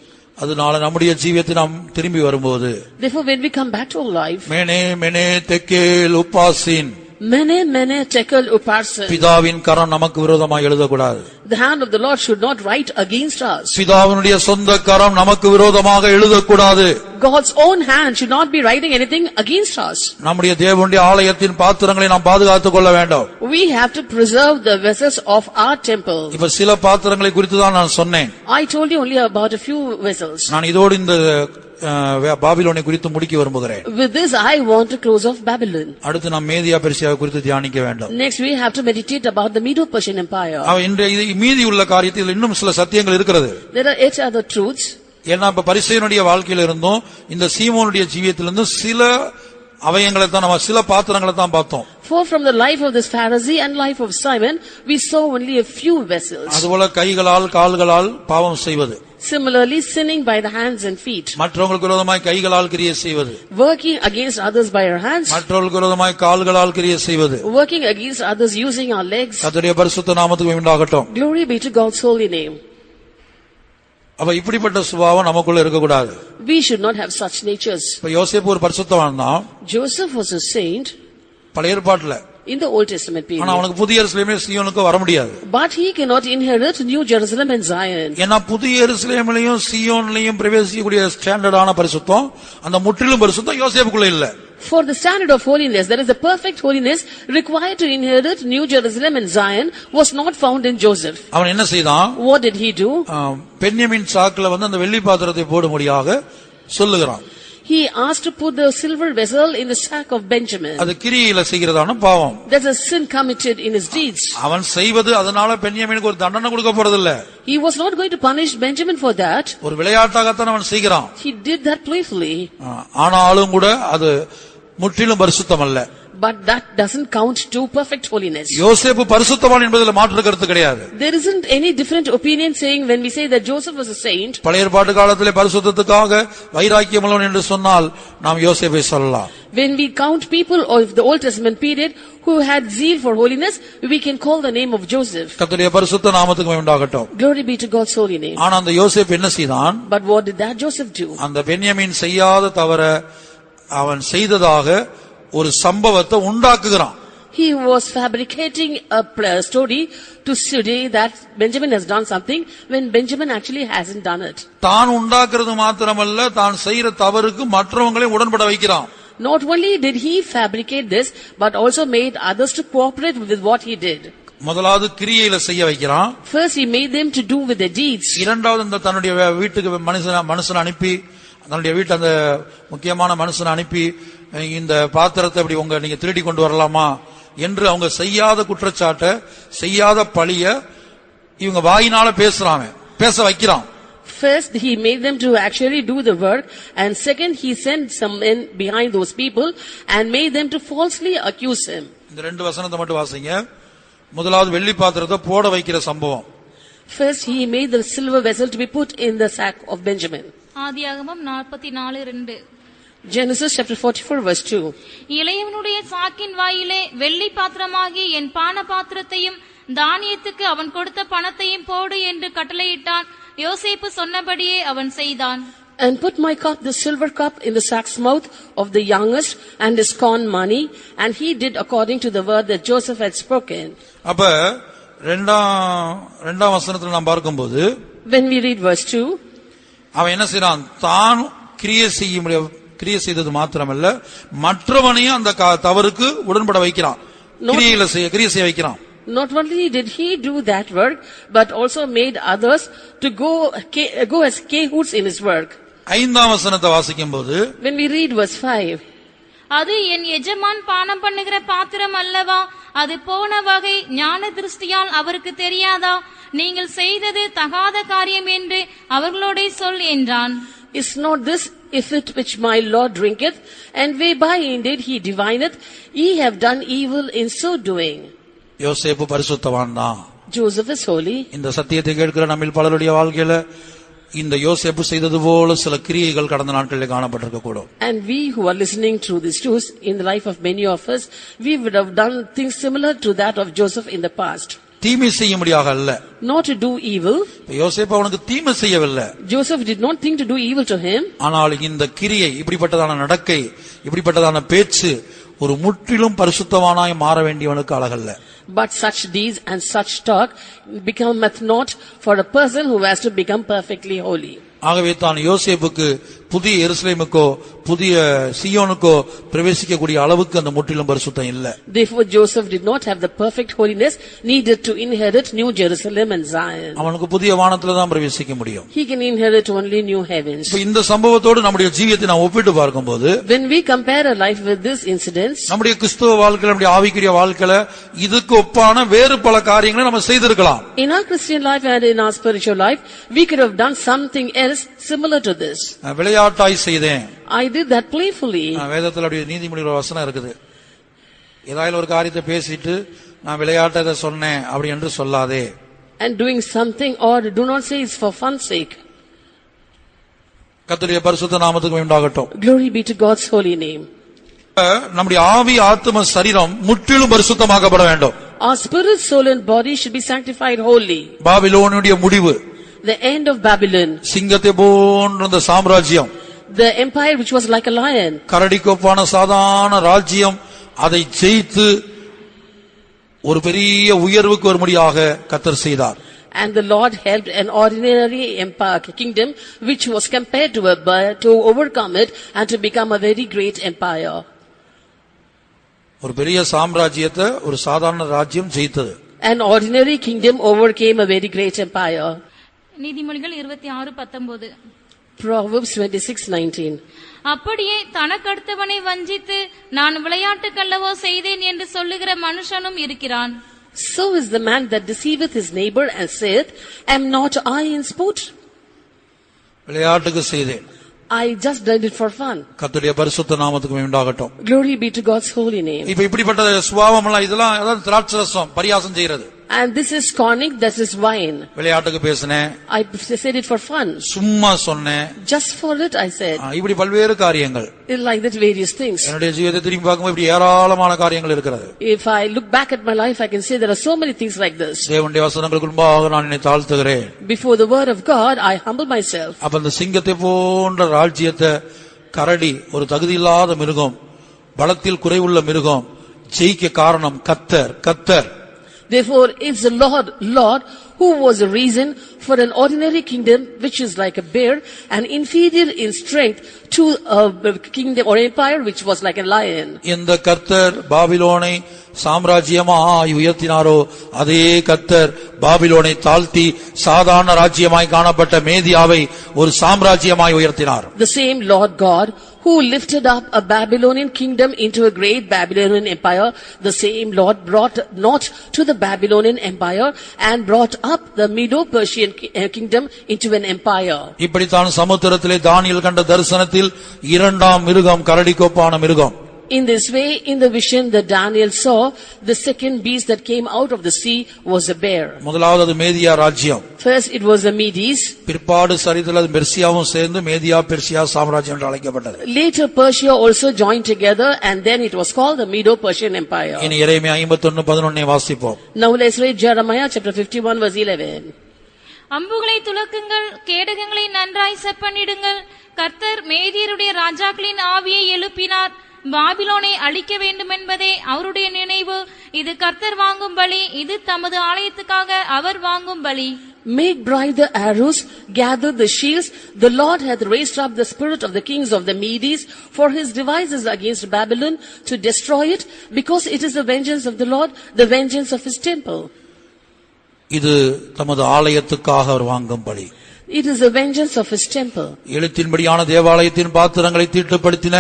அதனால நம்முடைய ஜீவியத்தை நாம் திரும்பி வரும்போது, Therefore when we come back to our life, மேனே மேனே தெக்கேல் உப்பாசின், mene tekel uparsin, பிதாவின் கரம் நமக்கு விரோதமாக எழுதக்கூடாது. the hand of the Lord should not write against us. பிதாவினுடைய சொந்த கரம் நமக்கு விரோதமாக எழுதக்கூடாது. God's own hand should not be writing anything against us. நம்முடைய தேவனுடைய ஆலயத்தின் பாத்திரங்களை நாம் பாதுகாத்துக் கொள்ள வேண்டும். We have to preserve the vessels of our temple. இப்ப சில பாத்திரங்களை குறித்து தான் நான் சொன்னேன். I told you only about a few vessels. நான் இதோடு இந்த பாபிலோனை குறித்து முடிக்க விரும்புகிறேன். With this I want to close off Babylon. அடுத்து நாம் மேதியா பெர்சியாவை குறித்து தியானிக்க வேண்டும். Next we have to meditate about the Medo-Persian Empire. இன்றைய மீதி உள்ள காரியத்தில் இன்னும் சில சத்தியங்கள் இருக்கிறது. There are 8 other truths. ஏன்னா இப்ப பரிசேயனுடைய வாழ்க்கையில இருந்தும் இந்த சீமோனுடைய ஜீவியத்திலிருந்தும் சில அவயங்களை தான் நம்ம சில பாத்திரங்களை தான் பார்த்தோம். For from the life of this Pharisee and life of Simon we saw only a few vessels. அதுபோல கைகளால் கால்களால் பாவம் செய்வது, Similarly sinning by the hands and feet, மற்றவங்களுக்கு விரோதமாய் கைகளால் கிரியை செய்வது, working against others by our hands, மற்றவங்களுக்கு விரோதமாய் கால்களால் கிரியை செய்வது, working against others using our legs. கர்த்தருடைய பரிசுத்த நாமத்துக்கு உண்டாகட்டும். Glory be to God's holy name. அப்ப இப்படிப்பட்ட சுபாவம் நமக்குள்ள இருக்க கூடாது. We should not have such natures. இப்ப யோசேப்பு ஒரு பரிசுத்தவான் தான். Joseph was a saint பழைய ஏற்பாட்டுல. in the Old Testament period. ஆனா அவனுக்கு புதிய எருசலேமிலே சீயோனுக்கு வர முடியாது. But he cannot inherit New Jerusalem and Zion. ஏன்னா புதிய எருசலேமிலேயும் சீயோன்லயும் பிரவேசிக்கக்கூடிய ஸ்டாண்டர்டான பரிசுத்தம், அந்த முற்றிலும் பரிசுத்தம் யோசேப்புக்குள்ள இல்ல. For the standard of holiness, there is a perfect holiness required to inherit New Jerusalem and Zion was not found in Joseph. அவன் என்ன செய்தான்? What did he do? பென்யமீன் சாக்குல அந்த வெள்ளி பாத்திரத்தை போடும்படியாக சொல்லுகிறான். He asked to put the silver vessel in the sack of Benjamin. அது கிரியையில செய்கிறதான பாவம். That's a sin committed in his deeds. அவன் செய்வது அதனால பென்யமீனுக்கு ஒரு தண்டனை கொடுக்க போறதில்ல. He was not going to punish Benjamin for that. ஒரு விளையாட்டாகத்தான் அவன் செய்கிறான். He did that playfully. ஆனாலும் கூட அது முற்றிலும் பரிசுத்தம் அல்ல. But that doesn't count to perfect holiness. யோசேப்பு பரிசுத்தவான் என்பதில் மாற்று கருத்து கிடையாது. There isn't any different opinion saying when we say that Joseph was a saint. பழைய ஏற்பாட்டு காலத்திலே பரிசுத்தத்துக்காக வைராக்கியம் உள்ளவன் என்று சொன்னால் நாம் யோசேப்பை சொல்லலாம். When we count people of the Old Testament period who had zeal for holiness, we can call the name of Joseph. கர்த்தருடைய பரிசுத்த நாமத்துக்கு உண்டாகட்டும். Glory be to God's holy name. ஆனா அந்த யோசேப்பு என்ன செய்தான்? But what did that Joseph do? அந்த பென்யமீன் செய்யாத தவற அவன் செய்ததாக ஒரு சம்பவத்தை உண்டாக்குகிறான். He was fabricating a story to say that Benjamin has done something when Benjamin actually hasn't done it. தான் உண்டாக்குறது மாத்திரமல்ல, தான் செய்யற தவறுக்கு மற்றவங்களை உடன்பட வைக்கிறான். Not only did he fabricate this, but also made others to cooperate with what he did. முதலாவது கிரியையில செய்ய வைக்கிறான். First he made them to do with their deeds. இரண்டாவது இந்த தன்னுடைய வீட்டுக்கு மனுஷனை அனுப்பி, தன்னுடைய வீட்டு அந்த முக்கியமான மனுஷனை அனுப்பி, இந்த பாத்திரத்தை இப்படி நீங்க திருடி கொண்டு வரலாமா என்று அவங்க செய்யாத குற்றச்சாட்டை, செய்யாத பழிய இவங்க வாயினால பேச வைக்கிறான். First he made them to actually do the work, and second he sent some men behind those people and made them to falsely accuse him. இந்த ரெண்டு வசனத்தை மட்டும் வாசிங்க. முதலாவது வெள்ளி பாத்திரத்தை போட வைக்கிற சம்பவம். First he made the silver vessel to be put in the sack of Benjamin. ஆதியாகமம் 44:2. Genesis chapter 44 verse 2. இளையவனுடைய சாக்கின் வாயிலே வெள்ளி பாத்திரமாகி என் பான பாத்திரத்தையும் தானியத்துக்கு அவன் கொடுத்த பணத்தையும் போடு என்று கட்டளையிட்டான். யோசேப்பு சொன்னபடியே அவன் செய்தான். And put my cup, the silver cup, in the sack's mouth of the youngest and his corn money, and he did according to the word that Joseph had spoken. அப்ப இரண்டாம் வசனத்துல நாம் பார்க்கும்போது, when we read verse 2, அவன் என்ன செய்றான்? தான் கிரியை செய்தது மாத்திரமல்ல, மற்றவனையும் அந்த தவறுக்கு உடன்பட வைக்கிறான். கிரியை செய்ய வைக்கிறான். Not only did he do that work, but also made others to go as cahoots in his work. ஐந்தாம் வசனத்தை வாசிக்கும் போது, when we read verse 5, அது என் எஜமான் பானம் பண்ணுகிற பாத்திரம் அல்லவா? அது போன வகை ஞான திருஷ்டியால் அவருக்கு தெரியாதா? நீங்கள் செய்தது தகாத காரியம் என்று அவர்களோட சொல் என்றான். Is not this if it which my Lord drinketh, and whereby indeed he divineth, ye have done evil in so doing. யோசேப்பு பரிசுத்தவான் தான். Joseph is holy. இந்த சத்தியத்தை கேட்கிற நம்மில் பலருடைய வாழ்க்கையில இந்த யோசேப்பு செய்தது போல சில கிரியைகள் கடந்த நாட்களில் காணப்பட்டிருக்க கூடும். And we who are listening through this truth, in the life of many of us, we would have done things similar to that of Joseph in the past. தீமை செய்யும்படியாக அல்ல. Not to do evil. யோசேப்பு அவனுக்கு தீமை செய்யவில்லை. Joseph did not think to do evil to him. ஆனால் இந்த கிரியை, இப்படிப்பட்டதான நடக்கை, இப்படிப்பட்டதான பேச்சு ஒரு முற்றிலும் பரிசுத்தவானாய் மாற வேண்டியவனுக்கு அழகல்ல. But such deeds and such talk becometh not for a person who has to become perfectly holy. ஆகவே தான் யோசேப்புக்கு புதிய எருசலேமுக்கோ புதிய சீயோனுக்கோ பிரவேசிக்கக்கூடிய அளவுக்கு அந்த முற்றிலும் பரிசுத்தம் இல்ல. Therefore Joseph did not have the perfect holiness needed to inherit New Jerusalem and Zion. அவனுக்கு புதிய வானத்துல தான் பிரவேசிக்க முடியும். He can inherit only new heavens. இந்த சம்பவத்தோடு நம்முடைய ஜீவியத்தை நாம் ஒப்பிட்டு பார்க்கும்போது, when we compare our life with this incident, நம்முடைய கிறிஸ்தவ வாழ்க்கையில, நம்முடைய ஆவிக்குரிய வாழ்க்கையில இதுக்கு ஒப்பான வேறு பல காரியங்களை நம்ம செய்திருக்கலாம். In our Christian life and in our spiritual life, we could have done something else similar to this. விளையாட்டாய் செய்தேன். I did that playfully. வேதத்துல அப்படியே நீதிமொழிகள் வசனம் இருக்குது. ஏதாவது ஒரு காரியத்தை பேசிட்டு நான் விளையாட்டை சொன்னேன் அப்படி என்று சொல்லாதே. And doing something or do not say it's for fun's sake. கர்த்தருடைய பரிசுத்த நாமத்துக்கு உண்டாகட்டும். Glory be to God's holy name. நம்முடைய ஆவி, ஆத்தும, சரீரம் முற்றிலும் பரிசுத்தமாக்கப்பட வேண்டும். Our spirit, soul and body should be sanctified wholly. பாபிலோனுடைய முடிவு, the end of Babylon, சிங்கத்தை போன்ற அந்த சாம்ராஜ்யம், the empire which was like a lion, கரடிக்கொப்பான சாதாரண ராஜ்யம், அதை ஜெயித்து ஒரு பெரிய உயர்வுக்கு வரும்படியாக கர்த்தர் செய்தார். and the Lord helped an ordinary empire kingdom which was compared to a bird to overcome it and to become a very great empire. ஒரு பெரிய சாம்ராஜ்யத்தை ஒரு சாதாரண ராஜ்யம் ஜெயித்தது. An ordinary kingdom overcame a very great empire. நீதிமொழிகள் 26:19. Proverbs 26:19. அப்படியே தனக்கடுத்தவனை வஞ்சித்து நான் விளையாட்டுக்கல்லவோ செய்தேன் என்று சொல்லுகிற மனுஷனும் இருக்கிறான். So is the man that deceiveth his neighbor and saith, am not I in sport? விளையாட்டுக்கு செய்தேன். I just did it for fun. கர்த்தருடைய பரிசுத்த நாமத்துக்கு உண்டாகட்டும். Glory be to God's holy name. இப்படிப்பட்ட சுபாவம் எல்லாம் இதெல்லாம் அதாவது திராட்சரசம், பரியாசம் செய்யறது. And this is scorning, that is wine. விளையாட்டுக்கு பேசினேன். I said it for fun. சும்மா சொன்னேன். Just for it I said. இப்படி பல்வேறு காரியங்கள். Like that various things. என்னுடைய ஜீவிதத்தை திரும்பி பார்க்கும்போது இப்படி ஏராளமான காரியங்கள் இருக்கிறது. If I look back at my life, I can say there are so many things like this. தேவனுடைய வசனங்களுக்கு முன்பாக நான் என்னை தாழ்த்துகிறேன். Before the word of God, I humble myself. அப்ப அந்த சிங்கத்தை போன்ற ராஜ்யத்தை கரடி, ஒரு தகுதியில்லாத மிருகம், பலத்தில் குறைவுள்ள மிருகம், ஜெயிக்க காரணம் கர்த்தர். Therefore, it's the Lord who who was a reason for an ordinary kingdom which is like a bear and inferior in strength to a kingdom or empire which was like a lion. இந்த கர்த்தர் பாபிலோனை சாம்ராஜ்யமாய் உயர்த்தினாரோ அதே கர்த்தர் பாபிலோனை தாழ்த்தி சாதாரண ராஜ்யமாய் காணப்பட்ட மேதியாவை ஒரு சாம்ராஜ்யமாய் உயர்த்தினார். The same Lord God who lifted up a Babylonian kingdom into a great Babylonian empire, the same Lord brought not to the Babylonian empire and brought up the Medo-Persian kingdom into an empire. இப்படித்தான் சமுத்திரத்திலே தானியேல் கண்ட தரிசனத்தில் இரண்டாம் மிருகம் கரடிக்கொப்பான மிருகம். In this way, in the vision that Daniel saw, the second beast that came out of the sea was a bear. முதலாவது அது Media ராஜ்யம். First it was the Medes. பிற்பாடு சரித்திரத்தில் அது பெர்சியாவும் சேர்ந்து மேதியா பெர்சியா சாம்ராஜ்யம் என்று அழைக்கப்பட்டது. Later Persia also joined together and then it was called the Medo-Persian Empire. இனி எரேமியா 51:11 வாசிப்போம். Now let's read Jeremiah chapter 51 verse 11. அம்புகளை துலக்குங்கள், கேடகங்களை நன்றாய் செப்பனிடுங்கள். கர்த்தர் மேதியருடைய ராஜாக்களின் ஆவியை எழுப்பினார். பாபிலோனை அழிக்க வேண்டும் என்பதே அவருடைய நினைவு. இது கர்த்தர் வாங்கும் பலி, இது தமது ஆலயத்துக்காக அவர் வாங்கும் பலி. Make bright the arrows, gather the shields. The Lord hath raised up the spirit of the kings of the Medes for his devices against Babylon to destroy it, because it is the vengeance of the Lord, the vengeance of his temple. இது தமது ஆலயத்துக்காக அவர் வாங்கும் பலி. It is the vengeance of his temple. எழுத்தின்படியான தேவாலயத்தின் பாத்திரங்களை தீட்டுப்படுத்தின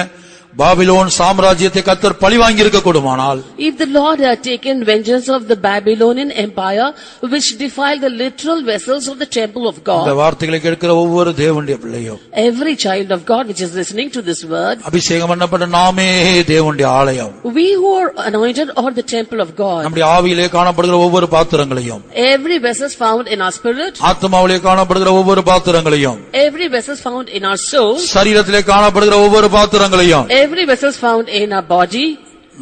Babylon சாம்ராஜ்யத்தை கர்த்தர் பழி வாங்கி இருக்க கூடுமானால், if the Lord had taken vengeance of the Babylonian empire which defiled the literal vessels of the temple of இந்த God, வார்த்தைகளை கேட்கிற ஒவ்வொரு தேவனுடைய பிள்ளையும், every child of God which is listening to this word, அபிஷேகம் பண்ணப்பட்ட நாமே தேவனுடைய ஆலயம். we who are anointed are the temple of God. நம்முடைய ஆவியிலே காணப்படுகிற ஒவ்வொரு பாத்திரங்களையும், Every vessel found in our spirit, ஆத்மாவிலே காணப்படுகிற ஒவ்வொரு பாத்திரங்களையும், every vessel found in our soul, சரீரத்திலே காணப்படுகிற ஒவ்வொரு பாத்திரங்களையும், every vessel found in our body,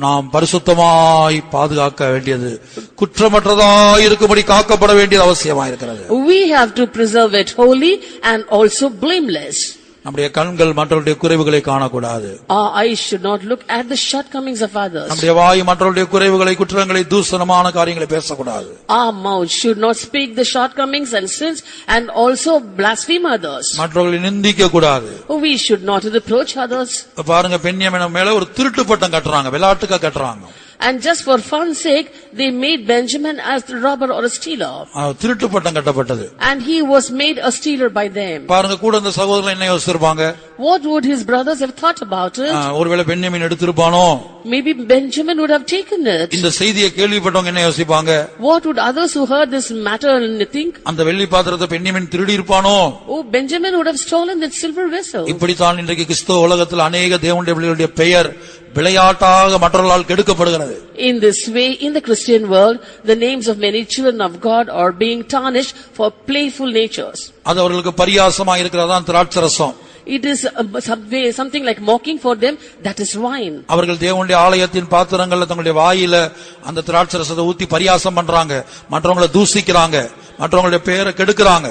நாம் பரிசுத்தமாய் பாதுகாக்க வேண்டியது, குற்றமற்றதாய் இருக்கும்படி காக்கப்பட வேண்டியது அவசியமாயிருக்கிறது. we have to preserve it holy and also blameless. நம்முடைய கண்கள் மற்றவருடைய குறைவுகளை காணக்கூடாது. Our eyes should not look at the shortcomings of others. நம்முடைய வாய் மற்றவருடைய குறைவுகளை, குற்றங்களை, தூஷணமான காரியங்களை பேசக்கூடாது. Our mouth should not speak the shortcomings and sins and also blaspheme others. மற்றவர்களை நிந்திக்க கூடாது. We should not reproach others. பாருங்க, பென்யமீன் மேல ஒரு திருட்டு பட்டம் கட்டுறாங்க, விளையாட்டுக்கா கட்டுறாங்க. And just for fun's sake, they made Benjamin as the robber or a stealer. திருட்டு பட்டம் கட்டப்பட்டது. And he was made a stealer by them. பாருங்க, கூட இந்த சகோதரர்கள் என்ன யோசிச்சிருப்பாங்க? What would his brothers have thought about it? ஒருவேளை பென்யமீன் எடுத்திருப்பானோ? Maybe Benjamin would have taken it. இந்த செய்தியை கேள்விப்பட்டவங்க என்ன யோசிப்பாங்க? What would others who heard this matter think? அந்த வெள்ளி பாத்திரத்தை பென்யமீன் திருடி இருப்பானோ? Oh, Benjamin would have stolen that silver vessel. இப்படித்தான் இன்றைக்கு கிறிஸ்தவ உலகத்தில் அநேக தேவனுடைய பிள்ளைகளுடைய பெயர் விளையாட்டாக மற்றவர்களால் கெடுக்கப்படுகிறது. In this way, in the Christian world, the names of many children of God are being tarnished for playful natures. அது அவர்களுக்கு பரியாசமா இருக்கிறதான் திராட்சரசம். It is something like mocking for them, that is wine. அவர்கள் தேவனுடைய ஆலயத்தின் பாத்திரங்கள்ல தங்களுடைய வாயில அந்த திராட்சரசத்தை ஊத்தி பரியாசம் பண்றாங்க, மற்றவங்களை தூசிக்கிறாங்க, மற்றவங்களுடைய பெயரை கெடுக்கிறாங்க.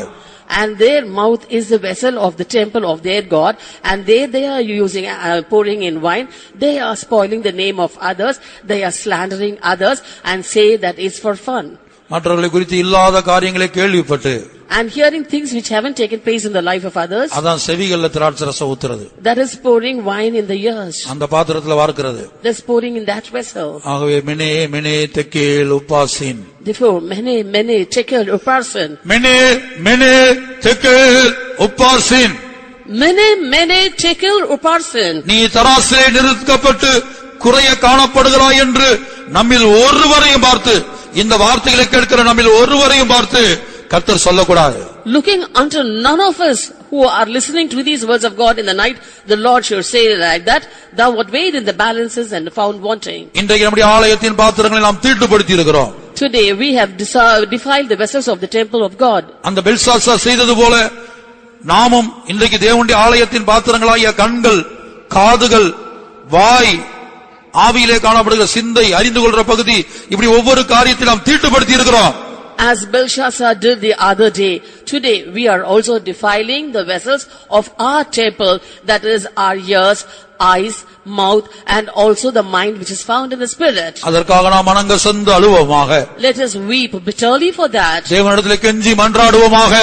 And their mouth is the vessel of the temple of their God, and they are using pouring in wine. They are spoiling the name of others. They are slandering others and say that it's for fun. மற்றவர்களை குறித்து இல்லாத காரியங்களை கேள்விப்பட்டு and hearing things which haven't taken place in the life of others, அதான் செவிகள்ல திராட்சரசம் ஊத்துறது. that is pouring wine in the ears. அந்த பாத்திரத்துல வார்க்கிறது. That's pouring in that vessel. ஆகவே மெனே மெனே தெக்கேல் உப்பாசின், Therefore many tekel uparsin, மெனே தெக்கேல் உப்பாசின், many tekel uparsin. நீ தராசிலே நிறுத்தப்பட்டு குறைய காணப்படுகிறாய் என்று நம்மில் ஒருவரையும் பார்த்து, இந்த வார்த்தைகளை கேட்கிற நம்மில் ஒருவரையும் பார்த்து கர்த்தர் சொல்லக்கூடாது. Looking unto none of us who are listening to these words of God in the night, the Lord should say like that, thou wert weighed in the balances and found wanting. இன்றைக்கு நம்முடைய ஆலயத்தின் பாத்திரங்களை நாம் தீட்டுப்படுத்தி இருக்கிறோம். Today we have defiled the vessels of the temple of God. அந்த பெல்சாத்சார் செய்தது போல நாமும் இன்றைக்கு தேவனுடைய ஆலயத்தின் பாத்திரங்களாகிய கண்கள், காதுகள், வாய், ஆவியிலே காணப்படுகிற சிந்தை, அறிந்து கொள்ற பகுதி, இப்படி ஒவ்வொரு காரியத்தை நாம் தீட்டுப்படுத்தி இருக்கிறோம். As Belshazzar did the other day, today we are also defiling the vessels of our temple, that is our ears, eyes, mouth, and also the mind which is found in the spirit. அதற்காக நாம் மனங்கசந்து அழுவோமாக. Let us weep bitterly for that. தேவனிடத்திலே கெஞ்சி மன்றாடுவோமாக.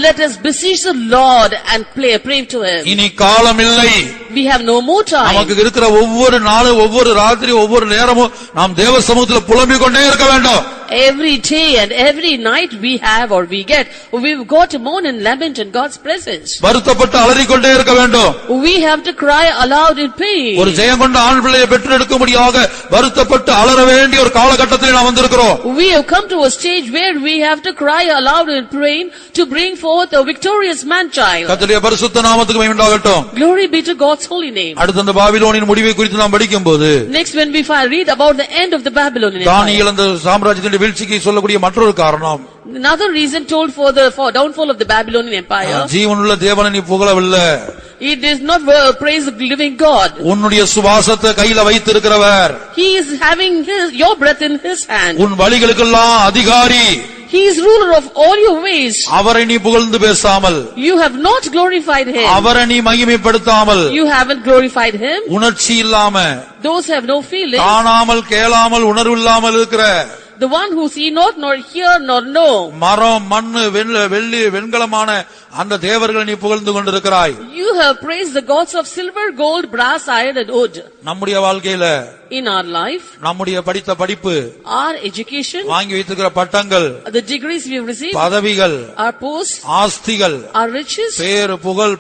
Let us beseech the Lord and pray to him. இனி காலம் இல்லை. We have no more time. நமக்கு இருக்கிற ஒவ்வொரு நாளும் ஒவ்வொரு ராத்திரி ஒவ்வொரு நேரமும் நாம் தேவ சமூகத்தில் புலம்பிக் கொண்டே இருக்க வேண்டும். Every day and every night we have or we get, we've got to mourn and lament in God's presence. வருத்தப்பட்டு அலறிக்கொண்டே இருக்க வேண்டும். We have to cry aloud in pain. ஒரு ஜெயம் கொண்ட ஆண் பிள்ளையை பெற்றெடுக்கும்படியாக வருத்தப்பட்டு அலற வேண்டிய ஒரு காலகட்டத்தில் நாம் வந்திருக்கிறோம். We have come to a stage where we have to cry aloud in pain to bring forth a victorious man child. கர்த்தருடைய பரிசுத்த நாமத்துக்கு மகிமை உண்டாகட்டும். Glory be to God's holy name. அடுத்து அந்த பாபிலோனின் முடிவை குறித்து நாம் படிக்கும்போது, next when we read about the end of the Babylonian Empire, தானியேல் அந்த சாம்ராஜ்யத்தின் வீழ்ச்சிக்கு சொல்லக்கூடிய மற்றொரு காரணம், another reason told for the downfall of the Babylonian Empire, ஜீவனுள்ள தேவனை நீ புகழவில்லை. He does not praise the living God. உன்னுடைய சுவாசத்தை கையில வைத்திருக்கிறவர், He is having your breath in his hand. உன் வழிகளுக்கெல்லாம் அதிகாரி, He is ruler of all your ways. அவரை நீ புகழ்ந்து பேசாமல், You have not glorified him. அவரை நீ மகிமைப்படுத்தாமல், You haven't glorified him. உணர்ச்சி இல்லாம, Those have no feeling. காணாமல் கேளாமல் உணர்வு இல்லாமல் இருக்கிற, The one who see not nor hear nor know. மரம் மண்ணு வெள்ளி வெண்கலமான அந்த தேவர்களை நீ புகழ்ந்து கொண்டிருக்கிறாய். You have praised the gods of silver, gold, brass, iron and wood. நம்முடைய வாழ்க்கையில, in our life, நம்முடைய படித்த படிப்பு, our education, வாங்கி வைத்திருக்கிற பட்டங்கள், the degrees we have received, பதவிகள், our posts, ஆஸ்திகள், our riches, பேரு புகழ்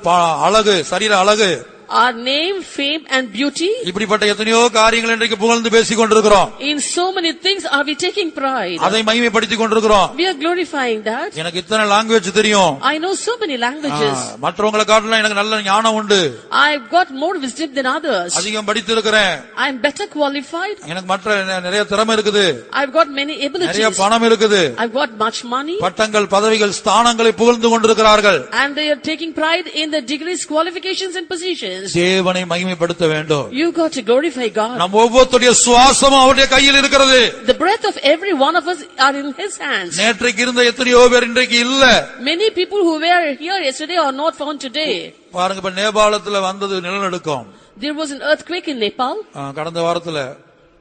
அழகு சரீர அழகு, our name, fame and beauty, இப்படிப்பட்ட எத்தனையோ காரியங்கள் இன்றைக்கு புகழ்ந்து பேசிக் கொண்டிருக்கிறோம். in so many things are we taking pride. அதை மகிமைப்படுத்திக் கொண்டிருக்கிறோம். We are glorifying that. எனக்கு இத்தனை லாங்குவேஜ் தெரியும், I know so many languages, மற்றவங்களை காட்டிலும் எனக்கு நல்ல ஞானம் உண்டு, I've got more wisdom than others, அதிகம் படித்திருக்கிறேன், I'm better qualified, எனக்கு மற்ற நிறைய திறமை இருக்குது, I've got many abilities, நிறைய பணம் இருக்குது, I've got much money, பட்டங்கள் பதவிகள் ஸ்தானங்களை புகழ்ந்து கொண்டிருக்கிறார்கள். and they are taking pride in the degrees, qualifications and positions. தேவனை மகிமைப்படுத்த வேண்டும். You got to glorify God. நம் ஒவ்வொருடைய சுவாசமும் அவருடைய கையில் இருக்கிறது. The breath of every one of us are in his hands. நேற்றைக்கு இருந்த எத்தனையோ பேர் இன்றைக்கு இல்ல. Many people who were here yesterday are not found today. பாருங்க, இப்ப நேபாளத்துல வந்தது நிலநடுக்கம். There was an earthquake in Nepal கடந்த வாரத்துல,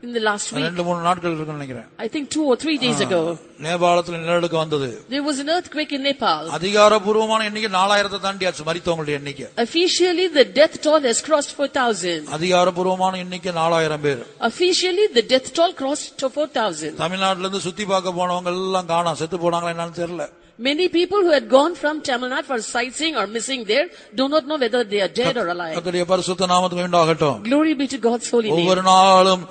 in the last week. 2-3 நாட்கள் இருக்குன்னு நினைக்கிறேன். I think 2 or 3 days ago. நேபாளத்துல நிலநடுக்கம் வந்தது. There was an earthquake in Nepal. அதிகாரப்பூர்வமான எண்ணிக்கை 4000 தாண்டியாச்சு மரித்தவங்களுடைய எண்ணிக்கை. Officially the death toll has crossed 4,000. அதிகாரப்பூர்வமான எண்ணிக்கை 4000 பேர். Officially the death toll crossed to 4,000. தமிழ்நாட்டுல இருந்து சுத்தி பார்க்க போனவங்க எல்லாம் காணோம், செத்து போனாங்களா என்னன்னு தெரியல. Many people who had gone from Tamil Nadu for sightseeing or missing there do not know whether they are dead or alive. கர்த்தருடைய பரிசுத்த நாமத்துக்கு உண்டாகட்டும். Glory be to God's holy name. ஒவ்வொரு நாளும்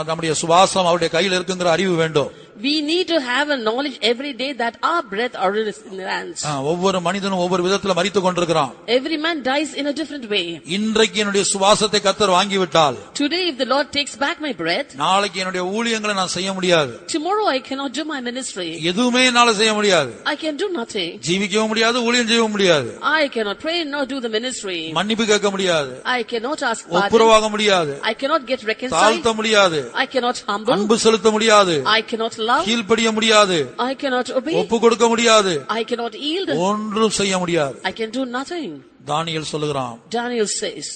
நம்முடைய சுவாசம் அவருடைய கையில் இருக்குங்கிற அறிவு வேண்டும். We need to have a knowledge every day that our breath are in his hands. ஒவ்வொரு மனிதனும் ஒவ்வொரு விதத்துல மரித்துக் கொண்டிருக்கிறான். Every man dies in a different way. இன்றைக்கு என்னுடைய சுவாசத்தை கர்த்தர் வாங்கி விட்டால், Today if the Lord takes back my breath, நாளைக்கு என்னுடைய ஊழியங்களை நான் செய்ய முடியாது. Tomorrow I cannot do my ministry. எதுவுமே என்னால செய்ய முடியாது. I can do nothing. ஜீவிக்கவும் முடியாது, ஊழியம் செய்யவும் முடியாது. I cannot pray nor do the ministry. மன்னிப்பு கேட்க முடியாது. I cannot ask pardon. ஒப்புரவாக முடியாது. I cannot get reconciled. தாழ்த்த முடியாது. I cannot humble. அன்பு செலுத்த முடியாது. I cannot love. கீழ்ப்படிய முடியாது. I cannot obey. ஒப்பு கொடுக்க முடியாது. I cannot yield. ஒன்றும் செய்ய முடியாது. I can do nothing. தானியேல் சொல்லுகிறான், Daniel says,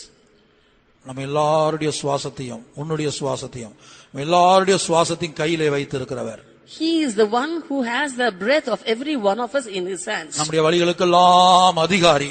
நம்ம எல்லாருடைய சுவாசத்தையும் உன்னுடைய சுவாசத்தையும் எல்லாருடைய சுவாசத்தையும் கையிலே வைத்திருக்கிறவர். He is the one who has the breath of every one of us in his hands. நம்முடைய வழிகளுக்கெல்லாம் அதிகாரி.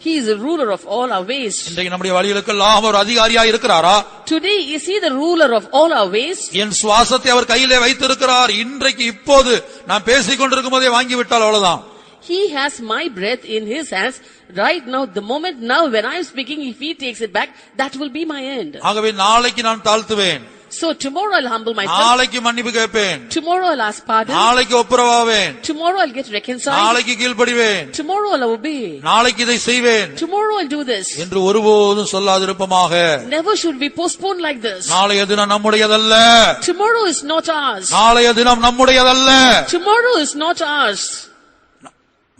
He is the ruler of all our ways. இன்றைக்கு நம்முடைய வழிகளுக்கெல்லாம் ஒரு அதிகாரியா இருக்கிறாரா? Today is he the ruler of all our ways? என் சுவாசத்தை அவர் கையிலே வைத்திருக்கிறார். இன்றைக்கு இப்போது நான் பேசிக் கொண்டிருக்கும் போதே வாங்கி விட்டால் அவ்வளவுதான். He has my breath in his hands right now. The moment now when I am speaking, if he takes it back, that will be my end. ஆகவே நாளைக்கு நான் தாழ்த்துவேன். So tomorrow I'll humble myself. நாளைக்கு மன்னிப்பு கேட்பேன். Tomorrow I'll ask pardon. நாளைக்கு ஒப்புரவாவேன். Tomorrow I'll get reconciled. நாளைக்கு கீழ்ப்படிவேன். Tomorrow I'll obey. நாளைக்கு இதை செய்வேன் Tomorrow I'll do this. என்று ஒருபோதும் சொல்லாதிருப்போமாக. Never should we postpone like this. நாளைய தினம் நம்முடையதல்ல. Tomorrow is not ours. நாளைய தினம் நம்முடையதல்ல. Tomorrow is not ours.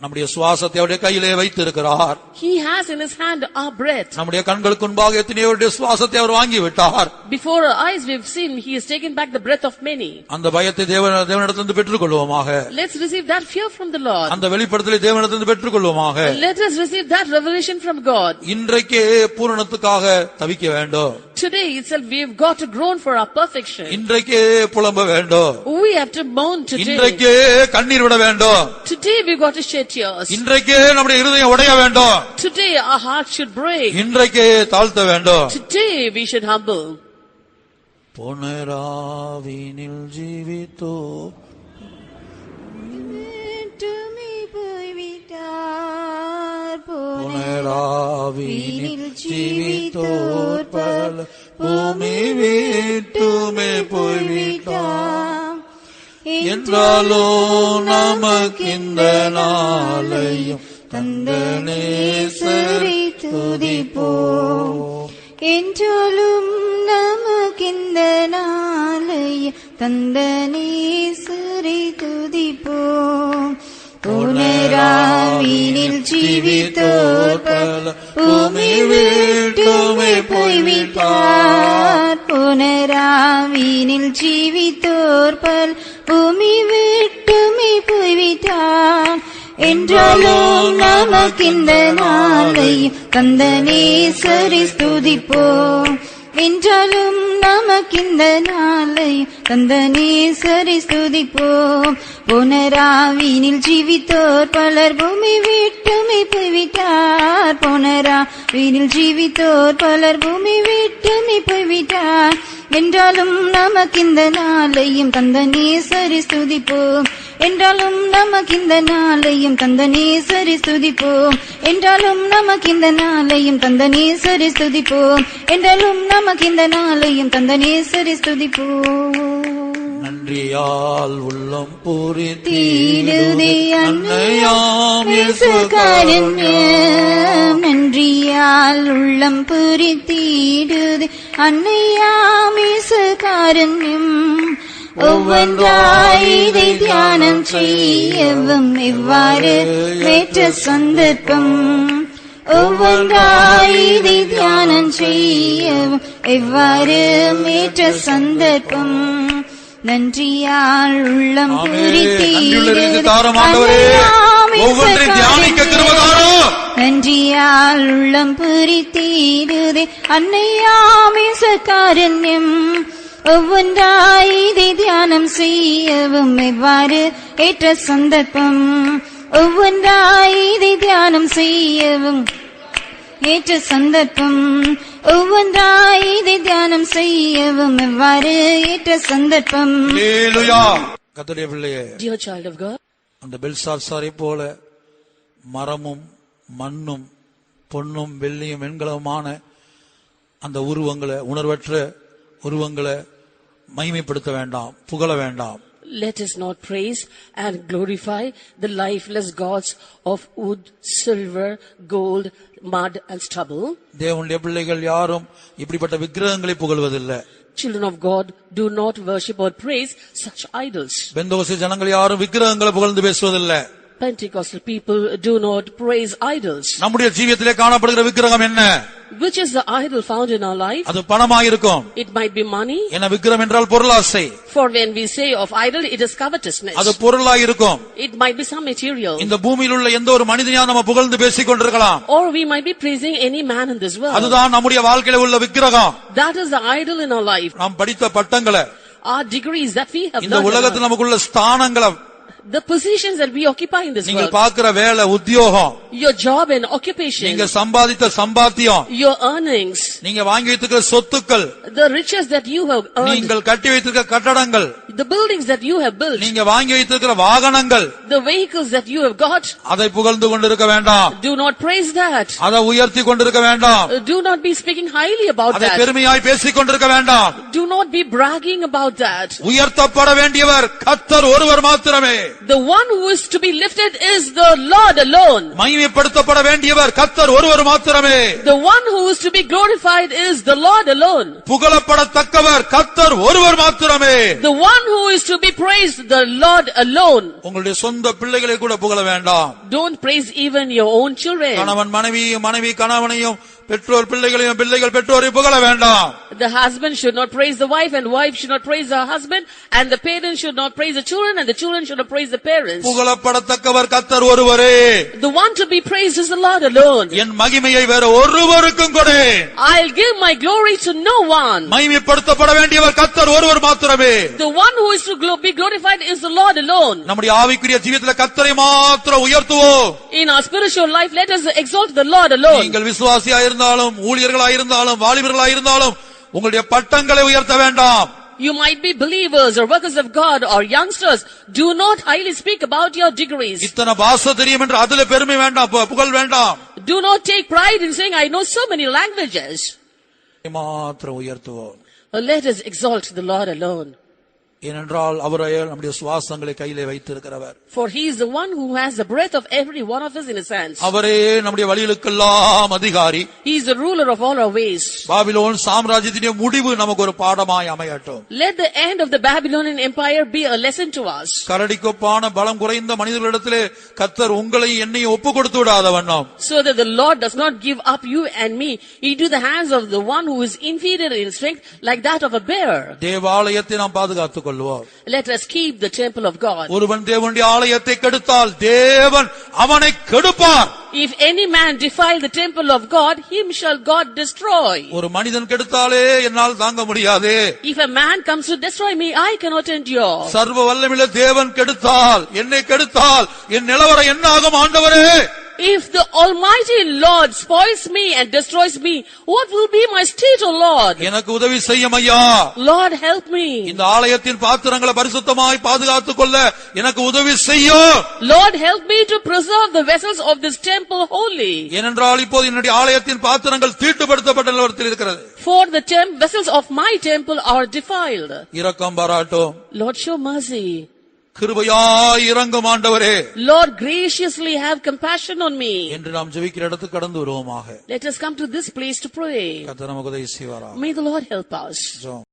நம்முடைய சுவாசத்தை அவருடைய கையிலே வைத்திருக்கிறார். He has in his hand our breath. நம்முடைய கண்களுக்கு முன்பாக எத்தனையோருடைய சுவாசத்தை அவர் வாங்கி விட்டார். Before our eyes we have seen he has taken back the breath of many. அந்த பயத்தை தேவனிடத்திலிருந்து பெற்றுக்கொள்வோமாக. Let's receive that fear from the Lord. அந்த வெளிப்படுத்தலை தேவனிடத்திலிருந்து பெற்றுக்கொள்வோமாக. Let us receive that revelation from God. இன்றைக்கே பூரணத்துக்காக தவிக்க வேண்டும். Today itself we have got to groan for our perfection. இன்றைக்கே புலம்ப வேண்டும். We have to mourn today. இன்றைக்கே கண்ணீர் விட வேண்டும். Today we got to shed tears. இன்றைக்கே நம்முடைய இருதயம் உடைய வேண்டும். Today our heart should break. இன்றைக்கே தாழ்த்த வேண்டும். Today we should humble. புனராவினில் ஜீவித்தோ புனராவினில் ஜீவித்தோர் பல பூமி வீட்டுமே போய்விட்டார். என்றாலோ நமக்கிந்த நாளையும் தந்த நேசரை துதிப்போம். என்றாலும் நமக்கிந்த நாளையும் தந்த நேசரை துதிப்போம். புனராவினில் ஜீவித்தோர் பல பூமி வீட்டுமே போய்விட்டார். புனராவினில் ஜீவித்தோர் பல பூமி வீட்டுமே போய்விட்டார். என்றாலும் நமக்கிந்த நாளையும் தந்த நேசரை ஸ்துதிப்போம். என்றாலும் நமக்கிந்த நாளையும் தந்த நேசரை ஸ்துதிப்போம். புனராவினில் ஜீவித்தோர் பலர் பூமி வீட்டுமே போய்விட்டார். புனராவினில் ஜீவித்தோர் பலர் பூமி வீட்டுமே போய்விட்டார். என்றாலும் நமக்கிந்த நாளையும் தந்த நேசரை ஸ்துதிப்போம். என்றாலும் நமக்கிந்த நாளையும் தந்த நேசரை ஸ்துதிப்போம். என்றாலும் நமக்கிந்த நாளையும் தந்த நேசரை ஸ்துதிப்போம். என்றாலும் நமக்கிந்த நாளையும் தந்த நேசரை ஸ்துதிப்போம். நன்றியால் உள்ளம் பூரித்தீடுதே அன்னையாம் இயேசுகாரண்யம். நன்றியால் உள்ளம் பூரித்தீடுதே அன்னையாம் இயேசுகாரண்யம். ஒவ்வொன்றாய் இதை தியானம் செய்யவும் எவ்வாறு ஏற்ற சந்தர்ப்பம். ஒவ்வொன்றாய் இதை தியானம் செய்யவும் எவ்வாறு ஏற்ற சந்தர்ப்பம். நன்றியால் உள்ளம் பூரித்தீடுதே நன்றியால் உள்ளம் பூரித்தீடுதே அன்னையாம் இயேசுகாரண்யம். ஒவ்வொன்றாய் இதை தியானம் செய்யவும் எவ்வாறு ஏற்ற சந்தர்ப்பம். ஒவ்வொன்றாய் இதை தியானம் செய்யவும் ஏற்ற சந்தர்ப்பம். ஒவ்வொன்றாய் இதை தியானம் செய்யவும் எவ்வாறு ஏற்ற சந்தர்ப்பம். கர்த்தருடைய பிள்ளையே, Dear child of God, அந்த பெல்சாத்சாரை போல மரமும் மண்ணும் பொன்னும் வெள்ளியும் வெண்கலமான அந்த உருவங்களை, உணர்வற்ற உருவங்களை மகிமைப்படுத்த வேண்டாம், புகழ வேண்டாம். let us not praise and glorify the lifeless gods of wood, silver, gold, mud and stubble. தேவனுடைய பிள்ளைகள் யாரும் இப்படிப்பட்ட விக்கிரகங்களை புகழ்வதில்லை. Children of God do not worship or praise such idols. பெந்தோஸ்தே ஜனங்கள் யாரும் விக்கிரகங்களை புகழ்ந்து பேசுவதில்லை. Pentecostal people do not praise idols. நம்முடைய ஜீவியத்திலே காணப்படுகிற விக்கிரகம் என்ன? Which is the idol found in our life? அது பணமாயிருக்கும். It might be money. என்ன விக்கிரகம் என்றால் பொருளாசை. For when we say of idol, it is covetousness. அது பொருளாயிருக்கும். It might be some material. இந்த பூமியில் உள்ள எந்த ஒரு மனிதனையும் நம்ம புகழ்ந்து பேசிக் கொண்டிருக்கலாம். Or we might be praising any man in this world. அதுதான் நம்முடைய வாழ்க்கையில உள்ள விக்கிரகம். That is the idol in our life. நாம் படித்த பட்டங்களை, Our degrees that we have இந்த done. உலகத்தில் நமக்குள்ள ஸ்தானங்களை, The positions that we occupy in this நீங்கள் world. பார்க்கிற வேலை, உத்தியோகம், Your job and occupation. நீங்க சம்பாதித்த சம்பாத்தியம், Your earnings. நீங்க வாங்கி வைத்திருக்கிற சொத்துக்கள், The riches that you have earned. நீங்கள் கட்டி வைத்திருக்கிற கட்டடங்கள், The buildings that you have built. நீங்க வாங்கி வைத்திருக்கிற வாகனங்கள், The vehicles that you have got. அதை புகழ்ந்து கொண்டிருக்க வேண்டாம். Do not praise that. அதை உயர்த்தி கொண்டிருக்க வேண்டாம். Do not be speaking highly about அதை that. பெருமையாய் பேசிக் கொண்டிருக்க வேண்டாம். Do not be bragging about that. உயர்த்தப்பட வேண்டியவர் கர்த்தர் ஒருவர் மாத்திரமே. The one who is to be lifted is the Lord alone. மகிமைப்படுத்தப்பட வேண்டியவர் கர்த்தர் ஒருவர் மாத்திரமே. The one who is to be glorified glorified is the Lord alone. புகழப்படத்தக்கவர் கர்த்தர் ஒருவர் மாத்திரமே. The one who is to be praised, the Lord alone. உங்களுடைய சொந்த பிள்ளைகளை கூட புகழ வேண்டாம். Don't praise even your own children. கணவன் மனைவி கணவனையும் பெற்றோர் பிள்ளைகளையும் பிள்ளைகள் பெற்றோரை புகழ வேண்டாம். The husband should not praise the wife, and wife should not praise her husband, and the parents should not praise the children, and the children should not praise the parents. புகழப்படத்தக்கவர் கர்த்தர் ஒருவரே. The one to be praised is the Lord alone. என் மகிமையை வேற ஒருவருக்கும் கொடேன். I'll give my glory to no one. மகிமைப்படுத்தப்பட வேண்டியவர் கர்த்தர் ஒருவர் மாத்திரமே. The one who is to be glorified is the Lord alone. நம்முடைய ஆவிக்குரிய ஜீவிதத்தில் கர்த்தரை மாத்திரம் உயர்த்துவோம். In our spiritual life, let us exalt the Lord alone. நீங்கள் விசுவாசியா இருந்தாலும் ஊழியர்களா இருந்தாலும் வாலிபர்களா இருந்தாலும் உங்களுடைய பட்டங்களை உயர்த்த வேண்டாம். You might be believers or workers of God or youngsters. Do not highly speak about your degrees. இத்தனை பாஷை தெரியும் என்று அதிலே பெருமை வேண்டாம், புகழ் வேண்டாம். Do not take pride in saying I know so many languages. மாத்திரம் உயர்த்துவோம். Let us exalt the Lord alone. ஏனென்றால் அவரே நம்முடைய சுவாசங்களை கையிலே வைத்திருக்கிறவர். For he is the one who has the breath of every one of us in his hands. அவரே நம்முடைய வழிகளுக்கெல்லாம் அதிகாரி. He is the ruler of all our ways. Babylon சாம்ராஜ்யத்தின் முடிவு நமக்கு ஒரு பாடமாய் அமையட்டும். Let the end of the Babylonian empire be a lesson to us. கரடிக்கொப்பான பலம் குறைந்த மனிதர்களிடத்திலே கர்த்தர் உங்களை என்னையும் ஒப்பு கொடுத்து விடாத வண்ணம். So that the Lord does not give up you and me into the hands of the one who is inferior in strength like that of a bear. தேவாலயத்தை நாம் பாதுகாத்துக் கொள்வோம். Let us keep the temple of God. ஒருவன் தேவனுடைய ஆலயத்தை கெடுத்தால் தேவன் அவனை கெடுப்பார். If any man defile the temple of God, him shall God destroy. ஒரு மனிதன் கெடுத்தாலே என்னால் தாங்க முடியாது. If a man comes to destroy me, I cannot endure. சர்வ வல்லமையுள்ள தேவன் கெடுத்தால், என்னை கெடுத்தால் என் நிலவரம் என்ன ஆகும் ஆண்டவரே? If the Almighty Lord spoils me and destroys me, what will be my state, O Lord? எனக்கு உதவி செய்யும் ஐயா. Lord, help me. இந்த ஆலயத்தின் பாத்திரங்களை பரிசுத்தமாய் பாதுகாத்துக் கொள்ள எனக்கு உதவி செய்யும். Lord, help me to preserve the vessels of this temple holy. ஏனென்றால் இப்போது என்னுடைய ஆலயத்தின் பாத்திரங்கள் தீட்டுப்படுத்தப்பட்ட நிலவரத்தில் இருக்கிறது. For the vessels of my temple are defiled. இரக்கம் பாராட்டும். Lord, show mercy. கிருபையாய் இரங்கும் ஆண்டவரே. Lord, graciously have compassion on me. என்று நாம் ஜெபிக்கிற இடத்துக்கு கடந்து வருவோமாக. Let us come to this place to pray. கர்த்தர் நமக்கு உதவி செய்வாராக. May the Lord help us. ஜெபம்.